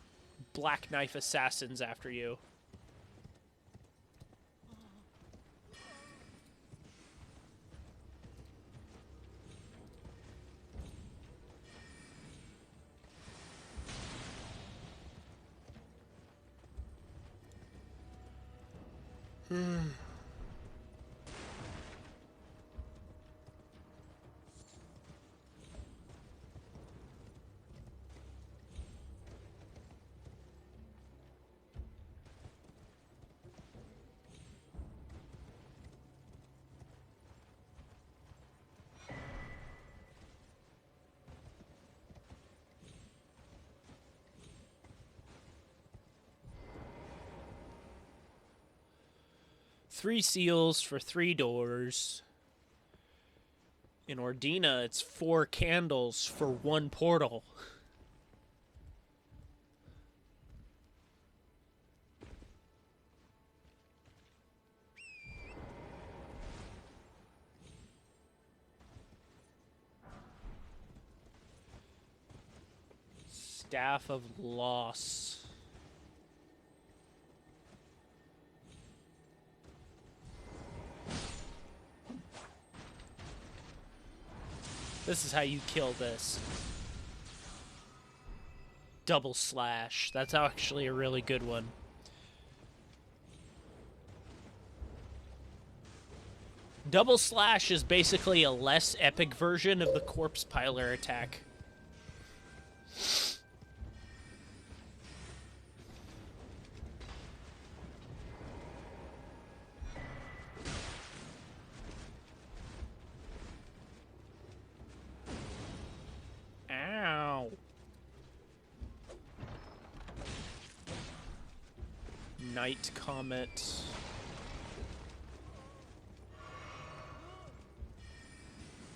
Speaker 1: Black Knife assassins after you. Three seals for 3 doors. In Ordina, it's 4 candles for 1 portal. Staff of Loss. This is how you kill this. Double slash. That's actually a really good one. Double slash is basically a less epic version of the corpse piler attack. Ow. Night Comet.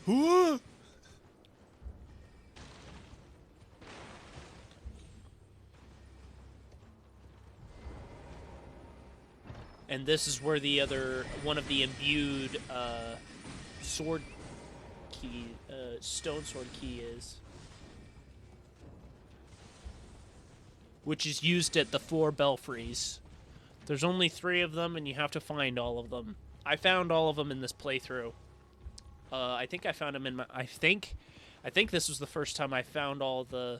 Speaker 1: Whoa! And this is where the other one of the imbued sword key, stone sword key is, which is used at the 4 belfries. There's only 3 of them, and you have to find all of them. I found all of them in this playthrough. I think I found them in my. I think this was the first time I found all 3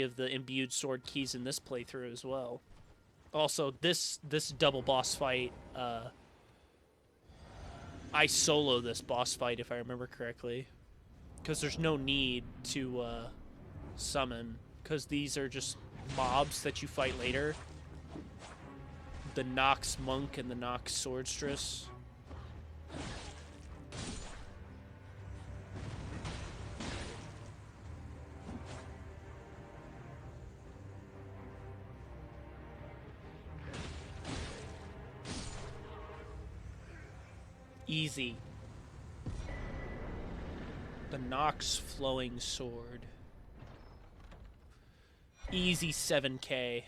Speaker 1: of the imbued sword keys in this playthrough as well. Also, this double boss fight, I solo this boss fight if I remember correctly, because there's no need to summon, because these are just mobs that you fight later. The Nox Monk and the Nox Swordstress. Easy. The Nox Flowing Sword. Easy 7k.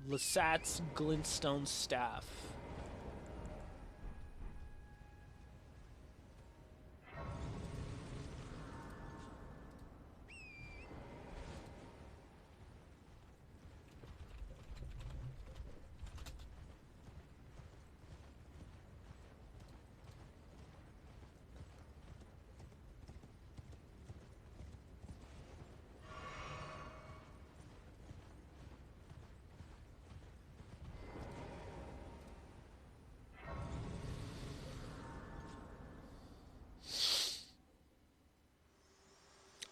Speaker 1: Lasat's Glintstone Staff.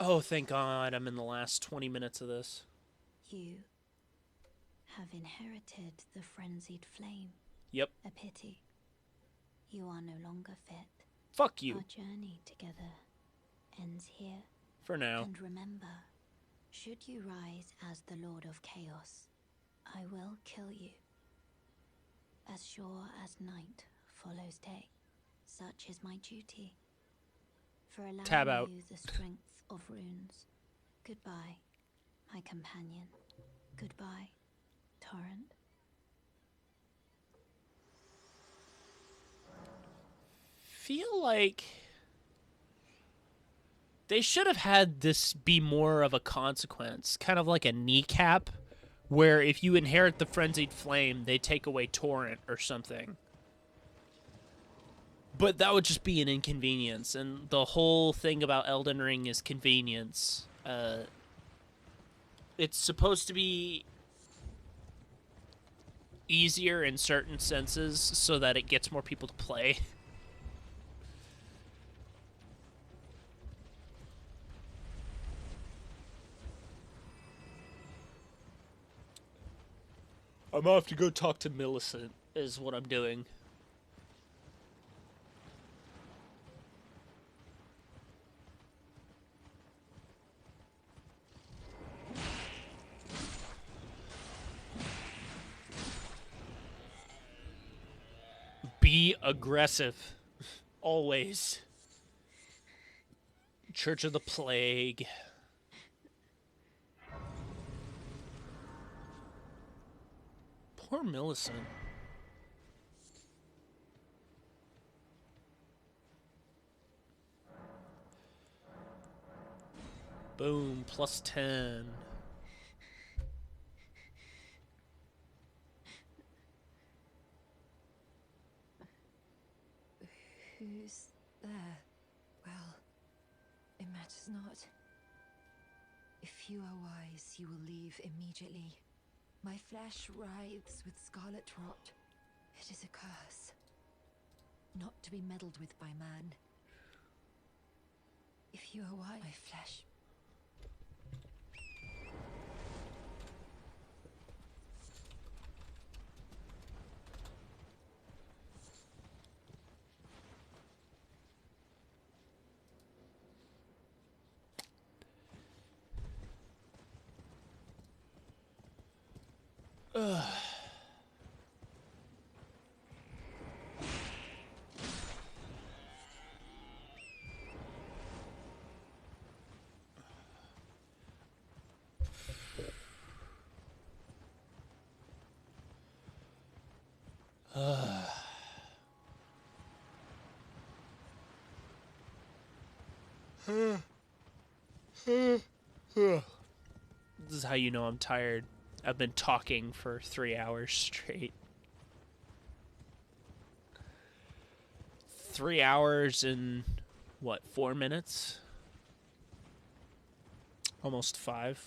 Speaker 1: Oh, thank God I'm in the last 20 minutes of this.
Speaker 3: You have inherited the frenzied flame.
Speaker 1: Yep.
Speaker 3: A pity. You are no longer fit.
Speaker 1: Fuck you.
Speaker 3: Our journey together ends here.
Speaker 1: For now.
Speaker 3: And remember, should you rise as the Lord of Chaos, I will kill you. As sure as night follows day, such is my duty. For allowing you the strength of runes. Goodbye, my companion. Goodbye, Torrent.
Speaker 1: Feel like they should have had this be more of a consequence, kind of like a kneecap, where if you inherit the frenzied flame, they take away Torrent or something. But that would just be an inconvenience, and the whole thing about Elden Ring is convenience. It's supposed to be easier in certain senses so that it gets more people to play. I'm off to go talk to Millicent, is what I'm doing. Be aggressive. Always. Church of the Plague. Poor Millicent. Boom, +10.
Speaker 8: Who's there? Well, it matters not. If you are wise, you will leave immediately. My flesh writhes with scarlet rot. It is a curse, not to be meddled with by man. If you are wise, my flesh.
Speaker 1: This is how you know I'm tired. I've been talking for 3 hours straight. 3 hours and, what, 4 minutes? Almost 5.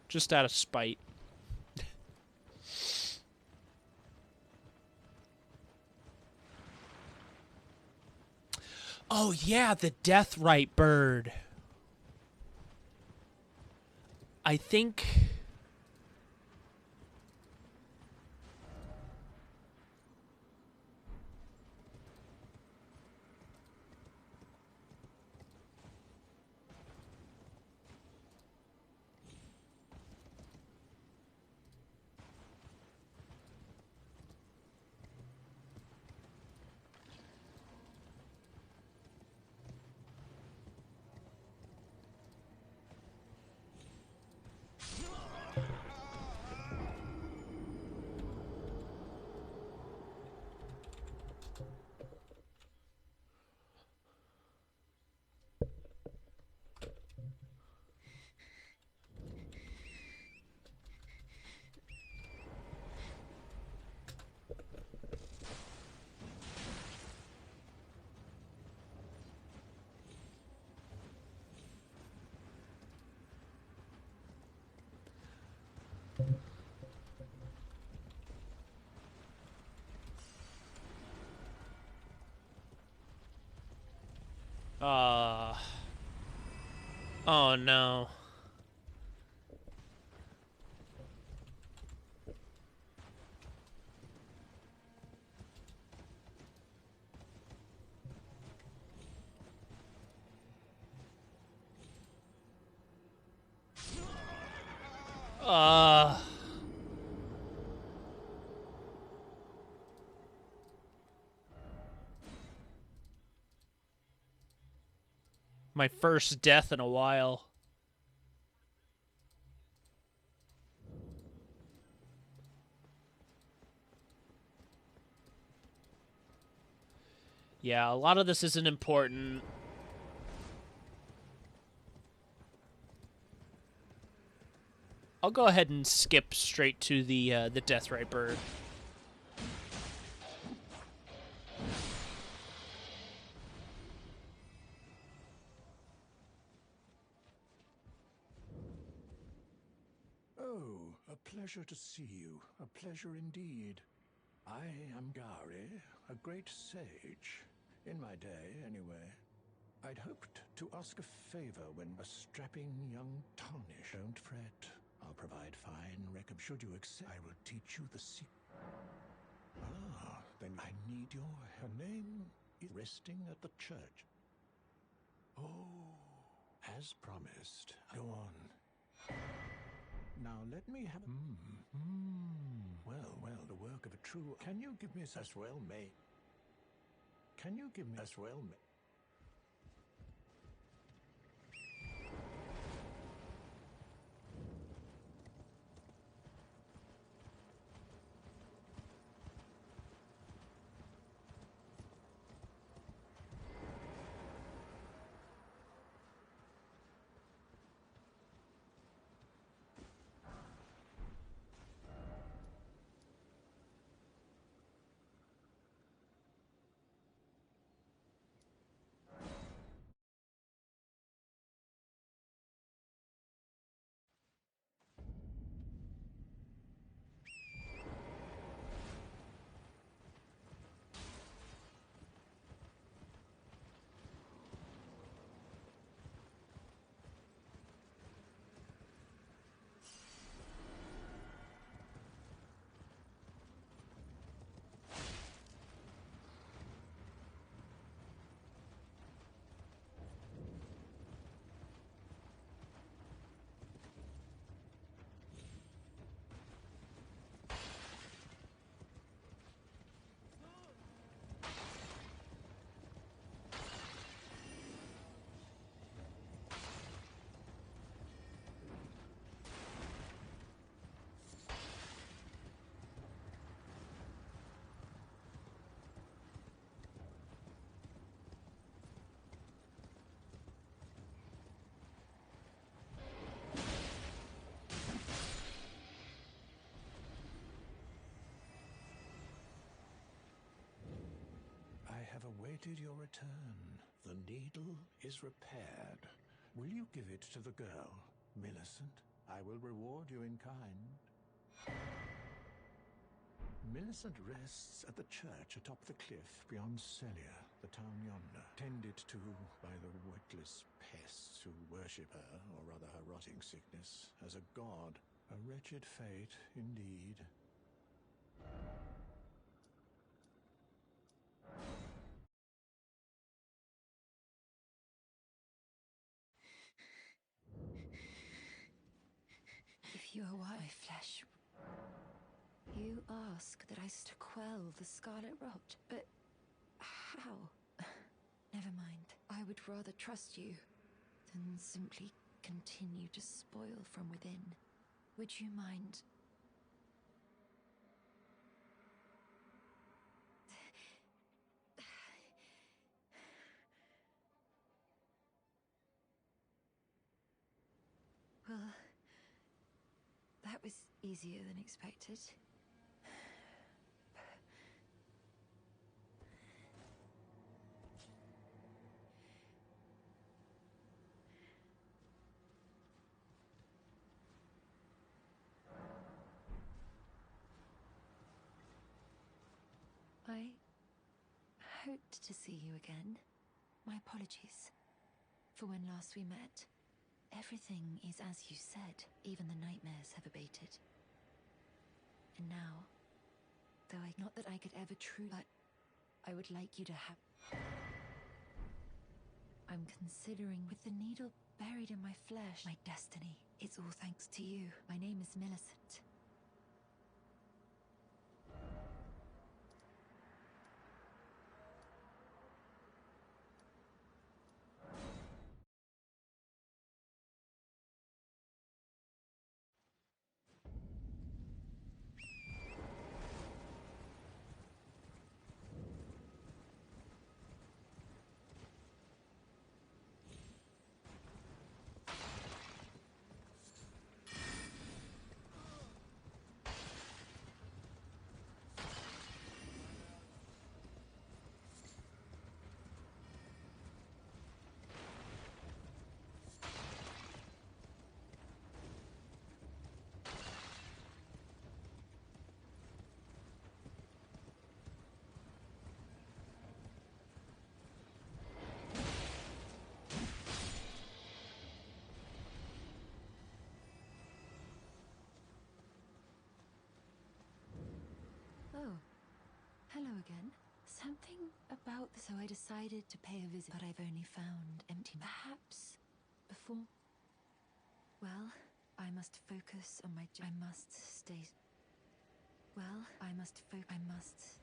Speaker 1: Just out of spite. Oh yeah, the Deathrite bird. I think... Oh no. My first death in a while. Yeah, a lot of this isn't important. I'll go ahead and skip straight to the Deathrite bird.
Speaker 9: Oh, a pleasure to see you. A pleasure indeed. I am Gari, a great sage. In my day, anyway. I'd hoped to ask a favor when a strapping young tarnish. Don't fret. I'll provide fine recompense. Should you accept, I will teach you the secret. Ah, then I need your... Her name is resting at the church. Oh, as promised. Go on. Now let me have... Well, the work of a true... Can you give me as well, may? Can you give me as well, may? have awaited your return. The needle is repaired. Will you give it to the girl, Millicent? I will reward you in kind. Millicent rests at the church atop the cliff beyond Celia, the town yonder, tended to by the witless pests who worship her, or rather her rotting sickness, as a god. A wretched fate, indeed.
Speaker 8: If you are my flesh, you ask that I to quell the scarlet rot, but how? Never mind. I would rather trust you than simply continue to spoil from within. Would you mind? Well, that was easier than expected. I hoped to see you again. My apologies for when last we met. Everything is as you said. Even the nightmares have abated. And now, not that I could ever but I would like you to have... I'm considering, with the needle buried in my flesh, my destiny. It's all thanks to you. My name is Millicent. Oh, hello again. Something about so I decided to pay a visit, but I've only found empty. Perhaps before. Well, I must focus on I must stay. Well, I must I must.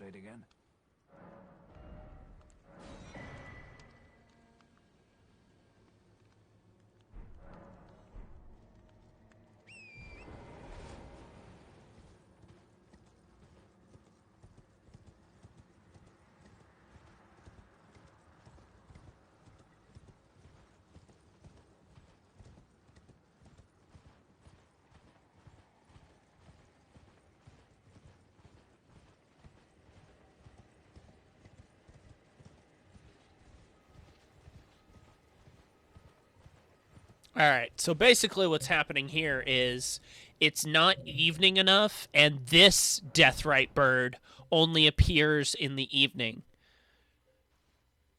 Speaker 9: fade again.
Speaker 1: All right, so basically what's happening here is it's not evening enough, and this Deathrite bird only appears in the evening.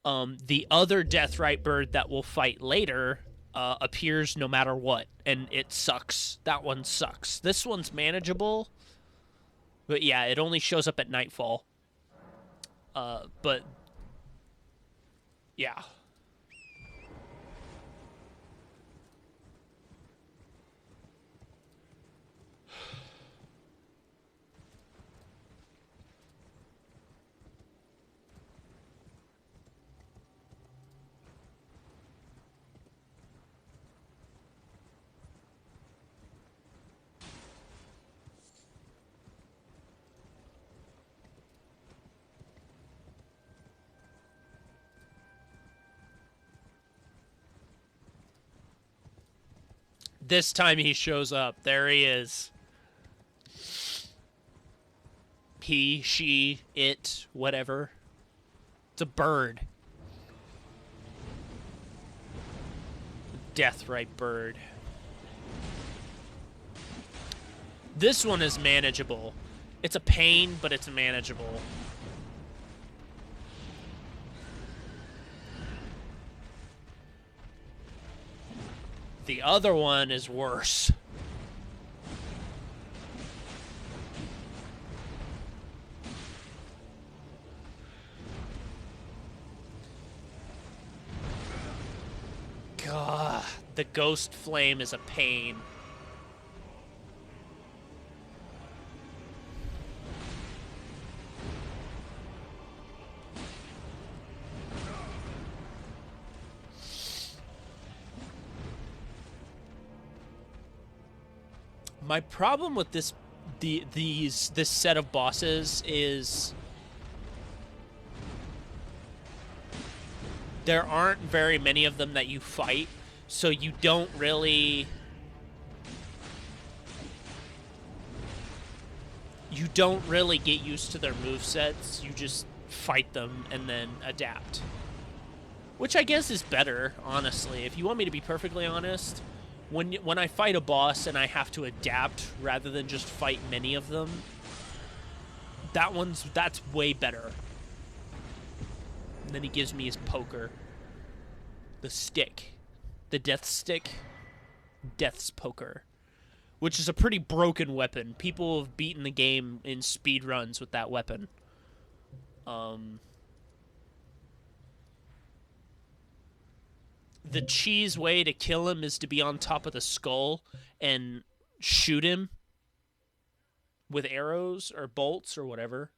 Speaker 1: The other Deathrite bird that we'll fight later appears no matter what, and it sucks. That one sucks. This one's manageable, but yeah, it only shows up at nightfall. But yeah. This time he shows up. There he is. He, she, it, whatever. It's a bird. Deathrite bird. This one is manageable. It's a pain, but it's manageable. The other one is worse. God, the ghost flame is a pain. My problem with this set of bosses is there aren't very many of them that you fight, so you don't really get used to their movesets. You just fight them and then adapt. Which I guess is better, honestly. If you want me to be perfectly honest, when I fight a boss and I have to adapt rather than just fight many of them, that's way better. And then he gives me his poker. The stick. The death stick. Death's poker. Which is a pretty broken weapon. People have beaten the game in speed runs with that weapon. The cheese way to kill him is to be on top of the skull and shoot him with arrows or bolts or whatever.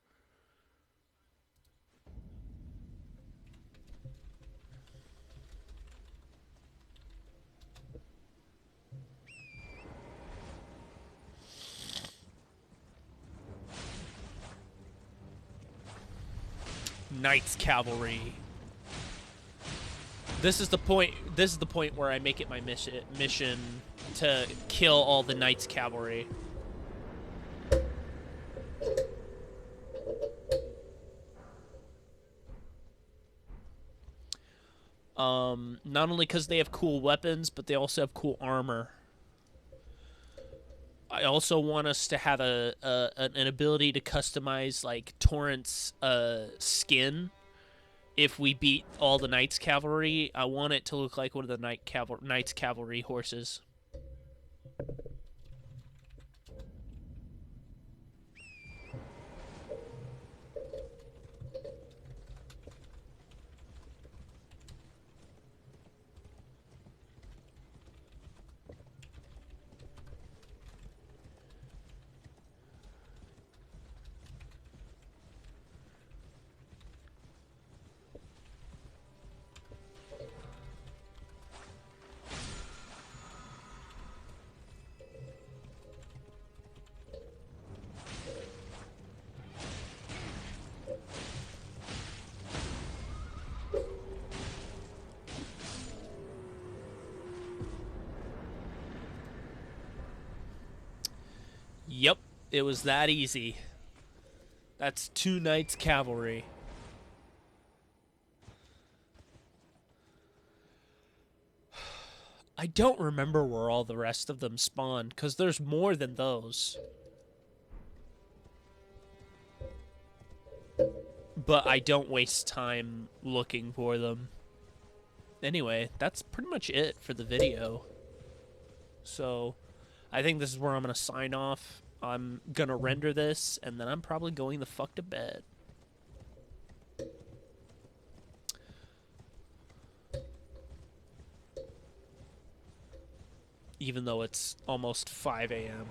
Speaker 1: Knights Cavalry. This is the point where I make it my mission to kill all the Knights Cavalry. Not only because they have cool weapons, but they also have cool armor. I also want us to have an ability to customize like Torrent's skin. If we beat all the Knights Cavalry, I want it to look like one of the Knights Cavalry horses. Yep, it was that easy. That's 2 knights cavalry. I don't remember where all the rest of them spawn, because there's more than those. But I don't waste time looking for them. Anyway, that's pretty much it for the video. So, I think this is where I'm going to sign off. I'm going to render this, and then I'm probably going the fuck to bed. Even though it's almost 5 a.m.